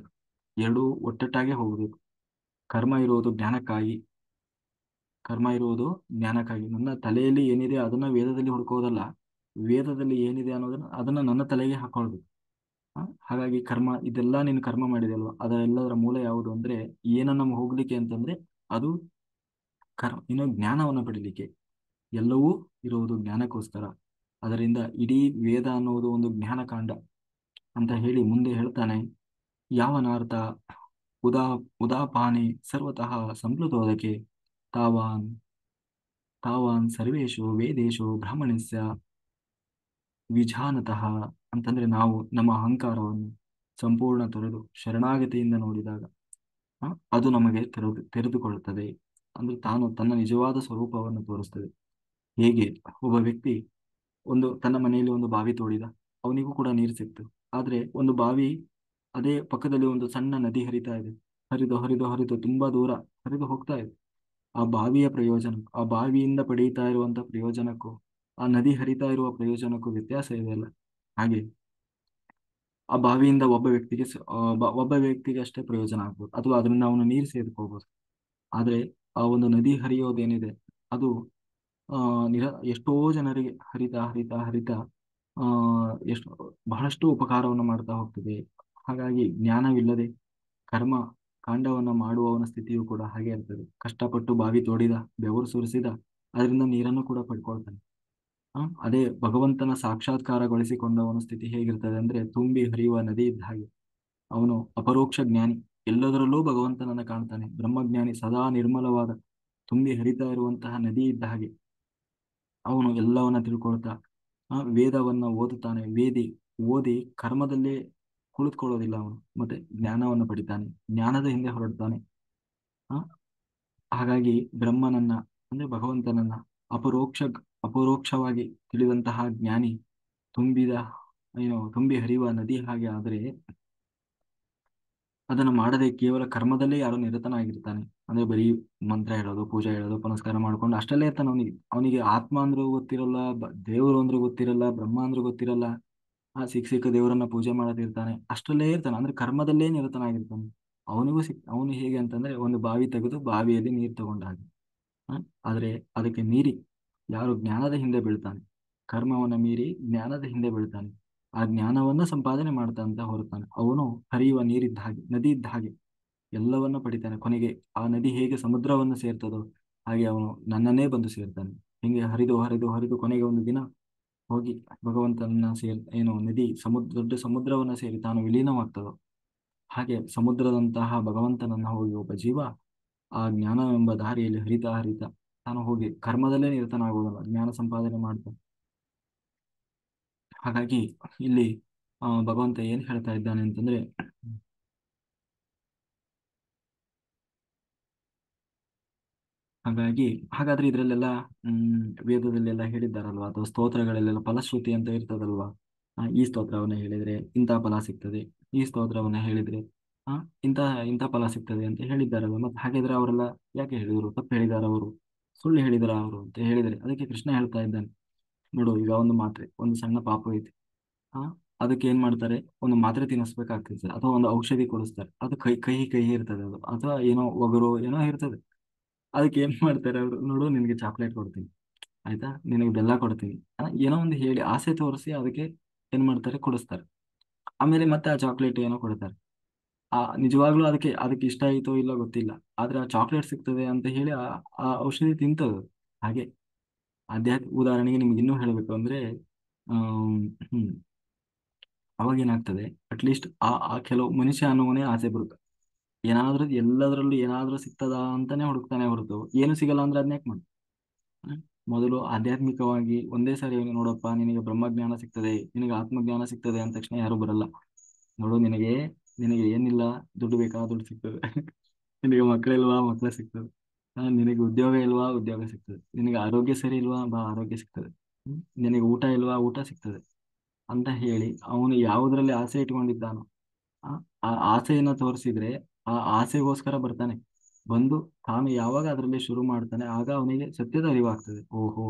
ಎರಡೂ ಒಟ್ಟೊಟ್ಟಾಗೆ ಹೋಗ್ಬೇಕು. ಕರ್ಮ ಇರುವುದು ಜ್ಞಾನಕ್ಕಾಗಿ ಕರ್ಮ ಇರುವುದು ಜ್ಞಾನಕ್ಕಾಗಿ. ನನ್ನ ತಲೆಯಲ್ಲಿ ಏನಿದೆ ಅದನ್ನ ವೇದದಲ್ಲಿ ಹುಡ್ಕೋದಲ್ಲ, ವೇದದಲ್ಲಿ ಏನಿದೆ ಅನ್ನೋದನ್ನ ಅದನ್ನ ನನ್ನ ತಲೆಗೆ ಹಾಕೊಳ್ಬೇಕು. ಹಾಗಾಗಿ ಕರ್ಮ, ಇದೆಲ್ಲ ನೀನು ಕರ್ಮ ಮಾಡಿದೆ ಅಲ್ವಾ, ಅದರೆಲ್ಲದರ ಮೂಲ ಯಾವುದು ಅಂದ್ರೆ ಏನನ್ನ ಹೋಗ್ಲಿಕ್ಕೆ ಅಂತಂದ್ರೆ ಅದು ಇನ್ನು ಜ್ಞಾನವನ್ನು ಪಡಿಲಿಕ್ಕೆ. ಎಲ್ಲವೂ ಇರುವುದು ಜ್ಞಾನಕ್ಕೋಸ್ಕರ. ಅದರಿಂದ ಇಡೀ ವೇದ ಅನ್ನುವುದು ಒಂದು ಜ್ಞಾನಕಾಂಡ ಅಂತ ಹೇಳಿ ಮುಂದೆ ಹೇಳ್ತಾನೆ. ಯಾವನಾರ್ಥ ಉದಾ ಉದಾಪಾನೆ ಸರ್ವತಃ ಸಂಪ್ಲುತೋದಕೆ ತಾವಾನ್ ತಾವಾನ್ ಸರ್ವೇಶು ವೇದೇಶು ಬ್ರಾಹ್ಮಣಸ್ಯ ವಿಜಾನತಃ. ಅಂತಂದ್ರೆ ನಾವು ನಮ್ಮ ಅಹಂಕಾರವನ್ನು ಸಂಪೂರ್ಣ ತೊರೆದು ಶರಣಾಗತಿಯಿಂದ ನೋಡಿದಾಗ ಅದು ನಮಗೆ ತೆರೆದುಕೊಳ್ಳುತ್ತದೆ. ಅಂದ್ರೆ ತಾನು ತನ್ನ ನಿಜವಾದ ಸ್ವರೂಪವನ್ನು ತೋರಿಸ್ತದೆ. ಹೇಗೆ ಒಬ್ಬ ವ್ಯಕ್ತಿ ತನ್ನ ಮನೆಯಲ್ಲಿ ಒಂದು ಬಾವಿ ತೋಡಿದ, ಅವನಿಗೂ ಕೂಡ ನೀರು ಸಿಕ್ತು. ಆದ್ರೆ ಒಂದು ಬಾವಿ, ಅದೇ ಪಕ್ಕದಲ್ಲಿ ಒಂದು ಸಣ್ಣ ನದಿ ಹರಿತಾ ಇದೆ, ಹರಿದು ಹರಿದು ಹರಿದು ತುಂಬಾ ದೂರ ಹರಿದು ಹೋಗ್ತಾ ಇದೆ. ಆ ಬಾವಿಯ ಪ್ರಯೋಜನ, ಆ ಬಾವಿಯಿಂದ ಪಡೀತಾ ಇರುವಂತ ಪ್ರಯೋಜನಕ್ಕೂ ಆ ನದಿ ಹರಿತಾ ಇರುವ ಪ್ರಯೋಜನಕ್ಕೂ ವ್ಯತ್ಯಾಸ ಇದೆಯಲ್ಲ. ಹಾಗೆ ಆ ಬಾವಿಯಿಂದ ಒಬ್ಬ ವ್ಯಕ್ತಿಗೆ ಅಷ್ಟೇ ಪ್ರಯೋಜನ ಆಗ್ಬೋದು, ಅಥವಾ ಅದರಿಂದ ಅವನು ನೀರು ಸೇದ್ಕೋಬಹುದು. ಆದ್ರೆ ಆ ಒಂದು ನದಿ ಹರಿಯೋದೇನಿದೆ ಅದು ಆ ನಿರ ಎಷ್ಟೋ ಜನರಿಗೆ ಹರಿತಾ ಹರಿತಾ ಹರಿತಾ ಆ ಎಷ್ಟು ಬಹಳಷ್ಟು ಉಪಕಾರವನ್ನು ಮಾಡ್ತಾ ಹೋಗ್ತದೆ. ಹಾಗಾಗಿ ಜ್ಞಾನವಿಲ್ಲದೆ ಕರ್ಮ ಕಾಂಡವನ್ನ ಮಾಡುವವನ ಸ್ಥಿತಿಯು ಕೂಡ ಹಾಗೆ ಇರ್ತದೆ. ಕಷ್ಟಪಟ್ಟು ಬಾವಿ ತೋಡಿದ, ಬೆವರು ಸುರಿಸಿದ, ಅದರಿಂದ ನೀರನ್ನು ಕೂಡ ಪಡ್ಕೊಳ್ತಾನೆ. ಅದೇ ಭಗವಂತನ ಸಾಕ್ಷಾತ್ಕಾರಗೊಳಿಸಿಕೊಂಡವನ ಸ್ಥಿತಿ ಹೇಗಿರ್ತದೆ ಅಂದ್ರೆ ತುಂಬಿ ಹರಿಯುವ ನದಿ ಇದ್ದ ಹಾಗೆ. ಅವನು ಅಪರೋಕ್ಷ ಜ್ಞಾನಿ, ಎಲ್ಲದರಲ್ಲೂ ಭಗವಂತನನ್ನ ಕಾಣ್ತಾನೆ. ಬ್ರಹ್ಮಜ್ಞಾನಿ, ಸದಾ ನಿರ್ಮಲವಾದ ತುಂಬಿ ಹರಿತಾ ಇರುವಂತಹ ನದಿ ಇದ್ದ ಹಾಗೆ. ಅವನು ಎಲ್ಲವನ್ನ ತಿಳ್ಕೊಳ್ತಾ ವೇದವನ್ನ ಓದುತ್ತಾನೆ. ಓದಿ ಕರ್ಮದಲ್ಲೇ ಕುಳಿತುಕೊಳ್ಳೋದಿಲ್ಲ ಅವನು, ಮತ್ತೆ ಜ್ಞಾನವನ್ನು ಪಡಿತಾನೆ, ಜ್ಞಾನದ ಹಿಂದೆ ಹೊರಡ್ತಾನೆ. ಆ ಹಾಗಾಗಿ ಬ್ರಹ್ಮನನ್ನ ಅಂದ್ರೆ ಭಗವಂತನನ್ನ ಅಪರೋಕ್ಷವಾಗಿ ತಿಳಿದಂತಹ ಜ್ಞಾನಿ ತುಂಬಿ ಹರಿಯುವ ನದಿ ಹಾಗೆ. ಆದರೆ ಅದನ್ನು ಮಾಡದೆ ಕೇವಲ ಕರ್ಮದಲ್ಲೇ ಯಾರು ನಿರತನಾಗಿರ್ತಾನೆ, ಅಂದ್ರೆ ಬರೀ ಮಂತ್ರ ಹೇಳೋದು, ಪೂಜೆ ಹೇಳೋದು, ಪುನಸ್ಕಾರ ಮಾಡ್ಕೊಂಡು ಅಷ್ಟಲ್ಲೇ ಇರ್ತಾನೆ. ಅವನಿಗೆ ಆತ್ಮ ಅಂದ್ರೂ ಗೊತ್ತಿರಲ್ಲ, ದೇವರು ಅಂದ್ರೂ ಗೊತ್ತಿರಲ್ಲ, ಬ್ರಹ್ಮ ಅಂದ್ರೂ ಗೊತ್ತಿರಲ್ಲ. ಸಿಕ್ಕ ದೇವರನ್ನ ಪೂಜೆ ಮಾಡದಿರ್ತಾನೆ, ಅಷ್ಟರಲ್ಲೇ ಇರ್ತಾನೆ, ಅಂದ್ರೆ ಕರ್ಮದಲ್ಲೇ ನಿರತನಾಗಿರ್ತಾನೆ. ಅವನು ಹೇಗೆ ಅಂತಂದ್ರೆ ಒಂದು ಬಾವಿ ತೆಗೆದು ಬಾವಿಯಲ್ಲಿ ನೀರು ತಗೊಂಡ ಹಾಗೆ. ಆದ್ರೆ ಅದಕ್ಕೆ ಮೀರಿ ಯಾರು ಜ್ಞಾನದ ಹಿಂದೆ ಬೀಳ್ತಾನೆ, ಕರ್ಮವನ್ನ ಮೀರಿ ಜ್ಞಾನದ ಹಿಂದೆ ಬೀಳ್ತಾನೆ, ಆ ಜ್ಞಾನವನ್ನ ಸಂಪಾದನೆ ಮಾಡ್ತಾ ಅಂತ ಹೊರತಾನೆ, ಅವನು ಹರಿಯುವ ನೀರಿದ್ದ ಹಾಗೆ, ನದಿ ಇದ್ದ ಹಾಗೆ, ಎಲ್ಲವನ್ನ ಪಡಿತಾನೆ. ಕೊನೆಗೆ ಆ ನದಿ ಹೇಗೆ ಸಮುದ್ರವನ್ನು ಸೇರ್ತದೋ ಹಾಗೆ ಅವನು ನನ್ನನ್ನೇ ಬಂದು ಸೇರ್ತಾನೆ. ಹಿಂಗೆ ಹರಿದು ಹರಿದು ಹರಿದು ಕೊನೆಗೆ ಒಂದು ದಿನ ಹೋಗಿ ಭಗವಂತನ ನದಿ ದೊಡ್ಡ ಸಮುದ್ರವನ್ನ ಸೇರಿ ತಾನು ವಿಲೀನವಾಗ್ತದೋ ಹಾಗೆ ಸಮುದ್ರದಂತಹ ಭಗವಂತನನ್ನ ಹೋಗಿ ಒಬ್ಬ ಜೀವ ಆ ಜ್ಞಾನವೆಂಬ ದಾರಿಯಲ್ಲಿ ಹರಿತಾ ಹರಿತಾ ತಾನು ಹೋಗಿ ಕರ್ಮದಲ್ಲೇ ನಿರತನಾಗುವುದಲ್ಲ, ಜ್ಞಾನ ಸಂಪಾದನೆ ಮಾಡ್ತಾನೆ. ಹಾಗಾಗಿ ಇಲ್ಲಿ ಭಗವಂತ ಏನ್ ಹೇಳ್ತಾ ಇದ್ದಾನೆ ಅಂತಂದ್ರೆ, ಹಾಗಾದ್ರೆ ಇದ್ರಲ್ಲೆಲ್ಲ ವೇದದಲ್ಲೆಲ್ಲ ಹೇಳಿದ್ದಾರಲ್ವಾ, ಅಥವಾ ಸ್ತೋತ್ರಗಳಲ್ಲೆಲ್ಲ ಫಲಶ್ರುತಿ ಅಂತ ಇರ್ತದಲ್ವಾ. ಈ ಸ್ತೋತ್ರವನ್ನ ಹೇಳಿದ್ರೆ ಇಂಥ ಫಲ ಸಿಗ್ತದೆ, ಈ ಸ್ತೋತ್ರವನ್ನ ಹೇಳಿದ್ರೆ ಆ ಇಂಥ ಇಂಥ ಫಲ ಸಿಗ್ತದೆ ಅಂತ ಹೇಳಿದ್ದಾರಲ್ವ. ಮತ್ತೆ ಹಾಗಿದ್ರೆ ಅವರೆಲ್ಲ ಯಾಕೆ ಹೇಳಿದ್ರು, ತಪ್ಪು ಹೇಳಿದಾರ ಅವರು, ಸುಳ್ಳು ಹೇಳಿದಾರ ಅವರು ಅಂತ ಹೇಳಿದ್ರೆ, ಅದಕ್ಕೆ ಕೃಷ್ಣ ಹೇಳ್ತಾ ಇದ್ದಾನೆ, ನೋಡು, ಈಗ ಒಂದು ಸಣ್ಣ ಪಾಪು ಐತಿ. ಆ ಅದಕ್ಕೆ ಏನ್ ಮಾಡ್ತಾರೆ, ಒಂದು ಮಾತ್ರೆ ತಿನ್ನಿಸ್ಬೇಕಾಗ್ತದೆ, ಅಥವಾ ಒಂದು ಔಷಧಿ ಕೊಡಿಸ್ತಾರೆ. ಅದು ಕಹಿ ಇರ್ತದೆ, ಅದು ಅಥವಾ ಏನೋ ಒಗರು ಏನೋ ಇರ್ತದೆ. ಅದಕ್ಕೆ ಏನ್ ಮಾಡ್ತಾರೆ ಅವರು, ನೋಡು ನಿನ್ಗೆ ಚಾಕ್ಲೇಟ್ ಕೊಡ್ತೀನಿ, ಆಯ್ತಾ, ನಿನಗೆ ಬೆಲ್ಲ ಕೊಡ್ತೀನಿ, ಏನೋ ಒಂದು ಹೇಳಿ ಆಸೆ ತೋರಿಸಿ ಅದಕ್ಕೆ ಏನ್ ಮಾಡ್ತಾರೆ, ಕೊಡಿಸ್ತಾರೆ. ಆಮೇಲೆ ಮತ್ತೆ ಆ ಚಾಕ್ಲೇಟ್ ಏನೋ ಕೊಡ್ತಾರೆ. ನಿಜವಾಗ್ಲೂ ಅದಕ್ಕೆ ಅದಕ್ಕೆ ಇಷ್ಟ ಆಯ್ತೋ ಇಲ್ಲ ಗೊತ್ತಿಲ್ಲ, ಆದ್ರೆ ಆ ಚಾಕ್ಲೇಟ್ ಸಿಗ್ತದೆ ಅಂತ ಹೇಳಿ ಆ ಔಷಧಿ ತಿಂತದು. ಹಾಗೆ ಉದಾಹರಣೆಗೆ ನಿಮ್ಗೆ ಇನ್ನೂ ಹೇಳ್ಬೇಕು ಅಂದ್ರೆ, ಆಮ್, ಹ್ಮ್ ಅವಾಗ ಏನಾಗ್ತದೆ, ಅಟ್ಲೀಸ್ಟ್ ಆ ಕೆಲವು ಮನುಷ್ಯ ಅನ್ನೋನೇ ಆಸೆ ಬರುತ್ತೆ. ಎಲ್ಲದರಲ್ಲೂ ಏನಾದ್ರೂ ಸಿಗ್ತದಾ ಅಂತಾನೆ ಹುಡುಕ್ತಾನೆ ಹೊರತು ಏನು ಸಿಗಲ್ಲ ಅಂದ್ರೆ ಅದನ್ನ ಯಾಕೆ ಮಾಡಿ. ಹ್ಮ್. ಮೊದಲು ಆಧ್ಯಾತ್ಮಿಕವಾಗಿ ಒಂದೇ ಸಾರಿ ನೋಡಪ್ಪ ನಿನಗೆ ಬ್ರಹ್ಮಜ್ಞಾನ ಸಿಗ್ತದೆ, ನಿನಗೆ ಆತ್ಮಜ್ಞಾನ ಸಿಗ್ತದೆ ಅಂದ ತಕ್ಷಣ ಯಾರು ಬರಲ್ಲ. ನೋಡು, ನಿನಗೆ ನಿನಗೆ ಏನಿಲ್ಲ, ದುಡ್ಡು ಬೇಕಾ, ದುಡ್ಡು ಸಿಗ್ತದೆ. ನಿನಗೆ ಮಕ್ಕಳಿಲ್ವಾ, ಮಕ್ಕಳು ಸಿಗ್ತದೆ. ನಿನಗೆ ಉದ್ಯೋಗ ಇಲ್ವಾ, ಉದ್ಯೋಗ ಸಿಗ್ತದೆ. ನಿನಗೆ ಆರೋಗ್ಯ ಸರಿ ಇಲ್ವಾ, ಬಾ, ಆರೋಗ್ಯ ಸಿಗ್ತದೆ. ನಿನಗೆ ಊಟ ಇಲ್ವಾ, ಊಟ ಸಿಗ್ತದೆ ಅಂತ ಹೇಳಿ ಅವನು ಯಾವುದರಲ್ಲಿ ಆಸೆ ಇಟ್ಕೊಂಡಿದ್ದಾನೋ ಆ ಆ ಆಸೆಯನ್ನ ತೋರಿಸಿದ್ರೆ ಆ ಆಸೆಗೋಸ್ಕರ ಬರ್ತಾನೆ. ಬಂದು ತಾನು ಯಾವಾಗ ಅದರಲ್ಲಿ ಶುರು ಮಾಡ್ತಾನೆ ಆಗ ಅವನಿಗೆ ಸತ್ಯದ ಅರಿವಾಗ್ತದೆ. ಓಹೋ,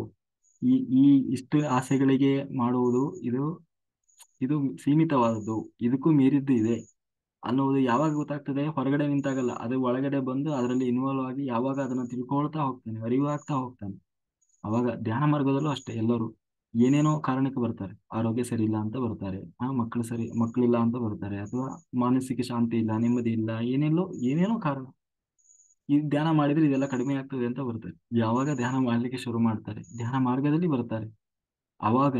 ಈ ಈ ಇಷ್ಟು ಆಸೆಗಳಿಗೆ ಮಾಡುವುದು ಇದು ಇದು ಸೀಮಿತವಾದದ್ದು, ಇದಕ್ಕೂ ಮೀರಿದ್ದು ಇದೆ ಅನ್ನೋದು ಯಾವಾಗ ಗೊತ್ತಾಗ್ತದೆ? ಹೊರಗಡೆ ನಿಂತಾಗಲ್ಲ, ಅದು ಒಳಗಡೆ ಬಂದು ಅದರಲ್ಲಿ ಇನ್ವಾಲ್ವ್ ಆಗಿ ಯಾವಾಗ ಅದನ್ನ ತಿಳ್ಕೊಳ್ತಾ ಹೋಗ್ತಾನೆ, ಅರಿವಾಗ್ತಾ ಹೋಗ್ತಾನೆ. ಅವಾಗ ಧ್ಯಾನ ಮಾರ್ಗದಲ್ಲೂ ಅಷ್ಟೇ, ಎಲ್ಲರೂ ಏನೇನೋ ಕಾರಣಕ್ಕೆ ಬರ್ತಾರೆ. ಆರೋಗ್ಯ ಸರಿ ಇಲ್ಲ ಅಂತ ಬರ್ತಾರೆ, ಮಕ್ಕಳಿಲ್ಲ ಅಂತ ಬರ್ತಾರೆ, ಅಥವಾ ಮಾನಸಿಕ ಶಾಂತಿ ಇಲ್ಲ, ನೆಮ್ಮದಿ ಇಲ್ಲ, ಏನೇನೋ ಕಾರಣ. ಈ ಧ್ಯಾನ ಮಾಡಿದ್ರೆ ಇದೆಲ್ಲ ಕಡಿಮೆ ಆಗ್ತದೆ ಅಂತ ಬರ್ತಾರೆ. ಯಾವಾಗ ಧ್ಯಾನ ಮಾಡ್ಲಿಕ್ಕೆ ಶುರು ಮಾಡ್ತಾರೆ, ಧ್ಯಾನ ಮಾರ್ಗದಲ್ಲಿ ಬರ್ತಾರೆ, ಅವಾಗ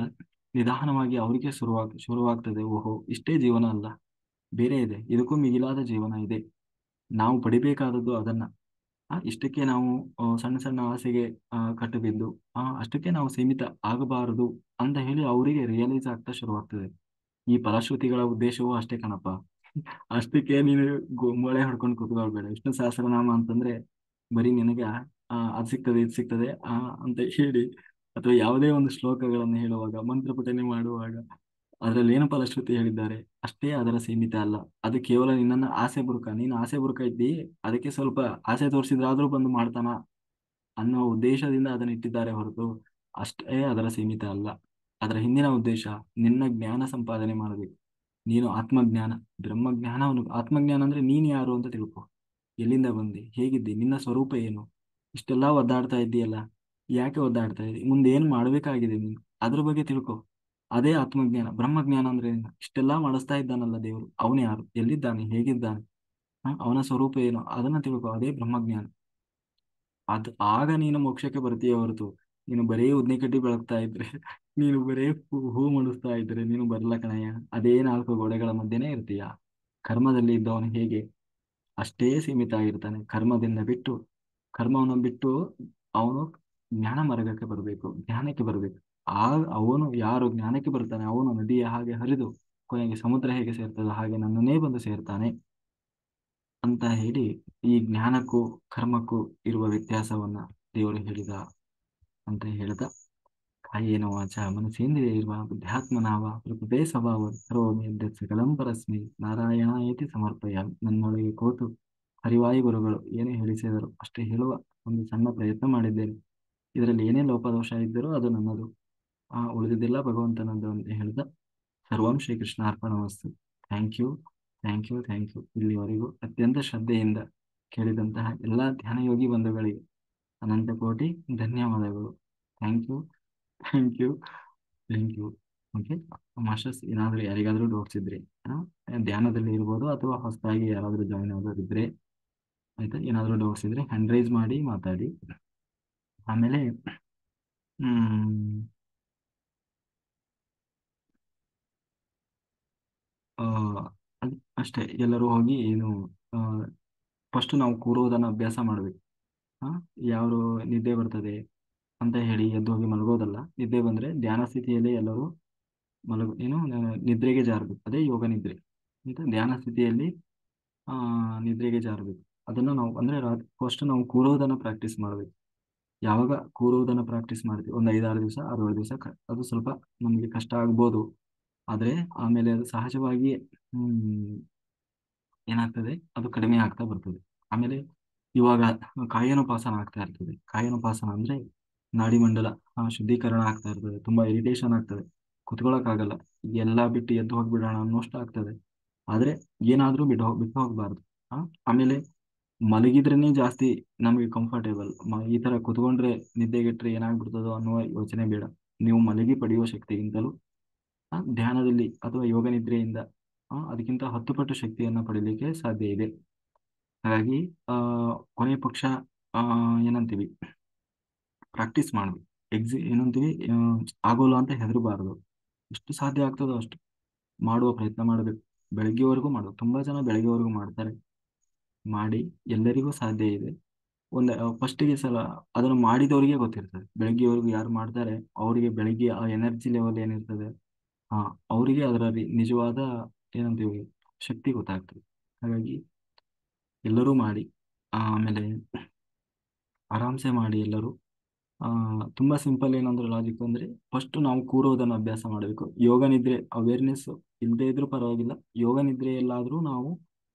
ನಿಧಾನವಾಗಿ ಅವರಿಗೆ ಶುರುವಾಗ್ತದೆ. ಓಹೋ, ಇಷ್ಟೇ ಜೀವನ ಅಲ್ಲ, ಬೇರೆ ಇದೆ, ಇದಕ್ಕೂ ಮಿಗಿಲಾದ ಜೀವನ ಇದೆ. ನಾವು ಪಡಿಬೇಕಾದದ್ದು ಅದನ್ನ. ಇಷ್ಟಕ್ಕೆ ನಾವು ಸಣ್ಣ ಸಣ್ಣ ಆಸೆಗೆ ಕಟ್ಟು ಬಿದ್ದು ಅಷ್ಟಕ್ಕೆ ನಾವು ಸೀಮಿತ ಆಗಬಾರದು ಅಂತ ಹೇಳಿ ಅವರಿಗೆ ರಿಯಲೈಸ್ ಆಗ್ತಾ ಶುರುವಾಗ್ತದೆ. ಈ ಫಲಶ್ರುತಿಗಳ ಉದ್ದೇಶವೂ ಅಷ್ಟೇ ಕಣಪ್ಪ. ಅಷ್ಟಕ್ಕೆ ನೀನು ಮೊಳೆ ಹೊಡ್ಕೊಂಡು ಕೂತ್ಕೊಳ್ಬೇಡ. ವಿಷ್ಣು ಸಹಸ್ರನಾಮ ಅಂತಂದ್ರೆ ಬರೀ ನಿನಗೆ ಅದ್ ಸಿಗ್ತದೆ, ಇದು ಸಿಗ್ತದೆ ಅಂತ ಹೇಳಿ, ಅಥವಾ ಯಾವುದೇ ಒಂದು ಶ್ಲೋಕಗಳನ್ನು ಹೇಳುವಾಗ, ಮಂತ್ರ ಪಠನೆ ಮಾಡುವಾಗ ಅದರಲ್ಲಿ ಏನು ಫಲಶ್ರುತಿ ಹೇಳಿದ್ದಾರೆ ಅಷ್ಟೇ ಅದರ ಸೀಮಿತ ಅಲ್ಲ. ಅದು ಕೇವಲ ನಿನ್ನನ್ನ ನೀನು ಆಸೆ ಬುರುಕ ಇದ್ದಿ, ಅದಕ್ಕೆ ಸ್ವಲ್ಪ ಆಸೆ ತೋರಿಸಿದ್ರಾದ್ರೂ ಬಂದು ಮಾಡ್ತಾನ ಅನ್ನೋ ಉದ್ದೇಶದಿಂದ ಅದನ್ನ ಇಟ್ಟಿದ್ದಾರೆ ಹೊರತು ಅಷ್ಟೇ ಅದರ ಸೀಮಿತ ಅಲ್ಲ. ಅದರ ಹಿಂದಿನ ಉದ್ದೇಶ ನಿನ್ನ ಜ್ಞಾನ ಸಂಪಾದನೆ ಮಾಡಬೇಕು. ನೀನು ಆತ್ಮಜ್ಞಾನ, ಬ್ರಹ್ಮಜ್ಞಾನವನ್ನು, ಆತ್ಮಜ್ಞಾನ ಅಂದ್ರೆ ನೀನ್ ಯಾರು ಅಂತ ತಿಳ್ಕೊ. ಎಲ್ಲಿಂದ ಬಂದಿ, ಹೇಗಿದ್ದಿ, ನಿನ್ನ ಸ್ವರೂಪ ಏನು, ಇಷ್ಟೆಲ್ಲ ಒದ್ದಾಡ್ತಾ ಇದ್ದೀಯಲ್ಲ, ಯಾಕೆ ಒದ್ದಾಡ್ತಾ ಇದ್ದಿ, ಮುಂದೆ ಏನ್ ಮಾಡ್ಬೇಕಾಗಿದೆ ನೀನು, ಅದ್ರ ಬಗ್ಗೆ ತಿಳ್ಕೊ. ಅದೇ ಆತ್ಮಜ್ಞಾನ. ಬ್ರಹ್ಮಜ್ಞಾನ ಅಂದ್ರೆ ಏನು? ಇಷ್ಟೆಲ್ಲಾ ಮಾಡಿಸ್ತಾ ಇದ್ದಾನಲ್ಲ ದೇವರು, ಅವನು ಯಾರು, ಎಲ್ಲಿದ್ದಾನೆ, ಹೇಗಿದ್ದಾನೆ, ಅವನ ಸ್ವರೂಪ ಏನು, ಅದನ್ನ ತಿಳ್ಕೊ. ಅದೇ ಬ್ರಹ್ಮಜ್ಞಾನ. ಆಗ ನೀನು ಮೋಕ್ಷಕ್ಕೆ ಬರ್ತೀಯ ಹೊರತು ನೀನು ಬರೇ ಉದ್ನೆ ಕಡ್ಡಿ ಬೆಳಗ್ತಾ ಇದ್ರೆ, ನೀನು ಬರೇ ಹೂ ಮಾಡಿಸ್ತಾ ಇದ್ರೆ ನೀನು ಬರ್ಲ ಕಣಯ್ಯ. ಅದೇ ನಾಲ್ಕು ಗೋಡೆಗಳ ಮಧ್ಯೆನೇ ಇರ್ತೀಯ. ಕರ್ಮದಲ್ಲಿ ಇದ್ದವನು ಹೇಗೆ ಅಷ್ಟೇ ಸೀಮಿತ ಆಗಿರ್ತಾನೆ. ಕರ್ಮವನ್ನು ಬಿಟ್ಟು ಅವನು ಜ್ಞಾನ ಮಾರ್ಗಕ್ಕೆ ಬರಬೇಕು, ಜ್ಞಾನಕ್ಕೆ ಬರಬೇಕು. ಅವನು ಯಾರು ಜ್ಞಾನಕ್ಕೆ ಬರ್ತಾನೆ, ಅವನು ನದಿಯ ಹಾಗೆ ಹರಿದು ಕೊನೆಗೆ ಸಮುದ್ರ ಹೇಗೆ ಸೇರ್ತದೋ ಹಾಗೆ ನನ್ನನ್ನೇ ಬಂದು ಸೇರ್ತಾನೆ ಅಂತ ಹೇಳಿ, ಈ ಜ್ಞಾನಕ್ಕೂ ಕರ್ಮಕ್ಕೂ ಇರುವ ವ್ಯತ್ಯಾಸವನ್ನ ದೇವರು ಹೇಳಿದ ಅಂತ ಹೇಳ್ದ. ಕಾಯೇನ ವಾಚ ಮನಸೇಂದ್ರಿಯೈರ್ವಾ ಬುದ್ಧ್ಯಾತ್ಮನಾವ ಪ್ರಕೃತೇ ಸ್ವಭಾವ ಕರೋಮಿ ಯದ್ಯತ್ ಸಕಲಂ ಪರಸ್ಮೈ ನಾರಾಯಣಾಯೇತಿ ಸಮರ್ಪಯಾಮಿ. ನನ್ನೊಳಗೆ ಕೂತು ಹರಿವಾಯು ಗುರುಗಳು ಏನು ಹೇಳಿಸಿದರು ಅಷ್ಟೇ ಹೇಳುವ ಒಂದು ಸಣ್ಣ ಪ್ರಯತ್ನ ಮಾಡಿದ್ದೇನೆ. ಇದರಲ್ಲಿ ಏನೇ ಲೋಪದೋಷ ಇದ್ದರೂ ಅದು ನನ್ನದು, ಉಳಿದಿದ್ದೆಲ್ಲ ಭಗವಂತನದ್ದು ಅಂತ ಹೇಳ್ದ. ಸರ್ವಂ ಶ್ರೀಕೃಷ್ಣಾರ್ಪಣಮಸ್ತು. Thank you, thank you, thank you. ಇಲ್ಲಿವರೆಗೂ ಅತ್ಯಂತ ಶ್ರದ್ಧೆಯಿಂದ ಕೇಳಿದಂತಹ ಎಲ್ಲ ಧ್ಯಾನಯೋಗಿ ಬಂಧುಗಳಿಗೆ ಅನಂತ ಕೋಟಿ ಧನ್ಯವಾದಗಳು. Thank you, thank you, thank you. Okay masters, ಏನಾದರೂ ಯಾರಿಗಾದರೂ ಡೌಟ್ಸ್ ಇದ್ರೆ ಧ್ಯಾನದಲ್ಲಿ ಇರ್ಬೋದು ಅಥವಾ ಹೊಸದಾಗಿ ಯಾರಾದರೂ ಜಾಯಿನ್ ಆಗೋರು ಇದ್ರೆ, ಆಯ್ತಾ, ಏನಾದರೂ ಡೌಟ್ಸ್ ಇದ್ರೆ ಹ್ಯಾಂಡ್ ರೈಸ್ ಮಾಡಿ ಮಾತಾಡಿ. ಆಮೇಲೆ ಹ್ಮ್ ಆ, ಅಷ್ಟೇ, ಎಲ್ಲರೂ ಹೋಗಿ ಏನು ಫಸ್ಟ್ ನಾವು ಕೂರುವುದನ್ನು ಅಭ್ಯಾಸ ಮಾಡ್ಬೇಕು. ಆ ಯಾರು ನಿದ್ದೆ ಬರ್ತದೆ ಅಂತ ಹೇಳಿ ಎದ್ದು ಹೋಗಿ ಮಲಗೋದಲ್ಲ. ನಿದ್ದೆ ಬಂದ್ರೆ ಧ್ಯಾನ ಸ್ಥಿತಿಯಲ್ಲಿ ಎಲ್ಲರೂ ನಿದ್ರೆಗೆ ಜಾರಬೇಕು. ಅದೇ ಯೋಗ ನಿದ್ರೆ. ಆಯ್ತಾ? ಧ್ಯಾನ ಸ್ಥಿತಿಯಲ್ಲಿ ನಿದ್ರೆಗೆ ಜಾರಬೇಕು. ಅದನ್ನು ನಾವು ಅಂದ್ರೆ ಫಸ್ಟ್ ನಾವು ಕೂರೋದನ್ನ ಪ್ರಾಕ್ಟೀಸ್ ಮಾಡ್ಬೇಕು. ಯಾವಾಗ ಕೂರುವುದನ್ನು ಪ್ರಾಕ್ಟೀಸ್ ಮಾಡ್ತೀವಿ, ಒಂದು 5-6 ದಿವಸ, 6-7 ದಿವಸ, ಅದು ಸ್ವಲ್ಪ ನಮಗೆ ಕಷ್ಟ ಆಗ್ಬೋದು. ಆದ್ರೆ ಆಮೇಲೆ ಅದು ಸಹಜವಾಗಿ ಏನಾಗ್ತದೆ, ಅದು ಕಡಿಮೆ ಆಗ್ತಾ ಬರ್ತದೆ. ಆಮೇಲೆ ಇವಾಗ ಕಾಯನೋಪಾಸನ ಆಗ್ತಾ ಇರ್ತದೆ. ಕಾಯನೋಪಾಸನ ಅಂದ್ರೆ ನಾಡಿಮಂಡಲ ಶುದ್ಧೀಕರಣ ಆಗ್ತಾ ಇರ್ತದೆ. ತುಂಬಾ ಇರಿಟೇಷನ್ ಆಗ್ತದೆ, ಕುತ್ಕೊಳಕ್ಕಾಗಲ್ಲ, ಎಲ್ಲಾ ಬಿಟ್ಟು ಎದ್ದು ಹೋಗ್ಬಿಡೋಣ ಅನ್ನೋಷ್ಟು ಆಗ್ತದೆ. ಆದ್ರೆ ಏನಾದ್ರೂ ಬಿಟ್ಟು ಹೋಗ್ಬಾರ್ದು. ಆಮೇಲೆ ಮಲಗಿದ್ರೇನೆ ಜಾಸ್ತಿ ನಮಗೆ ಕಂಫರ್ಟೇಬಲ್. ಈ ತರ ಕುತ್ಕೊಂಡ್ರೆ ನಿದ್ದೆಗೆಟ್ರೆ ಏನಾಗ್ಬಿಡ್ತದೋ ಅನ್ನುವ ಯೋಚನೆ ಬೇಡ. ನೀವು ಮಲಗಿ ಪಡೆಯುವ ಶಕ್ತಿಗಿಂತಲೂ ಧ್ಯಾನದಲ್ಲಿ ಅಥವಾ ಯೋಗ ನಿದ್ರೆಯಿಂದ ಅದಕ್ಕಿಂತ 10 ಪಟ್ಟು ಶಕ್ತಿಯನ್ನ ಪಡಿಲಿಕ್ಕೆ ಸಾಧ್ಯ ಇದೆ. ಹಾಗಾಗಿ ಆ ಕೊನೆ ಪಕ್ಷ ಆ ಏನಂತೀವಿ, ಪ್ರಾಕ್ಟೀಸ್ ಮಾಡ್ಬೇಕು. ಏನಂತೀವಿ, ಆಗೋಲ್ಲ ಅಂತ ಹೆದರಬಾರದು. ಎಷ್ಟು ಸಾಧ್ಯ ಆಗ್ತದೋ ಅಷ್ಟು ಮಾಡುವ ಪ್ರಯತ್ನ ಮಾಡಬೇಕು. ಬೆಳಗ್ಗೆವರೆಗೂ ಮಾಡೋದು. ತುಂಬಾ ಜನ ಬೆಳಗ್ಗೆವರೆಗೂ ಮಾಡ್ತಾರೆ. ಮಾಡಿ, ಎಲ್ಲರಿಗೂ ಸಾಧ್ಯ ಇದೆ. ಒಂದು ಫಸ್ಟಿಗೆ ಸಲ ಅದನ್ನು ಮಾಡಿದವರಿಗೆ ಗೊತ್ತಿರ್ತದೆ. ಬೆಳಗ್ಗೆವರೆಗೂ ಯಾರು ಮಾಡ್ತಾರೆ ಅವರಿಗೆ ಬೆಳಿಗ್ಗೆ ಆ ಎನರ್ಜಿ ಲೆವೆಲ್ ಏನಿರ್ತದೆ, ಹಾ, ಅವರಿಗೆ ಅದರ ನಿಜವಾದ ಏನಂತೀವಿ ಶಕ್ತಿ ಗೊತ್ತಾಗ್ತದೆ. ಹಾಗಾಗಿ ಎಲ್ಲರೂ ಮಾಡಿ. ಆಮೇಲೆ ಆರಾಮ್ಸೆ ಮಾಡಿ ಎಲ್ಲರೂ. ಆ ತುಂಬಾ ಸಿಂಪಲ್. ಏನಂದ್ರೆ ಲಾಜಿಕ್ ಅಂದ್ರೆ ಫಸ್ಟ್ ನಾವು ಕೂರೋದನ್ನ ಅಭ್ಯಾಸ ಮಾಡಬೇಕು. ಯೋಗ ನಿದ್ರೆ ಅವೇರ್ನೆಸ್ ಇಲ್ಲದೆ ಇದ್ರೂ ಪರವಾಗಿಲ್ಲ, ಯೋಗ ನಿದ್ರೆ ಎಲ್ಲಾದ್ರೂ ನಾವು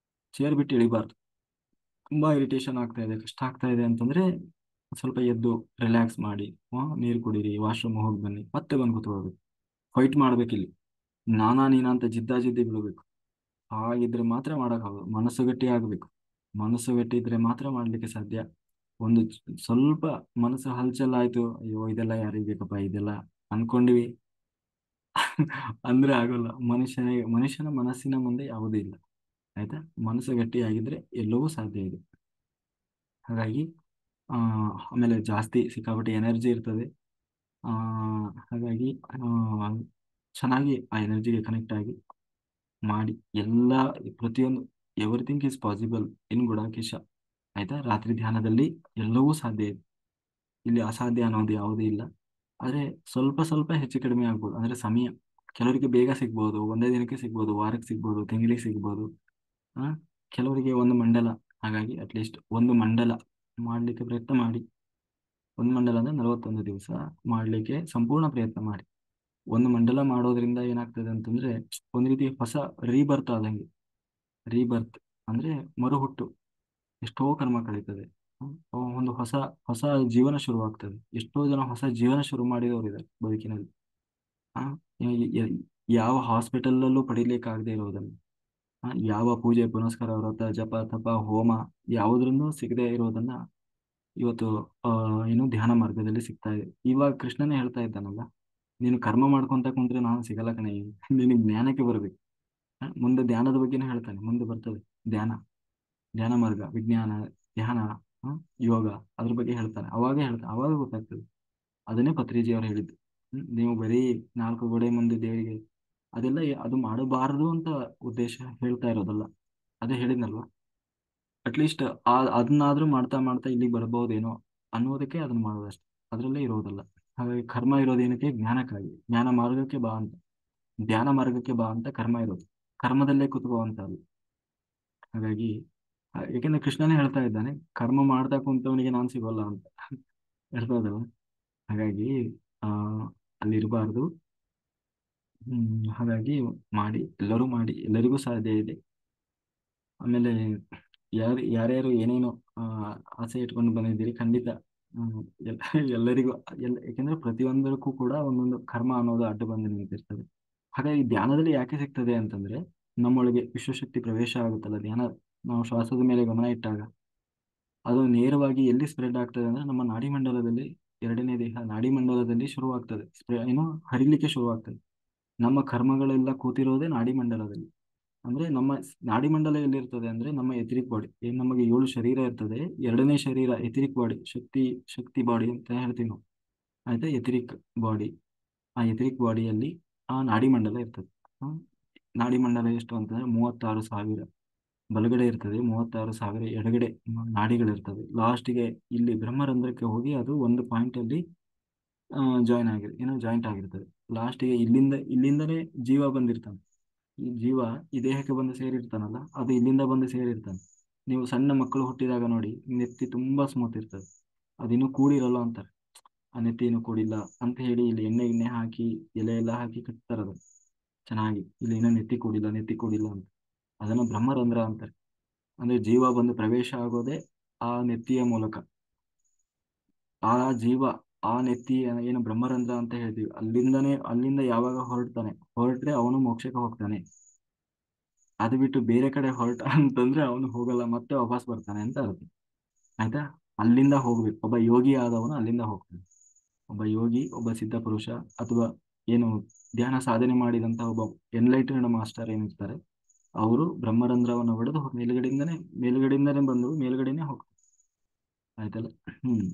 ಚೇರ್ ಬಿಟ್ಟು ಇಳಿಬಾರ್ದು. ತುಂಬಾ ಇರಿಟೇಷನ್ ಆಗ್ತಾ ಇದೆ, ಕಷ್ಟ ಆಗ್ತಾ ಇದೆ ಅಂತಂದ್ರೆ ಸ್ವಲ್ಪ ಎದ್ದು ರಿಲ್ಯಾಕ್ಸ್ ಮಾಡಿ, ನೀರು ಕುಡೀರಿ, ವಾಶ್ರೂಮ್ ಹೋಗಿ ಬನ್ನಿ, ಮತ್ತೆ ಬಂದು ಕೂತ್ಕೊಳ್ಬೇಕು. ಫೈಟ್ ಮಾಡ್ಬೇಕಿಲ್ಲಿ, ನಾನಾ ನೀನಾ ಅಂತ ಜಿದ್ದಾಜಿದ್ದಿ ಬೀಳ್ಬೇಕು. ಹಾಗಿದ್ರೆ ಮಾತ್ರ ಮಾಡೋಕ್ಕಾಗೋದು. ಮನಸ್ಸು ಗಟ್ಟಿ ಆಗ್ಬೇಕು. ಮನಸ್ಸು ಗಟ್ಟಿ ಇದ್ರೆ ಮಾತ್ರ ಮಾಡ್ಲಿಕ್ಕೆ ಸಾಧ್ಯ. ಒಂದು ಸ್ವಲ್ಪ ಮನಸ್ಸು ಹಲ್ಚಲ್ ಆಯ್ತು, ಅಯ್ಯೋ ಇದೆಲ್ಲ ಯಾರಿಗೆ ಬೇಕಪ್ಪ ಇದೆಲ್ಲ ಅನ್ಕೊಂಡಿವಿ ಅಂದ್ರೆ ಆಗೋಲ್ಲ. ಮನುಷ್ಯನ ಮನಸ್ಸಿನ ಮುಂದೆ ಯಾವುದೂ ಇಲ್ಲ. ಆಯ್ತಾ? ಮನಸ್ಸು ಗಟ್ಟಿಯಾಗಿದ್ರೆ ಎಲ್ಲವೂ ಸಾಧ್ಯ ಇದೆ. ಹಾಗಾಗಿ ಆ ಆಮೇಲೆ ಜಾಸ್ತಿ ಸಿಕ್ಕಾಪಟ್ಟೆ ಎನರ್ಜಿ ಇರ್ತದೆ. ಆ ಹಾಗಾಗಿ ಚೆನ್ನಾಗಿ ಆ ಎನರ್ಜಿಗೆ ಕನೆಕ್ಟ್ ಆಗಿ ಮಾಡಿ. ಎಲ್ಲ ಪ್ರತಿಯೊಂದು everything is possible in Gudakesha. ಆಯ್ತಾ? ರಾತ್ರಿ ಧ್ಯಾನದಲ್ಲಿ ಎಲ್ಲವೂ ಸಾಧ್ಯ ಇದೆ. ಇಲ್ಲಿ ಅಸಾಧ್ಯ ಅನ್ನೋದು ಯಾವುದೂ ಇಲ್ಲ. ಆದರೆ ಸ್ವಲ್ಪ ಸ್ವಲ್ಪ ಹೆಚ್ಚು ಕಡಿಮೆ ಆಗ್ಬೋದು. ಅಂದ್ರೆ ಸಮಯ ಕೆಲವರಿಗೆ ಬೇಗ ಸಿಗ್ಬೋದು, ಒಂದೇ ದಿನಕ್ಕೆ ಸಿಗ್ಬೋದು, ವಾರಕ್ಕೆ ಸಿಗ್ಬೋದು, ತಿಂಗಳಿಗೆ ಸಿಗ್ಬೋದು. ಆ ಕೆಲವರಿಗೆ ಒಂದು ಮಂಡಲ. ಹಾಗಾಗಿ ಅಟ್ಲೀಸ್ಟ್ ಒಂದು ಮಂಡಲ ಮಾಡಲಿಕ್ಕೆ ಪ್ರಯತ್ನ ಮಾಡಿ. ಒಂದು ಮಂಡಲ ಅಂದ್ರೆ 41 ದಿವಸ ಮಾಡಲಿಕ್ಕೆ ಸಂಪೂರ್ಣ ಪ್ರಯತ್ನ ಮಾಡಿ. ಒಂದು ಮಂಡಲ ಮಾಡೋದ್ರಿಂದ ಏನಾಗ್ತದೆ ಅಂತಂದ್ರೆ ಒಂದು ರೀತಿ ಹೊಸ ರೀಬರ್ತ್ ಆದಂಗೆ. ರೀಬರ್ತ್ ಅಂದ್ರೆ ಮರುಹುಟ್ಟು. ಎಷ್ಟೋ ಕರ್ಮ ಕಳೀತದೆ. ಒಂದು ಹೊಸ ಹೊಸ ಜೀವನ ಶುರುವಾಗ್ತದೆ. ಎಷ್ಟೋ ಜನ ಹೊಸ ಜೀವನ ಶುರು ಮಾಡಿದವರು ಇದ್ದಾರೆ ಬದುಕಿನಲ್ಲಿ. ಆ ಯ- ಯ- ಯಾವ ಹಾಸ್ಪಿಟಲ್ಲಲ್ಲೂ ಪಡಿಲಿಕ್ಕಾಗದೇ ಇರೋದನ್ನು, ಯಾವ ಪೂಜೆ ಪುನಸ್ಕಾರ ವ್ರತ ಜಪ ತಪ ಹೋಮ ಯಾವುದ್ರನ್ನೂ ಸಿಗದೇ ಇರೋದನ್ನ ಇವತ್ತು ಏನು ಧ್ಯಾನ ಮಾರ್ಗದಲ್ಲಿ ಸಿಗ್ತಾ ಇದೆ. ಇವಾಗ ಕೃಷ್ಣನೇ ಹೇಳ್ತಾ ಇದ್ದಾನಲ್ಲ, ನೀನು ಕರ್ಮ ಮಾಡ್ಕೊಂತ ಕುಂತ್ರೆ ನಾನು ಸಿಗಲ್ಲ ಕಣೆ, ನಿನಗೆ ಜ್ಞಾನಕ್ಕೆ ಬರ್ಬೇಕು. ಮುಂದೆ ಧ್ಯಾನದ ಬಗ್ಗೆನೂ ಹೇಳ್ತಾನೆ, ಮುಂದೆ ಬರ್ತದೆ ಧ್ಯಾನ, ಧ್ಯಾನ ಮಾರ್ಗ, ವಿಜ್ಞಾನ, ಧ್ಯಾನ, ಆ, ಯೋಗ, ಅದ್ರ ಬಗ್ಗೆ ಹೇಳ್ತಾನೆ. ಅವಾಗ ಗೊತ್ತಾಗ್ತದೆ. ಅದನ್ನೇ ಪತ್ರಿಜಿ ಅವ್ರು ಹೇಳಿದ್ದು. ನೀವು ಬರೀ ನಾಲ್ಕು ಗೋಡೆ ಮುಂದೆ ದೇವರಿಗೆ ಅದೆಲ್ಲ ಅದು ಮಾಡಬಾರದು ಅಂತ ಉದ್ದೇಶ ಹೇಳ್ತಾ ಇರೋದಲ್ಲ. ಅದೇ ಹೇಳಿದ್ನಲ್ವಾ, ಅಟ್ಲೀಸ್ಟ್ ಅದನ್ನಾದ್ರೂ ಮಾಡ್ತಾ ಮಾಡ್ತಾ ಇಲ್ಲಿಗೆ ಬರ್ಬೋದೇನೋ ಅನ್ನೋದಕ್ಕೆ ಅದನ್ನ ಮಾಡೋದಷ್ಟೇ. ಅದರಲ್ಲೇ ಇರೋದಲ್ಲ. ಹಾಗಾಗಿ ಕರ್ಮ ಇರೋದೇನಕ್ಕೆ? ಜ್ಞಾನಕ್ಕಾಗಿ. ಜ್ಞಾನ ಮಾರ್ಗಕ್ಕೆ ಬಾ ಅಂತ, ಧ್ಯಾನ ಮಾರ್ಗಕ್ಕೆ ಬಾ ಅಂತ ಕರ್ಮ ಇರೋದು. ಕರ್ಮದಲ್ಲೇ ಕುತ್ಕೋ ಅಂತ ಅಲ್ಲ. ಹಾಗಾಗಿ ಯಾಕೆಂದ್ರೆ ಕೃಷ್ಣನೇ ಹೇಳ್ತಾ ಇದ್ದಾನೆ, ಕರ್ಮ ಮಾಡ್ತಾ ಕುಂತವನಿಗೆ ನಾನು ಸಿಗೋಲ್ಲ ಅಂತ ಹೇಳ್ಬೋದಲ್ಲ. ಹಾಗಾಗಿ ಆ ಅಲ್ಲಿ ಇರಬಾರ್ದು. ಹಾಗಾಗಿ ಮಾಡಿ, ಎಲ್ಲರೂ ಮಾಡಿ, ಎಲ್ಲರಿಗೂ ಸಾಧ್ಯ ಇದೆ. ಆಮೇಲೆ ಯಾರ್ಯಾರು ಏನೇನು ಆ, ಆಸೆ ಇಟ್ಕೊಂಡು ಬಂದಿದ್ದೀರಿ, ಖಂಡಿತ ಹ್ಮ್, ಎಲ್- ಎಲ್ಲರಿಗೂ ಯಾಕೆಂದ್ರೆ ಪ್ರತಿಯೊಂದಕ್ಕೂ ಕೂಡ ಒಂದೊಂದು ಕರ್ಮ ಅನ್ನೋದು ಅಡ್ಡು ಬಂದು ನಿಂತಿರ್ತದೆ. ಹಾಗಾಗಿ ಧ್ಯಾನದಲ್ಲಿ ಯಾಕೆ ಸಿಗ್ತದೆ ಅಂತಂದ್ರೆ ನಮ್ಮೊಳಗೆ ವಿಶ್ವಶಕ್ತಿ ಪ್ರವೇಶ ಆಗುತ್ತಲ್ಲ ಧ್ಯಾನ. ನಾವು ಶ್ವಾಸದ ಮೇಲೆ ಗಮನ ಇಟ್ಟಾಗ ಅದು ನೇರವಾಗಿ ಎಲ್ಲಿ ಸ್ಪ್ರೆಡ್ ಆಗ್ತದೆ ಅಂದ್ರೆ ನಮ್ಮ ನಾಡಿಮಂಡಲದಲ್ಲಿ, ಎರಡನೇ ದೇಹ ನಾಡಿಮಂಡಲದಲ್ಲಿ ಶುರುವಾಗ್ತದೆ. ಏನು ಹರಿಲಿಕ್ಕೆ ಶುರುವಾಗ್ತದೆ. ನಮ್ಮ ಕರ್ಮಗಳೆಲ್ಲ ಕೂತಿರೋದೇ ನಾಡಿಮಂಡಲದಲ್ಲಿ. ಅಂದ್ರೆ ನಮ್ಮ ನಾಡಿಮಂಡಲ ಎಲ್ಲಿರ್ತದೆ ಅಂದ್ರೆ ನಮ್ಮ ಎಥಿರಿಕ್ ಬಾಡಿ. ಏನ್ ನಮಗೆ 7 ಶರೀರ ಇರ್ತದೆ, ಎರಡನೇ ಶರೀರ ಎಥಿರಿಕ್ ಬಾಡಿ, ಶಕ್ತಿ ಬಾಡಿ ಅಂತ ಹೇಳ್ತೀವಿ ನಾವು. ಆಯ್ತಾ? ಎಥಿರಿಕ್ ಬಾಡಿ. ಆ ಎಥಿರಿಕ್ ಬಾಡಿಯಲ್ಲಿ ಆ ನಾಡಿಮಂಡಲ ಇರ್ತದೆ. ಆ, ನಾಡಿಮಂಡಲ ಎಷ್ಟು ಅಂತಂದ್ರೆ 36,000 ಬಲಗಡೆ ಇರ್ತದೆ, 36,000 ಎಡಗಡೆ ನಾಡಿಗಳಿರ್ತವೆ. ಲಾಸ್ಟ್ಗೆ ಇಲ್ಲಿ ಬ್ರಹ್ಮರಂಧ್ರಕ್ಕೆ ಹೋಗಿ ಅದು ಒಂದು ಪಾಯಿಂಟ್ ಅಲ್ಲಿ ಜಾಯಿಂಟ್ ಆಗಿರ್ತದೆ. ಲಾಸ್ಟಿಗೆ ಇಲ್ಲಿಂದನೇ ಜೀವ ಬಂದಿರ್ತಾನೆ. ಈ ಜೀವ ಈ ದೇಹಕ್ಕೆ ಬಂದು ಸೇರಿರ್ತಾನಲ್ಲ, ಅದು ಇಲ್ಲಿಂದ ಬಂದು ಸೇರಿರ್ತಾನೆ. ನೀವು ಸಣ್ಣ ಮಕ್ಕಳು ಹುಟ್ಟಿದಾಗ ನೋಡಿ, ನೆತ್ತಿ ತುಂಬಾ ಸ್ಮೂತ್ ಇರ್ತದೆ. ಅದಿನ್ನೂ ಕೂಡಿರಲ್ಲ ಅಂತಾರೆ. ಆ ನೆತ್ತಿ ಇನ್ನೂ ಕೂಡಿಲ್ಲ ಅಂತ ಹೇಳಿ ಇಲ್ಲಿ ಎಣ್ಣೆ ಹಾಕಿ ಎಲೆ ಎಲ್ಲ ಹಾಕಿ ಕಟ್ತಾರದ ಚೆನ್ನಾಗಿ. ಇಲ್ಲಿ ಇನ್ನೂ ನೆತ್ತಿ ಕೂಡಿಲ್ಲ, ನೆತ್ತಿ ಕೂಡಿಲ್ಲ ಅಂತ. ಅದನ್ನ ಬ್ರಹ್ಮರಂಧ್ರ ಅಂತಾರೆ. ಅಂದ್ರೆ ಜೀವ ಬಂದು ಪ್ರವೇಶ ಆಗೋದೇ ಆ ನೆತ್ತಿಯ ಮೂಲಕ. ಆ ಜೀವ ಆ ನೆತ್ತಿ ಏನು ಬ್ರಹ್ಮರಂಧ್ರ ಅಂತ ಹೇಳ್ತೀವಿ, ಅಲ್ಲಿಂದ ಯಾವಾಗ ಹೊರಟ್ರೆ ಅವನು ಮೋಕ್ಷಕ್ಕೆ ಹೋಗ್ತಾನೆ. ಅದು ಬಿಟ್ಟು ಬೇರೆ ಕಡೆ ಹೊರಟ ಅಂತಂದ್ರೆ ಅವನು ಹೋಗಲ್ಲ, ಮತ್ತೆ ವಾಪಸ್ ಬರ್ತಾನೆ ಅಂತ ಅರ್ಥ. ಆಯ್ತಾ? ಅಲ್ಲಿಂದ ಹೋಗ್ಬೇಕು. ಒಬ್ಬ ಯೋಗಿ ಆದವನು ಅಲ್ಲಿಂದ ಹೋಗ್ತಾನೆ. ಒಬ್ಬ ಯೋಗಿ, ಒಬ್ಬ ಸಿದ್ಧ ಪುರುಷ, ಅಥವಾ ಏನು ಧ್ಯಾನ ಸಾಧನೆ ಮಾಡಿದಂತ ಒಬ್ಬ ಎನ್ಲೈಟೆಡ್ ಮಾಸ್ಟರ್ ಏನಿರ್ತಾರೆ, ಅವರು ಬ್ರಹ್ಮರಂಧ್ರವನ್ನು ಹೊಡೆದು ಮೇಲ್ಗಡೆಯಿಂದನೇ ಬಂದು ಮೇಲ್ಗಡೆನೆ ಹೋಗ್ತಾರೆ. ಆಯ್ತಲ್ಲ? ಹ್ಮ್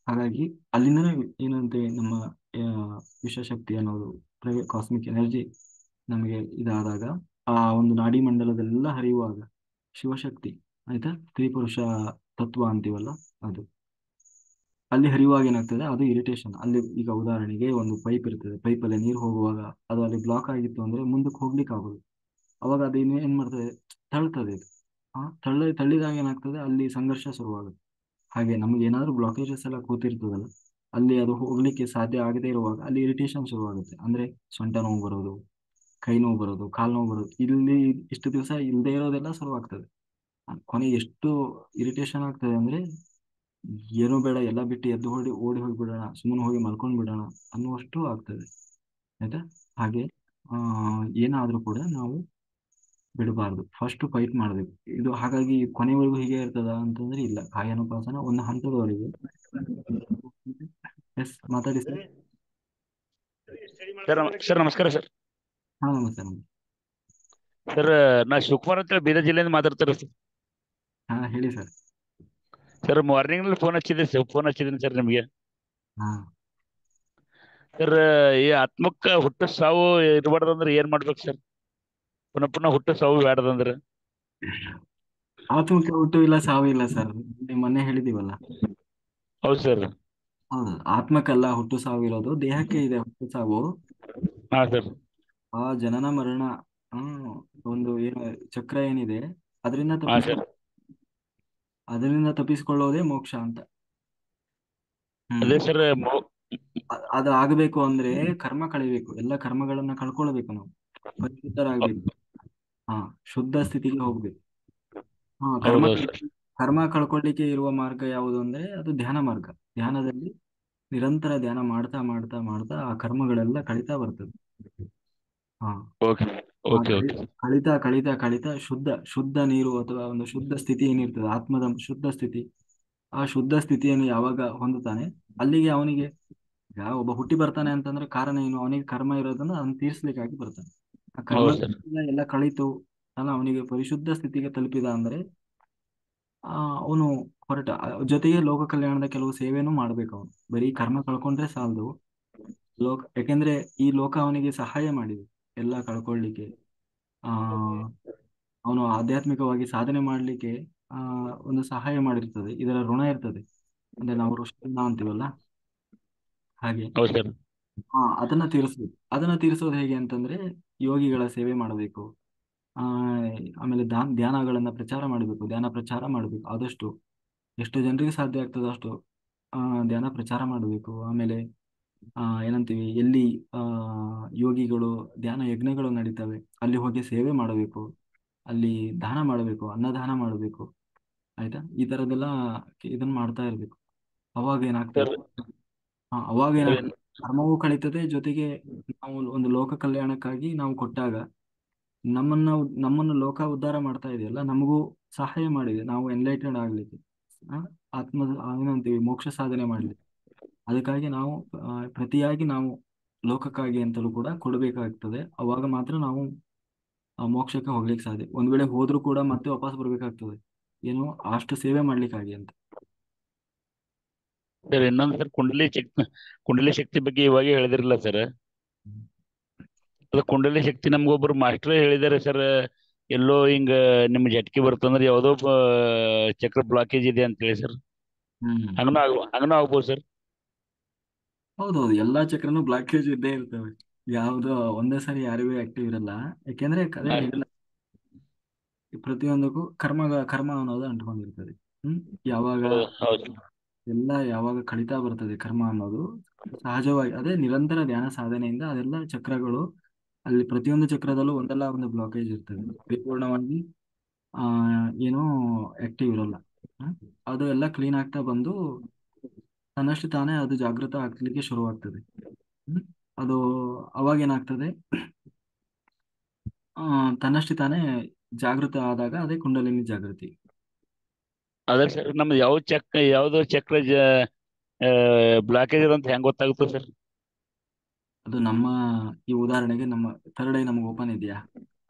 ಹಾಗಾಗಿ ಅಲ್ಲಿಂದನೇ ಏನಂತೆ ನಮ್ಮ ಆ, ವಿಶ್ವಶಕ್ತಿ ಅನ್ನೋದು, ಕಾಸ್ಮಿಕ್ ಎನರ್ಜಿ ನಮಗೆ ಇದಾದಾಗ, ಆ ಒಂದು ನಾಡಿ ಮಂಡಲದೆಲ್ಲ ಹರಿಯುವಾಗ ಶಿವಶಕ್ತಿ, ಆಯ್ತಾ, ಸ್ತ್ರೀ ಪುರುಷ ತತ್ವ ಅಂತೀವಲ್ಲ ಅದು. ಅಲ್ಲಿ ಹರಿಯುವಾಗ ಏನಾಗ್ತದೆ, ಅದು ಇರಿಟೇಷನ್. ಅಲ್ಲಿ ಈಗ ಉದಾಹರಣೆಗೆ ಒಂದು ಪೈಪ್ ಇರ್ತದೆ, ಪೈಪಲ್ಲಿ ನೀರು ಹೋಗುವಾಗ ಅದು ಅಲ್ಲಿ ಬ್ಲಾಕ್ ಆಗಿತ್ತು ಅಂದ್ರೆ ಮುಂದಕ್ಕೆ ಹೋಗ್ಲಿಕ್ಕೆ ಆಗೋದು. ಅವಾಗ ಅದು ಏನ್ ಮಾಡ್ತದೆ, ತಳ್ತದೆ ಇದು. ತಳ್ಳಿದಾಗ ಏನಾಗ್ತದೆ, ಅಲ್ಲಿ ಸಂಘರ್ಷ ಶುರುವಾಗುತ್ತೆ. ಹಾಗೆ ನಮ್ಗೆ ಏನಾದ್ರು ಬ್ಲಾಕೇಜಸ್ ಎಲ್ಲ ಕೂತಿರ್ತದಲ್ಲ, ಅಲ್ಲಿ ಅದು ಹೋಗ್ಲಿಕ್ಕೆ ಸಾಧ್ಯ ಆಗದೇ ಇರುವಾಗ ಅಲ್ಲಿ ಇರಿಟೇಷನ್ ಶುರುವಾಗುತ್ತೆ. ಅಂದ್ರೆ ಸೊಂಟ ನೋವು ಬರೋದು, ಕೈ ನೋವು ಬರೋದು, ಕಾಲು ನೋವು ಬರೋದು, ಇಲ್ಲಿ ಇಷ್ಟು ದಿವಸ ಇಲ್ಲದೆ ಇರೋದೆಲ್ಲ ಶುರುವಾಗ್ತದೆ. ಕೊನೆಗೆ ಎಷ್ಟು ಇರಿಟೇಷನ್ ಆಗ್ತದೆ ಅಂದ್ರೆ, ಏನೂ ಬೇಡ, ಎಲ್ಲ ಬಿಟ್ಟು ಎದ್ದು ಓಡಿ ಓಡಿ ಹೋಗ್ಬಿಡೋಣ, ಸುಮ್ಮನೆ ಹೋಗಿ ಮಲ್ಕೊಂಡ್ ಬಿಡೋಣ ಅನ್ನುವಷ್ಟು ಆಗ್ತದೆ. ಆಯ್ತಾ? ಹಾಗೆ ಆ ಏನಾದ್ರೂ ಕೂಡ ನಾವು ಬಿಡಬಾರ್ದು, ಫಸ್ಟ್ ಫೈಟ್ ಮಾಡ್ಬೇಕು. ಇದು ಹಾಗಾಗಿ ಕೊನೆವರೆಗೂ ಹೀಗೆ ಇರ್ತದ ಅಂತಂದ್ರೆ ಇಲ್ಲ, ಕಾಯಾನುಪಾಸನ ಒಂದು ಹಂತದವರೆಗೆ. ಎಸ್, ಮಾತಾಡಿ ಸರ್. ಸರ್ ಸರ್ ನಮಸ್ಕಾರ ಸರ್. ಹಾ, ನಮಸ್ತೆ ನಮಸ್ತೆ. ಸರ್ ನಾ ಶಿವಕುಮಾರ್ ಅಂತ ಬೀದರ್ ಜಿಲ್ಲೆಯಿಂದ ಮಾತಾಡ್ತಾರೆ ಸರ್. ಹಾ, ಹೇಳಿ ಸರ್. ಸರ್ ಮಾರ್ನಿಂಗ್ ನಲ್ಲಿ ಫೋನ್ ಹಚ್ಚಿದ್ದೀನಿ ಸರ್ ನಿಮಗೆ. ಹಾ, ಸರ್ ಈ ಆತ್ಮಕ್ಕ ಹುಟ್ಟು ಸಾವು ಇರಬಾರ್ದಂದ್ರೆ ಏನ್ ಮಾಡ್ಬೇಕು ಸರ್? ಪುನಃ ಪುನಃ ಹುಟ್ಟು ಸಾವು ಬೇಡದಂದ್ರೆ? ಆತ್ಮಕ್ಕೆ ಹುಟ್ಟು ಇಲ್ಲ, ಸಾವು ಇಲ್ಲ ಸರ್. ಮೊನ್ನೆ ಹೇಳಿದೀವಲ್ಲ. ಹೌದು ಸರ್. ಹೌದು, ಆತ್ಮಕ್ಕಲ್ಲ ಹುಟ್ಟು ಸಾವು ಇರೋದು, ದೇಹಕ್ಕೆ ಇದೆ ಹುಟ್ಟು ಸಾವು. ಹಾ ಸರ್. ಆ ಜನನ ಮರಣ, ಹ್ಮ್ ಒಂದು ಏನು ಚಕ್ರ ಏನಿದೆ, ಅದರಿಂದ ಹಾ ಸರ್. ಅದರಿಂದ ತಪ್ಪಿಸಿಕೊಳ್ಳೋದೇ ಮೋಕ್ಷ ಅಂತ. ಹ್ಮ್ ಅದೇ ಸರ್ ಅದು ಆಗಬೇಕು ಅಂದ್ರೆ ಕರ್ಮ ಕಳಿಬೇಕು, ಎಲ್ಲ ಕರ್ಮಗಳನ್ನ ಕಳ್ಕೊಳ್ಬೇಕು ನಾವು, ಪರಿಶುದ್ಧರಾಗ್ಬೇಕು. ಹಾ, ಶುದ್ಧ ಸ್ಥಿತಿಗೆ ಹೋಗ್ಬೇಕು. ಹಾ, ಹೌದೌದು ಸರ್. ಕರ್ಮ ಕಳ್ಕೊಳ್ಳಿಕ್ಕೆ ಇರುವ ಮಾರ್ಗ ಯಾವುದು ಅಂದ್ರೆ ಅದು ಧ್ಯಾನ ಮಾರ್ಗ. ಧ್ಯಾನದಲ್ಲಿ ನಿರಂತರ ಧ್ಯಾನ ಮಾಡ್ತಾ ಮಾಡ್ತಾ ಮಾಡ್ತಾ ಆ ಕರ್ಮಗಳೆಲ್ಲ ಕಳಿತಾ ಬರ್ತದೆ. ಹಾ, ಓಕೆ ಆ ಓಕೆ ಓಕೆ. ಕಳಿತಾ ಕಳಿತಾ ಕಳಿತಾ ಶುದ್ಧ ಶುದ್ಧ ನೀರು ಅಥವಾ ಒಂದು ಶುದ್ಧ ಸ್ಥಿತಿ ಏನಿರ್ತದೆ, ಆತ್ಮದ ಶುದ್ಧ ಸ್ಥಿತಿ, ಆ ಶುದ್ಧ ಸ್ಥಿತಿಯನ್ನು ಯಾವಾಗ ಹೊಂದುತ್ತಾನೆ, ಅಲ್ಲಿಗೆ ಅವನಿಗೆ, ಈಗ ಒಬ್ಬ ಹುಟ್ಟಿ ಬರ್ತಾನೆ ಅಂತಂದ್ರೆ ಕಾರಣ ಏನು, ಅವನಿಗೆ ಕರ್ಮ ಇರೋದನ್ನ ಅದನ್ನ ತೀರ್ಸ್ಲಿಕ್ಕಾಗಿ ಬರ್ತಾನೆ. ಆ ಕರ್ಮ ಹೌದು ಸರ್. ಎಲ್ಲ ಕಳಿತು ಅಲ್ಲ, ಅವನಿಗೆ ಪರಿಶುದ್ಧ ಸ್ಥಿತಿಗೆ ತಲುಪಿದ ಅಂದ್ರೆ ಅವನು ಹೊರಟ. ಜೊತೆಗೆ ಲೋಕ ಕಲ್ಯಾಣದ ಕೆಲವು ಸೇವೆನೂ ಮಾಡ್ಬೇಕು ಅವನು. ಬರೀ ಕರ್ಮ ಕಳ್ಕೊಂಡ್ರೆ ಸಾಲದು, ಯಾಕೆಂದ್ರೆ ಈ ಲೋಕ ಅವನಿಗೆ ಸಹಾಯ ಮಾಡಿದೆ ಎಲ್ಲ ಕಳ್ಕೊಳ್ಳಿಕ್ಕೆ. ಆ ಅವನು ಆಧ್ಯಾತ್ಮಿಕವಾಗಿ ಸಾಧನೆ ಮಾಡಲಿಕ್ಕೆ ಆ ಒಂದು ಸಹಾಯ ಮಾಡಿರ್ತದೆ, ಇದರ ಋಣ ಇರ್ತದೆ. ಅಂದ್ರೆ ನಾವು ಋಷಿನ ಅಂತೀವಲ್ಲ, ಹಾಗೆ. ಹೌದು ಸರ್. ಅದನ್ನ ತೀರಿಸ್ಬೇಕು. ಅದನ್ನ ತೀರಿಸೋದು ಹೇಗೆ ಅಂತಂದ್ರೆ ಯೋಗಿಗಳ ಸೇವೆ ಮಾಡಬೇಕು. ಆ ಆಮೇಲೆ ಧ್ಯಾನಗಳನ್ನ ಪ್ರಚಾರ ಮಾಡಬೇಕು, ಧ್ಯಾನ ಪ್ರಚಾರ ಮಾಡಬೇಕು. ಆದಷ್ಟು ಎಷ್ಟು ಜನರಿಗೆ ಸಾಧ್ಯ ಆಗ್ತದೋ ಅಷ್ಟು ಆ ಧ್ಯಾನ ಪ್ರಚಾರ ಮಾಡಬೇಕು. ಆಮೇಲೆ ಏನಂತೀವಿ, ಎಲ್ಲಿ ಆ ಯೋಗಿಗಳು ಧ್ಯಾನ ಯಜ್ಞಗಳು ನಡೀತವೆ ಅಲ್ಲಿ ಹೋಗಿ ಸೇವೆ ಮಾಡಬೇಕು, ಅಲ್ಲಿ ದಾನ ಮಾಡಬೇಕು, ಅನ್ನದಾನ ಮಾಡಬೇಕು. ಆಯ್ತಾ? ಈ ತರದೆಲ್ಲ ಇದನ್ನ ಮಾಡ್ತಾ ಇರ್ಬೇಕು. ಅವಾಗ ಏನಾಗ್ತದೆ, ಸರ್ ಅವಾಗ ಸರ್ ಏನಾಗ್ತದೆ, ಕರ್ಮವೂ ಕಳೀತದೆ. ಜೊತೆಗೆ ನಾವು ಒಂದು ಲೋಕ ಕಲ್ಯಾಣಕ್ಕಾಗಿ ನಾವು ಕೊಟ್ಟಾಗ ನಮ್ಮನ್ನ ನಮ್ಮನ್ನು ಲೋಕ ಉದ್ಧಾರ ಮಾಡ್ತಾ ಇದೆಯಲ್ಲ, ನಮಗೂ ಸಹಾಯ ಮಾಡಿದೆ, ನಾವು ಎನ್ಲೈಟೆಡ್ ಆಗ್ಲಿಕ್ಕೆ, ಆ, ಆತ್ಮದ ಏನಂತೀವಿ ಮೋಕ್ಷ ಸಾಧನೆ ಮಾಡ್ಲಿಕ್ಕೆ. ಅದಕ್ಕಾಗಿ ನಾವು ಪ್ರತಿಯಾಗಿ ನಾವು ಲೋಕಕ್ಕಾಗಿ ಅಂತಲೂ ಕೂಡ ಕೊಡಬೇಕಾಗ್ತದೆ. ಅವಾಗ ಮಾತ್ರ ನಾವು ಆ ಮೋಕ್ಷಕ್ಕೆ ಹೋಗ್ಲಿಕ್ಕೆ ಸಾಧ್ಯ. ಒಂದ್ ವೇಳೆ ಹೋದ್ರೂ ಕೂಡ ಮತ್ತೆ ವಾಪಸ್ ಬರ್ಬೇಕಾಗ್ತದೆ, ಏನು ಅಷ್ಟು ಸೇವೆ ಮಾಡ್ಲಿಕ್ಕಾಗಿ ಅಂತ. ಸರ್ ಇನ್ನೊಂದು ಸರ್, ಕುಂಡಲಿ ಶಕ್ತಿ ಬಗ್ಗೆ ಇವಾಗ ಹೇಳಿದಿರಲ್ಲ ಸರ್. ಅದು ಕುಂಡಲಿ ಶಕ್ತಿ ನಮ್ಗೊಬ್ರು ಮಾಸ್ಟರ್ ಹೇಳಿದ್ದಾರೆ ಸರ್. ಎಲ್ಲೋ ಹಿಂಗ ನಿಮ್ ಜಟ್ಕಿ ಬರ್ತಂದ್ರೆ ಯಾವ್ದೋ ಚಕ್ರ ಬ್ಲಾಕೇಜ್ ಇದೆ ಅಂತ ಹೇಳಿ ಸರ್. ಹ್ಮ್ ಹಂಗನೂ ಆಗ್ಬೋದು ಸರ್. ಹೌದೌದು, ಎಲ್ಲಾ ಚಕ್ರನು ಬ್ಲಾಕೇಜ್ ಇದ್ದೇ ಇರ್ತವೆ. ಯಾವ್ದು ಒಂದೇ ಸರಿ ಯಾರಿಗೂ ಆಕ್ಟಿವ್ ಇರಲ್ಲ. ಯಾಕೆಂದ್ರೆ ಅದೇ ಹಾ ಹೇಳಿಲ್ಲ, ಪ್ರತಿಯೊಂದಕ್ಕೂ ಕರ್ಮ ಅನ್ನೋದು ಅಂಟ್ಕೊಂಡಿರ್ತದೆ. ಯಾವಾಗ ಹೌದು. ಯಾವಾಗ ಕಳೀತಾ ಬರ್ತದೆ ಕರ್ಮ ಅನ್ನೋದು, ಸಹಜವಾಗಿ ಅದೇ ನಿರಂತರ ಧ್ಯಾನ ಸಾಧನೆಯಿಂದ ಅದೆಲ್ಲ ಚಕ್ರಗಳು, ಅಲ್ಲಿ ಪ್ರತಿಯೊಂದು ಚಕ್ರದಲ್ಲೂ ಒಂದಲ್ಲ ಒಂದು ಬ್ಲಾಕೇಜ್ ಇರ್ತದೆ, ಪರಿಪೂರ್ಣವಾಗಿ ಆ ಏನೋ ಆಕ್ಟಿವ್ ಇರಲ್ಲ. ಹ್ಮ್? ಅದು ಎಲ್ಲ ಕ್ಲೀನ್ ಆಗ್ತಾ ಬಂದು ತನ್ನಷ್ಟು ತಾನೇ ಅದು ಜಾಗೃತ ಆಗ್ಲಿಕ್ಕೆ ಶುರುವಾಗ್ತದೆ. ಹ್ಮ್? ಅದು ಅವಾಗ ಏನಾಗ್ತದೆ, ತನ್ನಷ್ಟು ತಾನೇ ಜಾಗೃತ ಆದಾಗ ಅದೇ ಕುಂಡಲಿನಿ ಜಾಗೃತಿ. ಅದ್ರ ಸರ್ ನಮ್ದು ಯಾವ್ದೋ ಚಕ್ರ ಬ್ಲಾಕೇಜ್ ಅಂತ ಹೆಂಗ್ ಗೊತ್ತಾಗುತ್ತೆ ಸರ್? ಅದು ನಮ್ಮ, ಈ ಉದಾಹರಣೆಗೆ ನಮ್ಮ ಥರ್ಡ್ ಐ ನಮ್ಗೆ ಓಪನ್ ಇದೆಯಾ,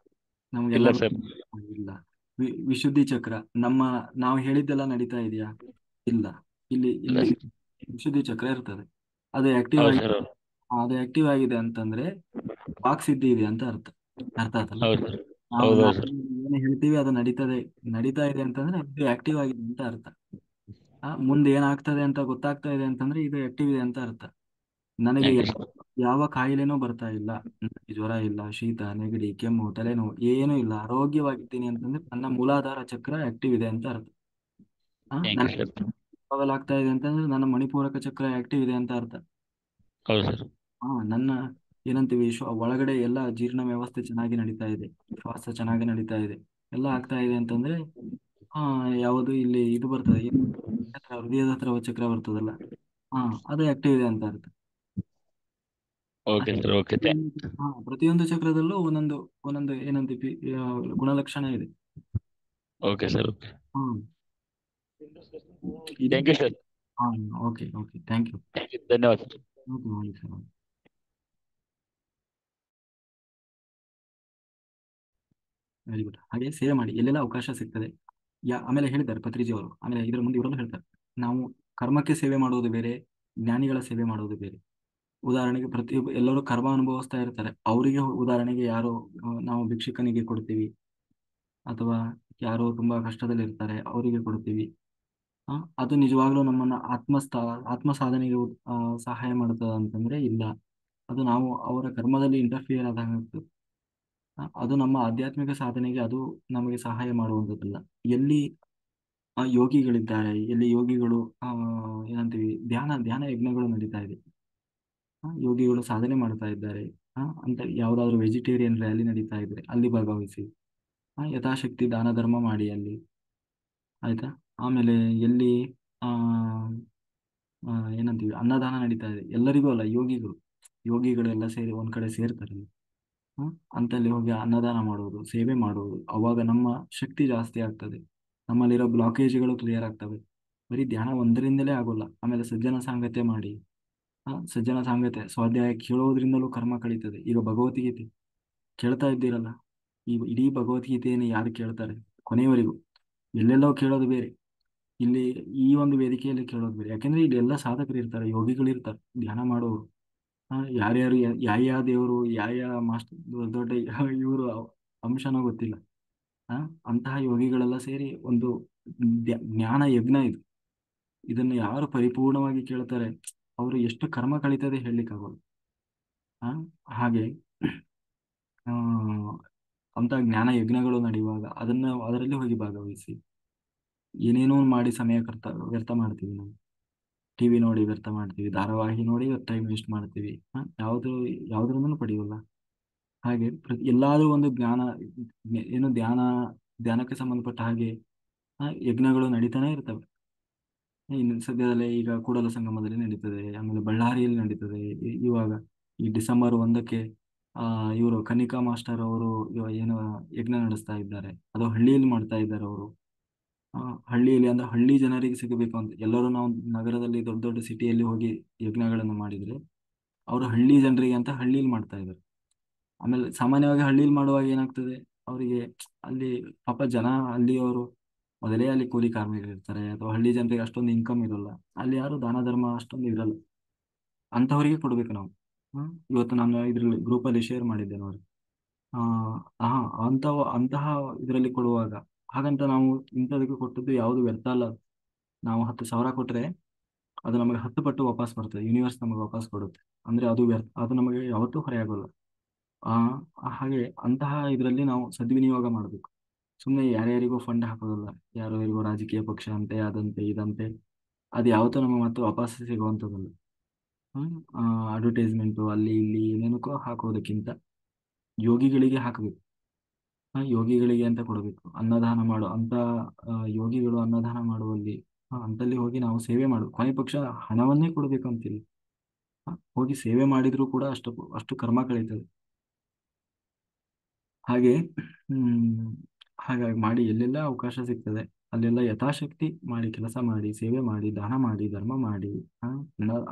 ನಮ್ಗೆಲ್ಲ ಇಲ್ಲ ಸರ್. ಇಲ್ಲ. ವಿಶುದ್ಧಿ ಚಕ್ರ ನಮ್ಮ, ನಾವು ಹೇಳಿದ್ದೆಲ್ಲ ನಡೀತಾ ಇದೆಯಾ? ಇಲ್ಲ. ಇಲ್ಲಿ ಇಲ್ಲ ಇಲ್ಲಿ ಸರ್. ವಿಶುದ್ಧಿ ಚಕ್ರ ಇರ್ತದೆ, ಅದು ಆಕ್ಟಿವ್ ಹೌದು ಆಗಿ, ಸರ್. ಅದು ಆಕ್ಟಿವ್ ಆಗಿದೆ ಅಂತಂದ್ರೆ ವಾಕ್ಸಿದ್ಧಿ ಇದೆ ಅಂತ ಅರ್ಥ. ಅರ್ಥ ಆಯ್ತಲ್ಲ? ಹೌದು ಸರ್. ನಾವು ಹೌದೌದು ನಾವು ಸರ್. ಏನು ಹೇಳ್ತೀವಿ ಅದು ನಡೀತಾ ಇದೆ ಅಂತಂದ್ರೆ ಅದು ಆಕ್ಟಿವ್ ಆಗಿದೆ ಅಂತ ಅರ್ಥ. ಮುಂದೆ ಏನಾಗ್ತದೆ ಅಂತ ಗೊತ್ತಾಗ್ತಾ ಇದೆ ಅಂತಂದ್ರೆ ಇದು ಆಕ್ಟಿವ್ ಇದೆ ಅಂತ ಅರ್ಥ. ನನಗೆ ಥ್ಯಾಂಕ್ ಯು ಸರ್. ಯಾವ ಕಾಯಿಲೆನೂ ಬರ್ತಾ ಇಲ್ಲ, ನನಗೆ ಜ್ವರ ಇಲ್ಲ, ಶೀತ ನೆಗಡಿ ಕೆಮ್ಮು ತಲೆನೋವು ಏನೂ ಇಲ್ಲ, ಆರೋಗ್ಯವಾಗಿದ್ದೀನಿ ಅಂತಂದ್ರೆ ನನ್ನ ಮೂಲಾಧಾರ ಚಕ್ರ ಆಕ್ಟಿವ್ ಇದೆ ಅಂತ ಅರ್ಥ. ಥ್ಯಾಂಕ್ ಯು ನನಗೆ ಸರ್. ಆಗ್ತಾ ಇದೆ ಅಂತಂದ್ರೆ ನನ್ನ ಮಣಿಪೂರಕ ಚಕ್ರ ಆಕ್ಟಿವ್ ಇದೆ ಅಂತ ಅರ್ಥ. ಹೌದು ಸರ್. ನನ್ನ ಏನಂತೀವಿ ಒಳಗಡೆ ಎಲ್ಲ ಜೀರ್ಣ ವ್ಯವಸ್ಥೆ ಚೆನ್ನಾಗಿ ನಡೀತಾ ಇದೆ, ಶ್ವಾಸ ಚೆನ್ನಾಗಿ ನಡೀತಾ ಇದೆ, ಎಲ್ಲ ಆಗ್ತಾ ಇದೆ ಅಂತಂದ್ರೆ ಆ ಯಾವುದು ಇಲ್ಲಿ ಇದು ಬರ್ತದೆ, ಹೃದಯದ ಹತ್ರ ಚಕ್ರ ಬರ್ತದಲ್ಲ, ಹಾ ಅದು ಆಕ್ಟಿವ್ ಇದೆ ಅಂತ ಅರ್ಥ. ಓಕೆ ಅಷ್ಟೇ. ಸರ್. ಓಕೆ. ಪ್ರತಿಯೊಂದು ಚಕ್ರದಲ್ಲೂ ಒಂದೊಂದು ಒಂದೊಂದು ಏನಂತೀವಿ ಗುಣಲಕ್ಷಣ ಇದೆ. Okay sir. ಓಕೆ. ಹ್ಮ್ ಇದು ಥ್ಯಾಂಕ್ ಯು ಸರ್. ಹಾ ಓಕೆ ಓಕೆ ಥ್ಯಾಂಕ್ ಯು. ಧನ್ಯವಾದ ಸರ್. ಓಕೆ ಮಾಡಿ ಸರ್. Very good. ಹಾಗೆ ಸೇವೆ ಮಾಡಿ ಎಲ್ಲೆಲ್ಲ ಅವಕಾಶ ಸಿಗ್ತದೆ. ಆಮೇಲೆ ಹೇಳಿದ್ದಾರೆ ಪತ್ರಿಜಿ ಅವರು, ಆಮೇಲೆ ಇದರ ಮುಂದೆ ಇವರನ್ನು ಹೇಳ್ತಾರೆ, ನಾವು ಕರ್ಮಕ್ಕೆ ಸೇವೆ ಮಾಡುವುದು ಬೇರೆ, ಜ್ಞಾನಿಗಳ ಸೇವೆ ಮಾಡುವುದು ಬೇರೆ. ಉದಾಹರಣೆಗೆ ಎಲ್ಲರೂ ಕರ್ಮ ಅನುಭವಿಸ್ತಾ ಇರ್ತಾರೆ, ಅವರಿಗೆ ಉದಾಹರಣೆಗೆ ಯಾರೋ ನಾವು ಭಿಕ್ಷುಕನಿಗೆ ಕೊಡ್ತೀವಿ, ಅಥವಾ ಯಾರೋ ತುಂಬಾ ಕಷ್ಟದಲ್ಲಿ ಇರ್ತಾರೆ ಅವರಿಗೆ ಕೊಡ್ತೀವಿ. ಅದು ನಿಜವಾಗ್ಲೂ ನಮ್ಮನ್ನ ಆತ್ಮ ಸಾಧನೆಗೆ ಸಹಾಯ ಮಾಡ್ತದ ಅಂತಂದ್ರೆ ಇಲ್ಲ. ಅದು ನಾವು ಅವರ ಕರ್ಮದಲ್ಲಿ ಇಂಟರ್ಫಿಯರ್ ಆದಾಗ ಅದು ನಮ್ಮ ಆಧ್ಯಾತ್ಮಿಕ ಸಾಧನೆಗೆ ಅದು ನಮಗೆ ಸಹಾಯ ಮಾಡುವಂಥದ್ದಲ್ಲ. ಎಲ್ಲಿ ಯೋಗಿಗಳಿದ್ದಾರೆ, ಎಲ್ಲಿ ಯೋಗಿಗಳು ಏನಂತೀವಿ ಧ್ಯಾನ ಧ್ಯಾನ ಯಜ್ಞಗಳು ನಡೀತಾ ಇದೆ, ಯೋಗಿಗಳು ಸಾಧನೆ ಮಾಡ್ತಾ ಇದ್ದಾರೆ ಅಂತ ಯಾವುದಾದ್ರೂ ವೆಜಿಟೇರಿಯನ್ ರ್ಯಾಲಿ ನಡೀತಾ ಇದ್ರೆ ಅಲ್ಲಿ ಭಾಗವಹಿಸಿ, ಯಥಾಶಕ್ತಿ ದಾನ ಧರ್ಮ ಮಾಡಿ ಅಲ್ಲಿ, ಆಯ್ತಾ. ಆಮೇಲೆ ಎಲ್ಲಿ ಆ ಏನಂತೀವಿ ಅನ್ನದಾನ ನಡೀತಾ ಇದೆ, ಎಲ್ಲರಿಗೂ ಅಲ್ಲ, ಯೋಗಿಗಳೆಲ್ಲ ಸೇರಿ ಒಂದ್ ಕಡೆ ಸೇರ್ತಾರೆ, ಅಂತಲ್ಲಿ ಹೋಗಿ ಅನ್ನದಾನ ಮಾಡುವುದು, ಸೇವೆ ಮಾಡುವುದು, ಅವಾಗ ನಮ್ಮ ಶಕ್ತಿ ಜಾಸ್ತಿ ಆಗ್ತದೆ, ನಮ್ಮಲ್ಲಿರೋ ಬ್ಲಾಕೇಜ್ಗಳು ಕ್ಲಿಯರ್ ಆಗ್ತವೆ. ಬರೀ ಧ್ಯಾನ ಒಂದರಿಂದಲೇ ಆಗೋಲ್ಲ. ಆಮೇಲೆ ಸಜ್ಜನ ಸಾಂಗತ್ಯ ಮಾಡಿ, ಸಜ್ಜನ ಸಾಂಗತ್ಯ ಸ್ವಾಧ್ಯಾಯ ಕೇಳೋದ್ರಿಂದಲೂ ಕರ್ಮ ಕಳೀತದೆ. ಈಗ ಭಗವದ್ಗೀತೆ ಕೇಳ್ತಾ ಇದ್ದೀರಲ್ಲ, ಈ ಇಡೀ ಭಗವದ್ಗೀತೆಯನ್ನು ಯಾರು ಕೇಳ್ತಾರೆ ಕೊನೆಯವರೆಗೂ? ಎಲ್ಲೆಲ್ಲೋ ಕೇಳೋದು ಬೇರೆ, ಇಲ್ಲಿ ಈ ಒಂದು ವೇದಿಕೆಯಲ್ಲಿ ಕೇಳೋದು ಬೇರೆ. ಯಾಕೆಂದ್ರೆ ಇಲ್ಲಿ ಎಲ್ಲ ಸಾಧಕರು ಇರ್ತಾರೆ, ಯೋಗಿಗಳು ಇರ್ತಾರೆ, ಧ್ಯಾನ ಮಾಡೋರು, ಯಾರ್ಯಾರು ಯಾವ ದೇವರು ಯಾವ ಮಾಸ್ಟರ್ ದೊಡ್ಡ ದೊಡ್ಡ ಇವರು ಅಂಶನೋ ಗೊತ್ತಿಲ್ಲ. ಆ ಅಂತಹ ಯೋಗಿಗಳೆಲ್ಲ ಸೇರಿ ಒಂದು ಜ್ಞಾನ ಯಜ್ಞ ಇದು. ಇದನ್ನು ಯಾರು ಪರಿಪೂರ್ಣವಾಗಿ ಕೇಳ್ತಾರೆ ಅವರು ಎಷ್ಟು ಕರ್ಮ ಕಳೀತದೆ ಹೇಳಲಿಕ್ಕಾಗಲ್ಲ. ಆ ಹಾಗೆ ಆ ಅಂತ ಜ್ಞಾನ ಯಜ್ಞಗಳು ನಡೆಯುವಾಗ ಅದರಲ್ಲಿ ಹೋಗಿ ಭಾಗವಹಿಸಿ. ಏನೇನೋ ಮಾಡಿ ಸಮಯ ವ್ಯರ್ಥ ಮಾಡ್ತೀವಿ ನಾವು. ಟಿವಿ ನೋಡಿ ವ್ಯರ್ಥ ಮಾಡ್ತೀವಿ, ಧಾರಾವಾಹಿ ನೋಡಿ ಟೈಮ್ ವೇಸ್ಟ್ ಮಾಡ್ತೀವಿ, ಯಾವ್ದ್ರಿಂದನೂ ಪಡೆಯೋಲ್ಲ. ಹಾಗೆ ಎಲ್ಲಾದ್ರೂ ಒಂದು ಏನು ಧ್ಯಾನಕ್ಕೆ ಸಂಬಂಧಪಟ್ಟ ಹಾಗೆ ಯಜ್ಞಗಳು ನಡೀತಾನೆ ಇರ್ತವೆ. ಇನ್ನು ಸದ್ಯದಲ್ಲೇ ಈಗ ಕೂಡಲ ಸಂಗಮದಲ್ಲಿ ನಡೀತದೆ, ಆಮೇಲೆ ಬಳ್ಳಾರಿಯಲ್ಲಿ ನಡೀತದೆ. ಇವಾಗ ಈ ಡಿಸೆಂಬರ್ 1ಕ್ಕೆ ಇವರು ಕನಿಕಾ ಮಾಸ್ಟರ್ ಅವರು ಏನು ಯಜ್ಞ ನಡೆಸ್ತಾ ಇದ್ದಾರೆ, ಅದು ಹಳ್ಳಿಯಲ್ಲಿ ಮಾಡ್ತಾ ಇದ್ದಾರೆ ಅವರು. ಹಳ್ಳಿಯಲ್ಲಿ ಅಂದ್ರೆ ಹಳ್ಳಿ ಜನರಿಗೆ ಸಿಗಬೇಕು ಅಂತ, ಎಲ್ಲರೂ ನಾವು ನಗರದಲ್ಲಿ ದೊಡ್ಡ ದೊಡ್ಡ ಸಿಟಿಯಲ್ಲಿ ಹೋಗಿ ಯಜ್ಞಗಳನ್ನು ಮಾಡಿದ್ರೆ, ಅವರು ಹಳ್ಳಿ ಜನರಿಗೆ ಅಂತ ಹಳ್ಳಿಯಲ್ಲಿ ಮಾಡ್ತಾ ಇದ್ದಾರೆ. ಆಮೇಲೆ ಸಾಮಾನ್ಯವಾಗಿ ಹಳ್ಳಿಲಿ ಮಾಡುವಾಗ ಏನಾಗ್ತದೆ, ಅವರಿಗೆ ಅಲ್ಲಿ ಪಾಪ ಜನ ಅಲ್ಲಿಯವರು ಮೊದಲೇ ಅಲ್ಲಿ ಕೂಲಿ ಕಾರ್ಮಿಕರು ಇರ್ತಾರೆ, ಅಥವಾ ಹಳ್ಳಿ ಜನರಿಗೆ ಅಷ್ಟೊಂದು ಇನ್ಕಮ್ ಇರಲ್ಲ, ಅಲ್ಲಿ ಯಾರು ದಾನ ಧರ್ಮ ಅಷ್ಟೊಂದು ಇರಲ್ಲ, ಅಂತವರಿಗೆ ಕೊಡ್ಬೇಕು ನಾವು. ಇವತ್ತು ನಾನು ಇದ್ರಲ್ಲಿ ಗ್ರೂಪಲ್ಲಿ ಶೇರ್ ಮಾಡಿದ್ದೆ ನೋಡಿ. ಆ ಹಾ ಅಂತಹ ಇದರಲ್ಲಿ ಕೊಡುವಾಗ, ಹಾಗಂತ ನಾವು ಇಂಥದಕ್ಕೆ ಕೊಟ್ಟದ್ದು ಯಾವುದು ವ್ಯರ್ಥ ಅಲ್ಲ. ನಾವು 10,000 ಕೊಟ್ಟರೆ ಅದು ನಮಗೆ 10 ಪಟ್ಟು ವಾಪಸ್ ಬರ್ತದೆ, ಯೂನಿವರ್ಸ್ ನಮಗೆ ವಾಪಸ್ ಕೊಡುತ್ತೆ. ಅಂದ್ರೆ ಅದು ಅದು ನಮಗೆ ಯಾವತ್ತೂ ಹೊರೆಯಾಗಲ್ಲ. ಆ ಹಾಗೆ ಅಂತಹ ಇದರಲ್ಲಿ ನಾವು ಸದ್ವಿನಿಯೋಗ ಮಾಡಬೇಕು. ಸುಮ್ಮನೆ ಯಾರ್ಯಾರಿಗೋ ಫಂಡ್ ಹಾಕೋದಲ್ಲ, ಯಾರ್ಯಾರಿಗೋ ರಾಜಕೀಯ ಪಕ್ಷ ಅಂತೆ ಅದಂತೆ ಇದಂತೆ, ಅದು ಯಾವತ್ತೂ ನಮಗೆ ಮತ್ತೆ ವಾಪಸ್ ಸಿಗುವಂಥದ್ದಲ್ಲ. ಅಡ್ವರ್ಟೈಸ್ಮೆಂಟು ಅಲ್ಲಿ ಇಲ್ಲಿ ಏನೇನಕ್ಕೋ ಹಾಕೋದಕ್ಕಿಂತ ಯೋಗಿಗಳಿಗೆ ಹಾಕಬೇಕು. ಯೋಗಿಗಳಿಗೆ ಅಂತ ಕೊಡಬೇಕು, ಅನ್ನದಾನ ಮಾಡು ಅಂತ ಯೋಗಿಗಳು ಅನ್ನದಾನ ಮಾಡುವಲ್ಲಿ ಅಂತಲ್ಲಿ ಹೋಗಿ ನಾವು ಸೇವೆ ಮಾಡು, ಕೊನೆ ಪಕ್ಷ ಹಣವನ್ನೇ ಕೊಡಬೇಕು ಅಂತಿಲ್ಲ. ಹೋಗಿ ಸೇವೆ ಮಾಡಿದ್ರೂ ಕೂಡ ಅಷ್ಟು ಅಷ್ಟು ಕರ್ಮ ಕಳೀತದೆ. ಹಾಗೆ ಹಾಗಾಗಿ ಮಾಡಿ, ಎಲ್ಲೆಲ್ಲ ಅವಕಾಶ ಸಿಗ್ತದೆ ಅಲ್ಲೆಲ್ಲ ಯಥಾಶಕ್ತಿ ಮಾಡಿ, ಕೆಲಸ ಮಾಡಿ, ಸೇವೆ ಮಾಡಿ, ದಾನ ಮಾಡಿ, ಧರ್ಮ ಮಾಡಿ,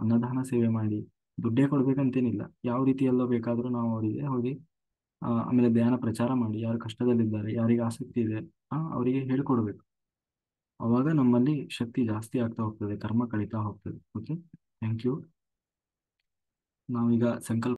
ಅನ್ನದಾನ ಸೇವೆ ಮಾಡಿ. ದುಡ್ಡೇ ಕೊಡ್ಬೇಕಂತೇನಿಲ್ಲ, ಯಾವ ರೀತಿಯಲ್ಲೋ ಬೇಕಾದರೂ ನಾವು ಅವರಿಗೆ ಹೋಗಿ ಆಮೇಲೆ ಧ್ಯಾನ ಪ್ರಚಾರ ಮಾಡಿ, ಯಾರು ಕಷ್ಟದಲ್ಲಿದ್ದಾರೆ, ಯಾರಿಗೆ ಆಸಕ್ತಿ ಇದೆ ಅವರಿಗೆ ಹೇಳ್ಕೊಡ್ಬೇಕು. ಅವಾಗ ನಮ್ಮಲ್ಲಿ ಶಕ್ತಿ ಜಾಸ್ತಿ ಆಗ್ತಾ ಹೋಗ್ತದೆ, ಕರ್ಮ ಕಳೀತಾ ಹೋಗ್ತದೆ. Okay, thank you. ನಾವೀಗ ಸಂಕಲ್ಪ